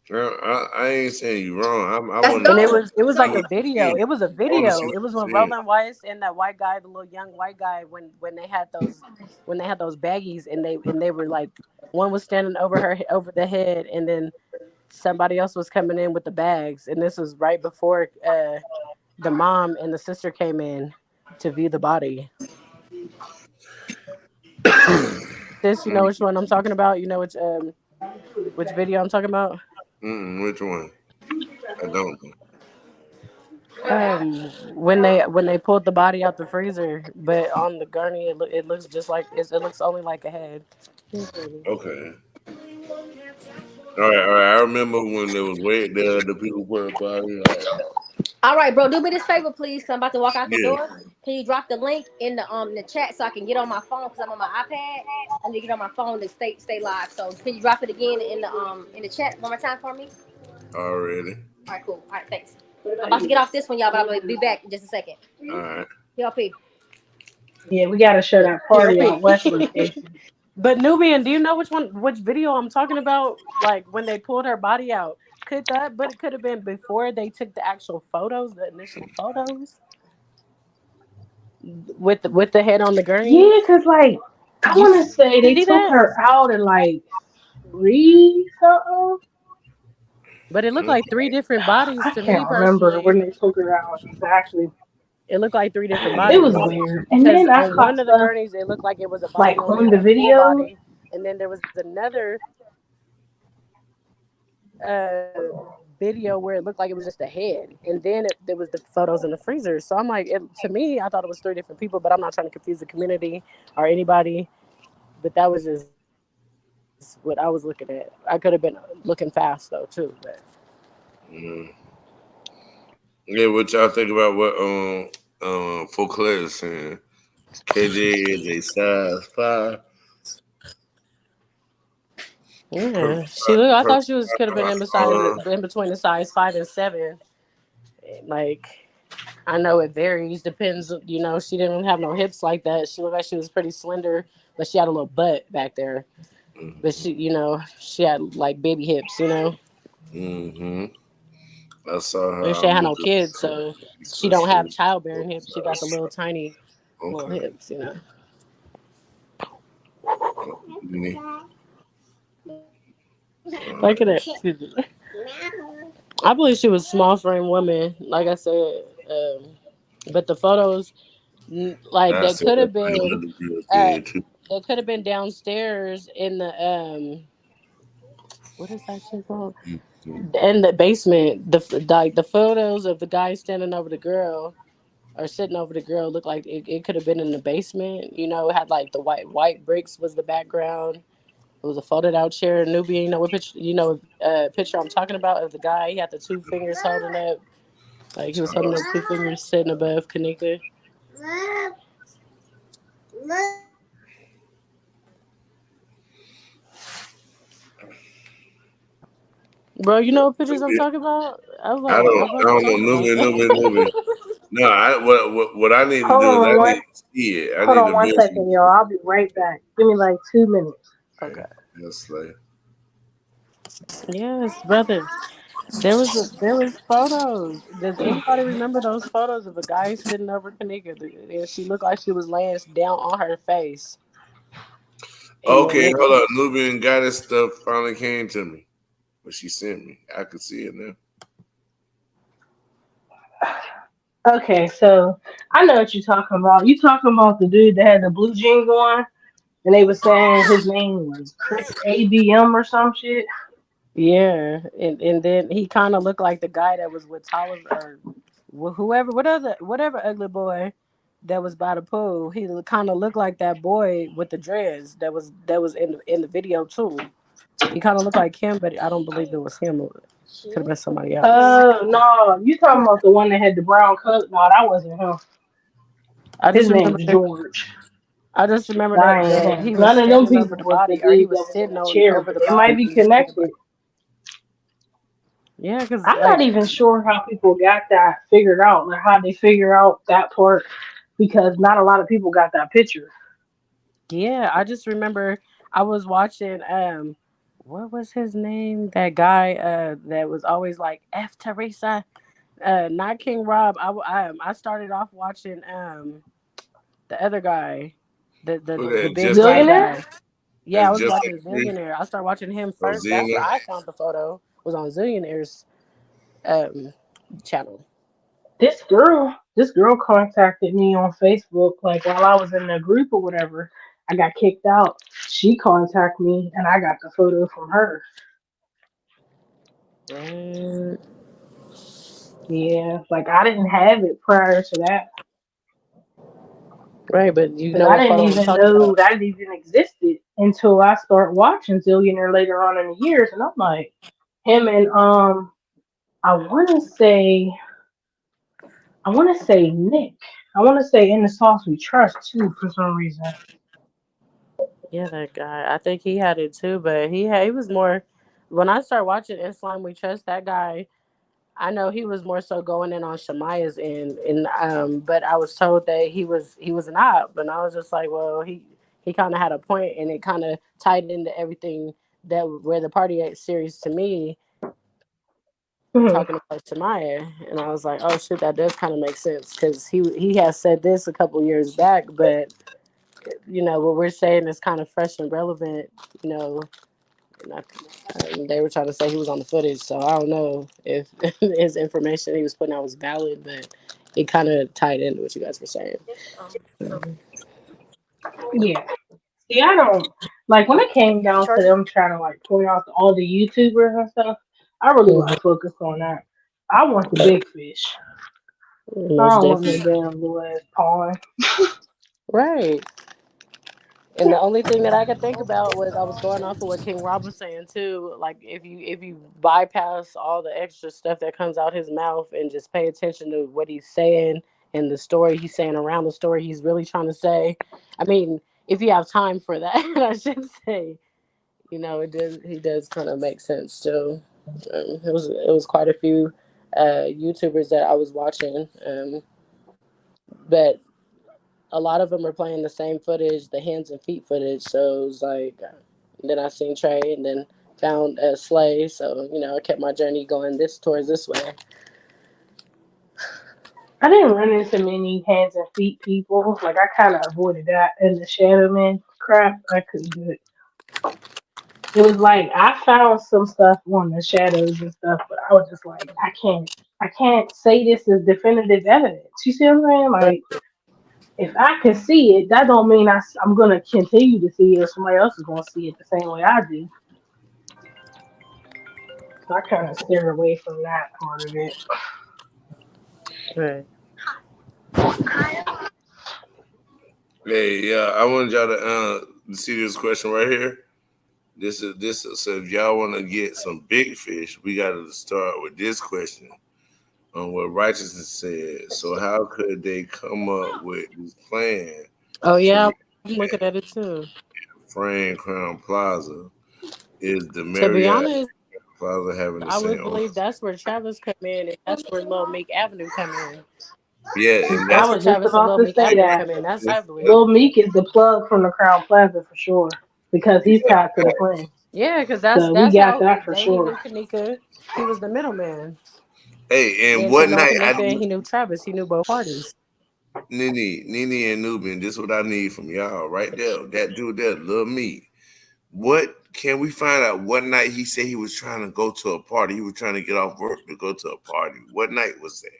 I ain't saying you wrong. And it was like a video. It was a video. It It was when Roland Weiss and that white guy, the little young white guy, when they had those baggies, and they were like, one was standing over the head, and then somebody else was coming in with the bags, and this was right before the mom and the sister came in to view the body. Sis, you know which one I'm talking about? You know which video I'm talking about? Which one? I don't know. When they pulled the body out the freezer, but on the gurney it looks just like it looks only like a head. Okay. All right. I remember when there was the people put a body out. All right, bro. Do me this favor, please, because I'm about to walk out the door. Can you drop the link in the chat so I can get on my phone, because I'm on my iPad. I need to get on my phone to stay live. So can you drop it again in the chat one more time for me? Already. All right, cool. All right, thanks. I'm about to get off this one, y'all, but I'll be back in just a second. All right. PLP. Yeah, we gotta show that party out west location. But Nubian, do you know which video I'm talking about? Like when they pulled her body out. But it could have been before they took the actual photos, the initial photos, with the head on the gurney. Yeah, because like I want to say they took her out at like 3 something. But it looked like 3 different bodies to me personally. I can't remember when they took her out exactly. It looked like 3 different bodies. It was weird. And then I caught one of the gurneys, it looked like it was a body, like on the video, body. And then there was another video where it looked like it was just a head, and then there was the photos in the freezer. So I'm like, to me, I thought it was 3 different people, but I'm not trying to confuse the community or anybody. But that was just what I was looking at. I could have been looking fast though too. But. Yeah, what y'all think about what Folklore is saying? KJ is a size 5. Yeah, I thought she could have been in between the size 5 and 7. Like, I know it varies, depends. You know, she didn't have no hips like that. She looked like she was pretty slender, but she had a little butt back there. But she had like baby hips. I saw her. And she had no kids, so she don't have childbearing hips. She got the little tiny little hips. Look at it. I believe she was a small frame woman, like I said. But the photos, like they could have been, they could have been downstairs in the what is that shit called? In the basement. The photos of the guy standing over the girl or sitting over the girl looked like it could have been in the basement. It had like the white bricks was the background. It was a folded out chair. Nubian, what picture? Picture I'm talking about of the guy. He had the 2 fingers holding up, like he was holding up 2 fingers sitting above Kanika. Bro, you know what pictures I'm talking about? I don't know. Nubian. No, what I need to do is I need to see it. Hold on 1 second, y'all. I'll be right back. Give me like 2 minutes. Okay. Yes, like. Yes, brother. There was photos. Does anybody remember those photos of a guy sitting over Kanika? And she looked like she was laying down on her face. Okay, hold up. Nubian Goddess stuff finally came to me. But she sent me. I could see it now. Okay, so I know what you're talking about. You talking about the dude that had the blue jeans on, and they were saying his name was Chris ABM or some shit. Yeah, and then he kind of looked like the guy that was with Tyler or whoever, whatever ugly boy that was by the pool. He kind of looked like that boy with the dreads that was in the video too. He kind of looked like him, but I don't believe it was him. It could have been somebody else. No, you talking about the one that had the brown coat? No, that wasn't him. I His just remember. name is George. I just remember I that, ain't that him. he was None of them standing over people the was the body, or he dude was that was in sitting the on chair, over but the they might body. be He was thinking about. connected. Yeah, because I'm not like, even sure how people got that figured out, like how they figure out that part, because not a lot of people got that picture. yeah, I just remember I was watching. What was his name? That guy. That was always like F Teresa. Not King Rob. I started off watching the other guy, the Okay, big just black like Zillionaire? guy. Yeah, I was just watching like Zillionaire. I started watching him or first. That's where Zena. I found the photo. Was on Zillionaire's um channel. This girl contacted me on Facebook, like while I was in the group or whatever. I got kicked out. She contacted me, and I got the photo from her. Right, Yeah, like I didn't have it prior to that. right, but you Because know I what didn't photo I'm even talking know about. that even existed until I start watching Zillionaire later on in the years, and I'm like, him and I want to say, I want to say Nick. I want to say In the Sauce We Trust too for some reason. Yeah, that guy. I think he had it too, but he was more. When I started watching Islam We Trust, that guy. I know he was more so going in on Shemaya's end, and but I was told that he was an op, and I was just like, well, he kind of had a point, and it kind of tied into everything that where the party at series to me Mhm. talking about Shemaya, and I was like, oh shit, that does kind of make sense because he has said this a couple years back, but what we're saying is kind of fresh and relevant, you know. And they were trying to say he was on the footage, so I don't know if his information he was putting out was valid, but it kind of tied into what you guys were saying. Yeah. See, I don't like when it came down to them trying to like point out all the YouTubers and stuff. I really Mhm. wasn't focused on that. I want the big fish. I Most don't want no definitely. damn little ass pawn. Right. And the only thing that I could think about was I was going off of what King Rob was saying too. Like if you bypass all the extra stuff that comes out his mouth and just pay attention to what he's saying and the story he's saying around the story he's really trying to say. I mean, if you have time for that, I should say. It does. He does kind of make sense too. It was quite a few YouTubers that I was watching, but a lot of them are playing the same footage, the hands and feet footage. So it was like, then I seen Trey, and then found Slay. So I kept my journey going towards this way. I didn't run into many hands and feet people. Like I kind of avoided that in the Shadow Man crap. I couldn't do it. It was like I found some stuff on the shadows and stuff, but I was just like, I can't say this is definitive evidence. You see what I'm saying? Like, if I can see it, that don't mean I'm gonna continue to see it, or somebody else is gonna see it the same way I do. So I kind of steer away from that part of it. Right. Hey, yeah, I wanted y'all to see this question right here. This is so if y'all want to get some big fish, we got to start with this question on what righteousness said. So how could they come up with this plan Oh to yeah, rent I'm looking at it too. Frame Crown Plaza? Is the To be Marriott honest, Plaza having the I same would believe owners? that's where Travis come in, and that's where Little Meek Avenue come in. Yeah, and I That's that's where was just Travis and about Little to Meek say Avenue that come in. That's what I that's, believe. Lil Meek is the plug from the Crown Plaza for sure because he's tied to the friends. Yeah, because that's So we that's got how that for he knew sure. Kanika. He was the middleman. hey, He and had to what know night I Kanika, and he knew Travis. He knew both parties. Nene and Nubian, this is what I need from y'all right there. That dude there, love me. What can we find out what night he said he was trying to go to a party? He was trying to get off work to go to a party. What night was that?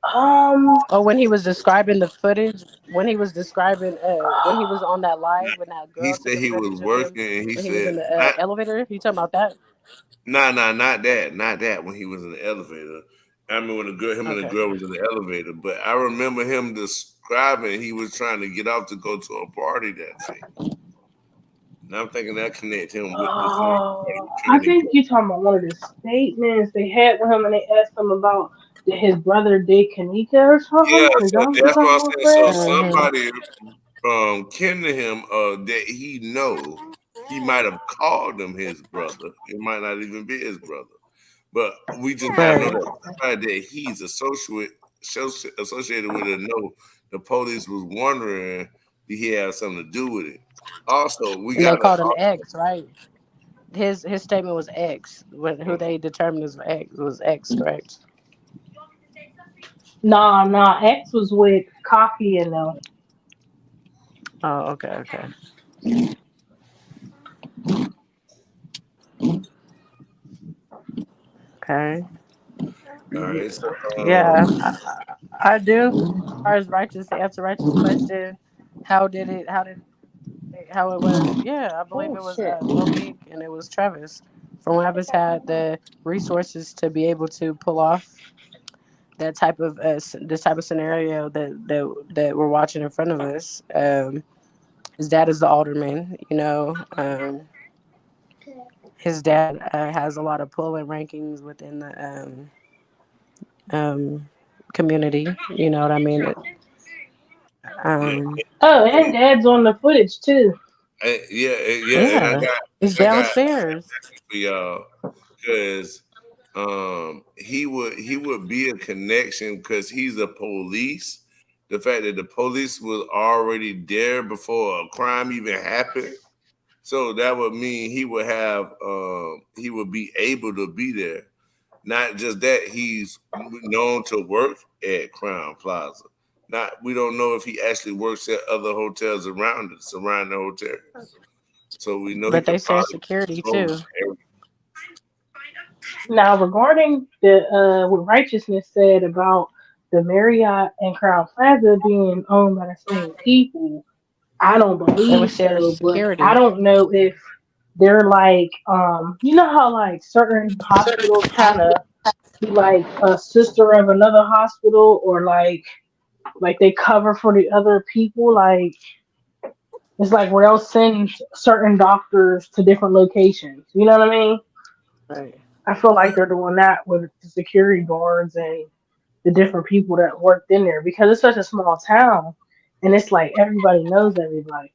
Oh, when he was describing the footage, when he was on that live, when that He girl took said the he was footage of him working and he when he was in said, the I, elevator. You talking about that? nah, not that. Not that when he was in the elevator. I mean, when him and the Okay. girl was in the elevator. But I remember him describing he was trying to get off to go to a party that night. And I'm thinking that connect him with this party. I Trying to think get. you talking about one of the statements they had with him, and they asked him about his brother did Kanika or something? Yeah, Is so that that's what I'm what saying. So said? somebody kin to him that he know, he might have called him his brother. It might not even be his brother. But we just gotta know Right. that somebody that he's associated with and know the police was wondering did he have something to do with it. Also, we And they gotta called him X, right? His statement was X. Who they determined as X was X, correct? Nah. X was with Cocky and them. Oh, okay. Okay. all right. So Yeah, I do. As far as righteous, to answer righteous question, how it was? Yeah, I believe Oh it was shit. Lil Meek and it was Travis. From Travis had the resources to be able to pull off that type of this type of scenario that we're watching in front of us. His dad is the alderman, you know. His dad has a lot of pull and rankings within the um, community. You know what I mean? yeah, Um, Oh, and Dad's on the footage too. yeah, and yeah, he's I got downstairs. for y'all because he would be a connection because he's a police. The fact that the police was already there before a crime even happened, so that would mean he would be able to be there. Not just that, he's known to work at Crown Plaza. Not we don't know if he actually works at other hotels around it, surrounding the hotel. So we know he But they could said probably security control too. everything. Now, regarding the what Righteousness said about the Marriott and Crown Plaza being owned by the same people, I don't They believe would share so. But I security. don't know if they're like you know how like certain hospitals kind of be like a sister of another hospital, or like they cover for the other people. Like it's like where they'll send certain doctors to different locations. You know what I mean? Right. I feel like they're doing that with the security guards and the different people that worked in there because it's such a small town, and it's like everybody knows everybody,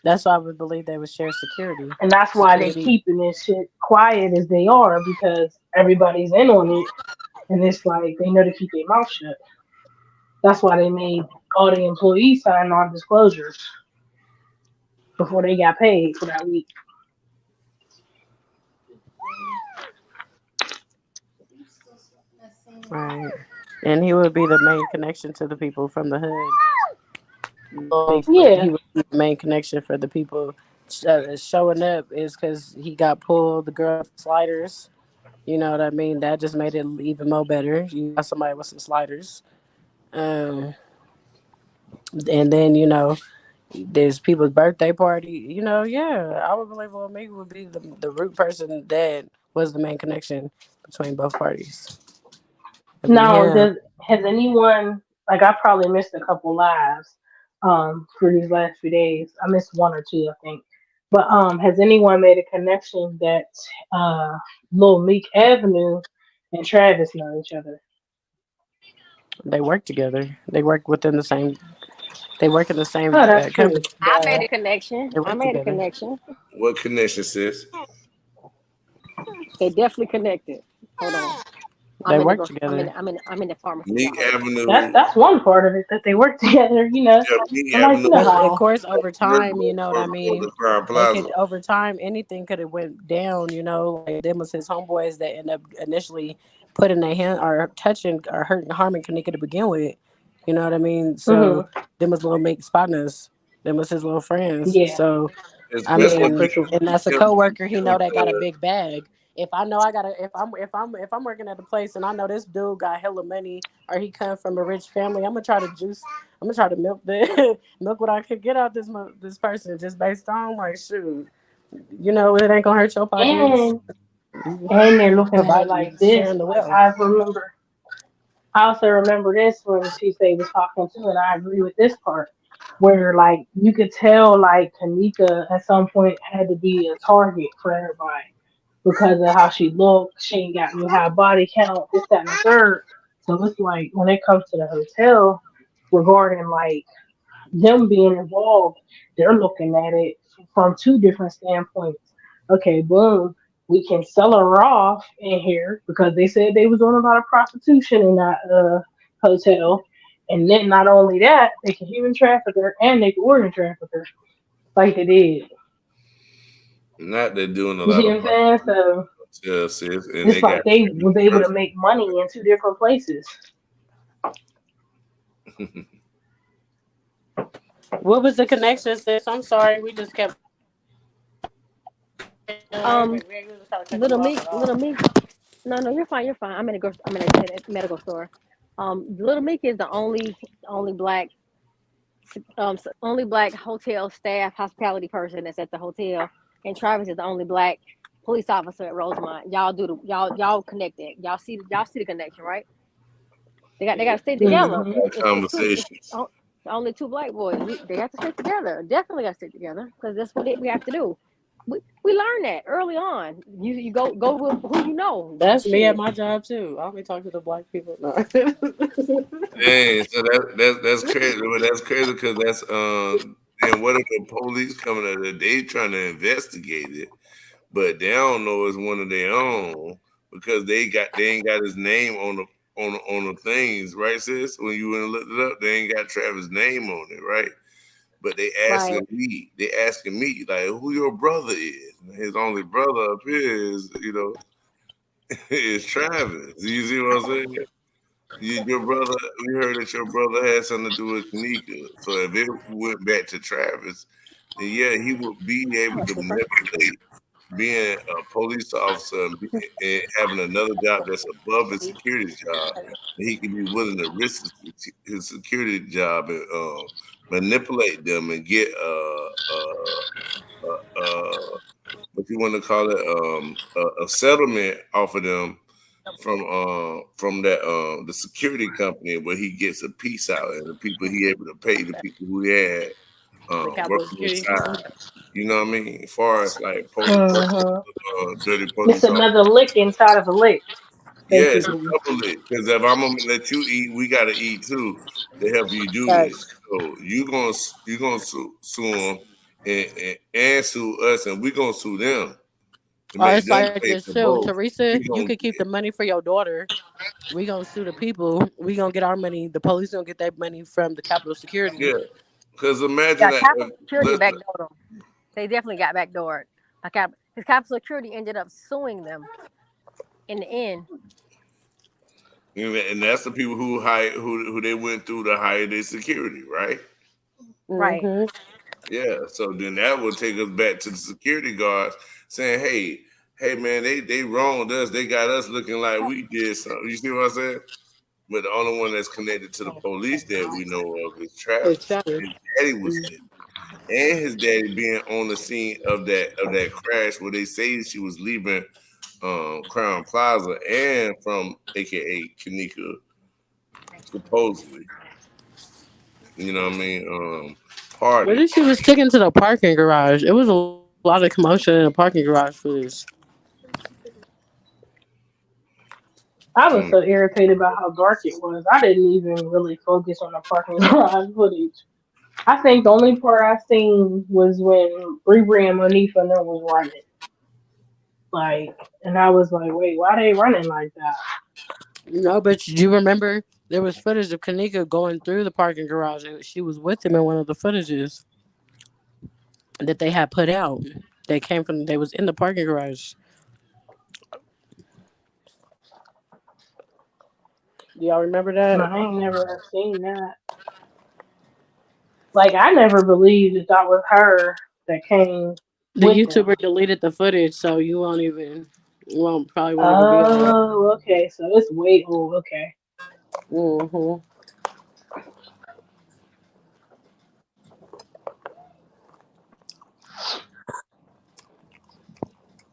That's why I would believe they would share security. and that's why they Security. keeping this shit quiet as they are because everybody's in on it, and it's like they know to keep their mouth shut. That's why they made all the employees sign non-disclosures before they got paid for that week. Right. And he would be the main connection to the people from the hood. Yeah. He would be the main connection for the people showing up is because he got pulled the girl sliders. You know what I mean? That just made it even more better. You got somebody with some sliders. Um, and then, there's people's birthday party. Yeah, I would believe Lil Meek would be the root person that was the main connection between both parties. It'd be Now, him. has anyone like I probably missed a couple lives for these last few days. I missed one or two, I think. But has anyone made a connection that Lil Meek Avenue and Travis know each other? They work together. They work within the same. They work in the same Oh, that's company. true. I made a connection. They I work made a together. connection. What connection, sis? They definitely connected. Hold on. They I'm in the work grocery. I'm in. together. I'm in the pharmacy. Meek Y'all. Hold on. Avenue. That's one part of it that they work together. Yeah, Meek I'm like, Avenue you know But of how. course, over worked time, you know what I for mean. the Crown They Plaza. could over time anything could have went down. Like them was his homeboys that end up initially putting their hand or touching or hurting harming Kanika to begin with. You know what I mean? So Hmm. them was little make spotting us. Them was his little friends. Yeah, So I Especially yeah, mean, for me sure. and that's a him coworker. He know that got a because big bag. If I know I gotta, if I'm working at a place and I know this dude got hella money or he come from a rich family, I'm gonna try to juice. I'm gonna try to milk the milk what I could get out this person just based on like shoot. It ain't gonna hurt your pockets. And they're looking at it Providing like this. sharing the Like wealth. I also remember this when Tuesday was talking to, and I agree with this part where like you could tell like Kanika at some point had to be a target for everybody because of how she looked. She ain't got no high body count, this, that, and the third. So it's like when it comes to the hotel regarding like them being involved, they're looking at it from two different standpoints. Okay, boom, we can sell her off in here because they said they was doing a lot of prostitution in that hotel. And then not only that, they can human traffic her and they can organ traffic her like they did. Not they're doing a You lot see of what I'm saying? So hotels, sis, and it's they got like they was able to make money in two different places. What was the connection, sis? I'm sorry, we just kept. Um, We ain't gonna start cutting you little off Meek, at all. little Meek. No, you're fine. You're fine. I'm in a medical store. Little Meek is the only black only black hotel staff hospitality person that's at the hotel, and Travis is the only black police officer at Rosemont. Y'all connected. Y'all see the connection, right? They got to stay together. Hmm. conversations. Only two black boys. They have to stick together. Definitely got to stick together because that's what we have to do. We learned that early on. You go with who you know. That's me at Shit. my job too. I only talk to the black people. No. Dang, so that's crazy. Well, that's crazy because that's then what if the police coming at it? They trying to investigate it, but they don't know it's one of their own because they ain't got his name on the things, right, sis? When you went and looked it up, they ain't got Travis' name on it, right? But they Right. asking me like who your brother is. His only brother up here is, is Travis. You see what I'm saying? Your brother, we heard that your brother had something to do with Kanika. So if it went back to Travis, then yeah, he would be able to manipulate being a police officer and having another job that's above his security job. And he can be willing to risk his security job and manipulate them and get what you want to call it a settlement off of them from that the security company where he gets a piece out and the people he able to pay the people who he had The Capitol working security people. inside. You know what I mean? As far as like Hmm. dirty It's police another officers. lick inside of a lick, Yeah, it's a basically. double it. Because if I'm gonna let you eat, we gotta eat too to help you do this. Facts. So you gonna sue them and sue us, and we gonna sue them to Or make it's them like pay this for too. both. Teresa, We you gonna could keep the money for your daughter. We gonna sue the people. We gonna get our money. The police gonna get that money from the Capitol security. yeah. Because imagine Yeah, that. Capitol Security Listen, backdoored them. They definitely got backdoored. His Capitol Security ended up suing them in the end. and that's the people who hire who they went through to hire their security, right? Right. Mm-hmm. Yeah. So then that would take us back to the security guards saying, hey man, they wronged us. They got us looking like we did something. You see what I'm saying? But the only one that's connected to the police that we know of is It's Travis. Travis. His daddy was in it. And his daddy being on the scene of that crash where they say she was leaving Crown Plaza and from AKA Kanika, supposedly. You know what I mean? What Party. if she was taken to the parking garage? It was a lot of commotion in the parking garage for this. I was Mm. so irritated by how dark it was. I didn't even really focus on the parking lot footage. I think the only part I seen was when Bree and Monifa and them was running. Like, and I was like, wait, why they running like that? No, but you remember there was footage of Kanika going through the parking garage. She was with him in one of the footages that they had put out. They came from. They was in the parking garage. Do y'all remember No, that? I ain't never seen that. Like, I never believed that was her that came The with them. YouTuber deleted the footage, so you probably won't even be able to. Oh, okay. So it's way old. Okay. Mm-hmm.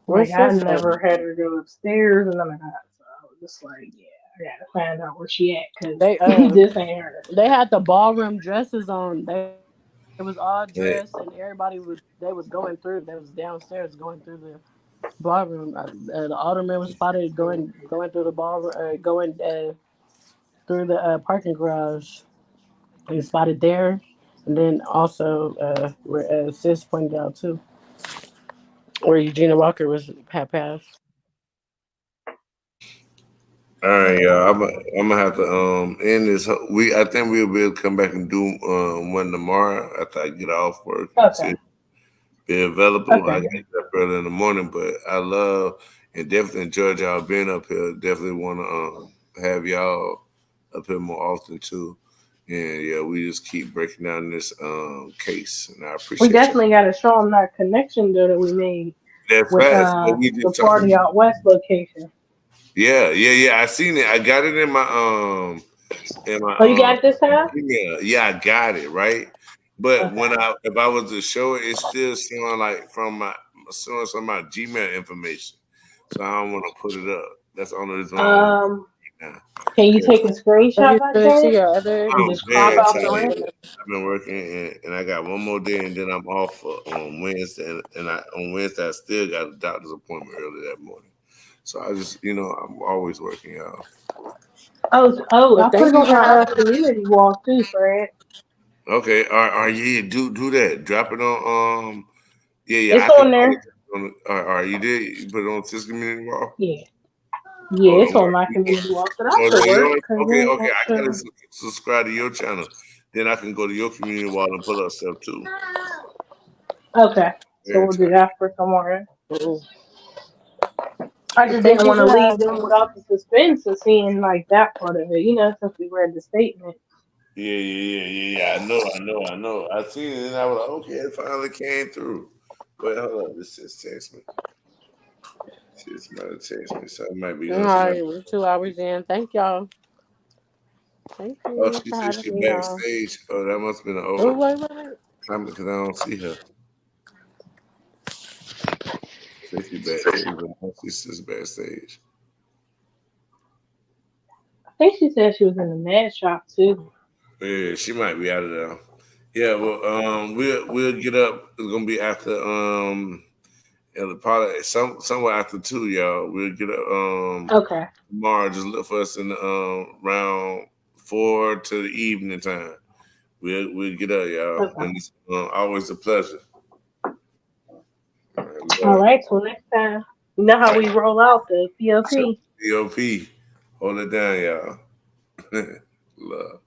Like, Where's I sis at? never had her go upstairs and none of that. So I was just like, yeah, I gotta find out where she at because They this ain't her. they had the ballroom dresses on. They was all dressed, and Yeah. everybody was going through. They was downstairs going through the ballroom. The alderman was spotted going through the ballroom, going through the parking garage. He spotted there, and then also where Sis pointed out too, where Eugenia Walker had passed. All right, y'all. I'm gonna have to end this. I think we'll be able to come back and do one tomorrow after I get off work. Okay. Be available. Okay. I got to get up early in the morning, but I love and definitely enjoy y'all being up here. Definitely want to have y'all up here more often too. And yeah, we just keep breaking down this case, and I appreciate We definitely got to show them that connection though that we made that with fast. We the just party out west location. Yeah. I seen it. I got it in my Oh, you got it this time? email. Yeah, I got it right. But Okay. if I was to show it, it's still showing like showing some of my Gmail information. So I don't want to put it up. That's the only reason why Can you take a Have screenshot you by sent it to chance your other? and I'm just crop very out the tired. link? I've been working and I got one more day and then I'm off on Wednesday. And on Wednesday I still got a doctor's appointment early that morning. So I just, I'm always working, y'all. Oh, I But put thank it you on for our having me. community wall too, Fred. Okay, yeah, do that. Drop it on yeah. It's I can on there. always all right, you did you put it on Cisco Community Wall? Yeah. Oh, Yeah, it's on my community wall, so that should work. Cause okay. then I that gotta should. subscribe to your channel. Then I can go to your community wall and put up stuff too. Okay, so Very we'll do tight. that for tomorrow. Mm. I just Thank didn't you want to for leave having them me. without the suspense of seeing like that part of it, since we read the statement. Yeah. I know. I seen it and I was like, okay, it finally came through. Wait, hold on. This just text me. Somebody text me, so it might be All somebody. right, we're 2 hours in. Thank y'all. Thank Oh, you she for said having she me, y'all. backstage. Oh, that must have been an Oh, old wait. comment because I don't see her. Say she backstage, but she's just backstage. I think she said she was in the med shop too. Yeah, she might be out of there. Yeah, well, we'll get up. It's gonna be after probably somewhere after 2, y'all. We'll get up Okay. tomorrow. Just look for us in the round 4 to the evening time. We'll get up, y'all, Okay. and it's always a pleasure. All right, All love right. Till next time. You know how we roll out the PLP. it. COP, hold it down, y'all. Love.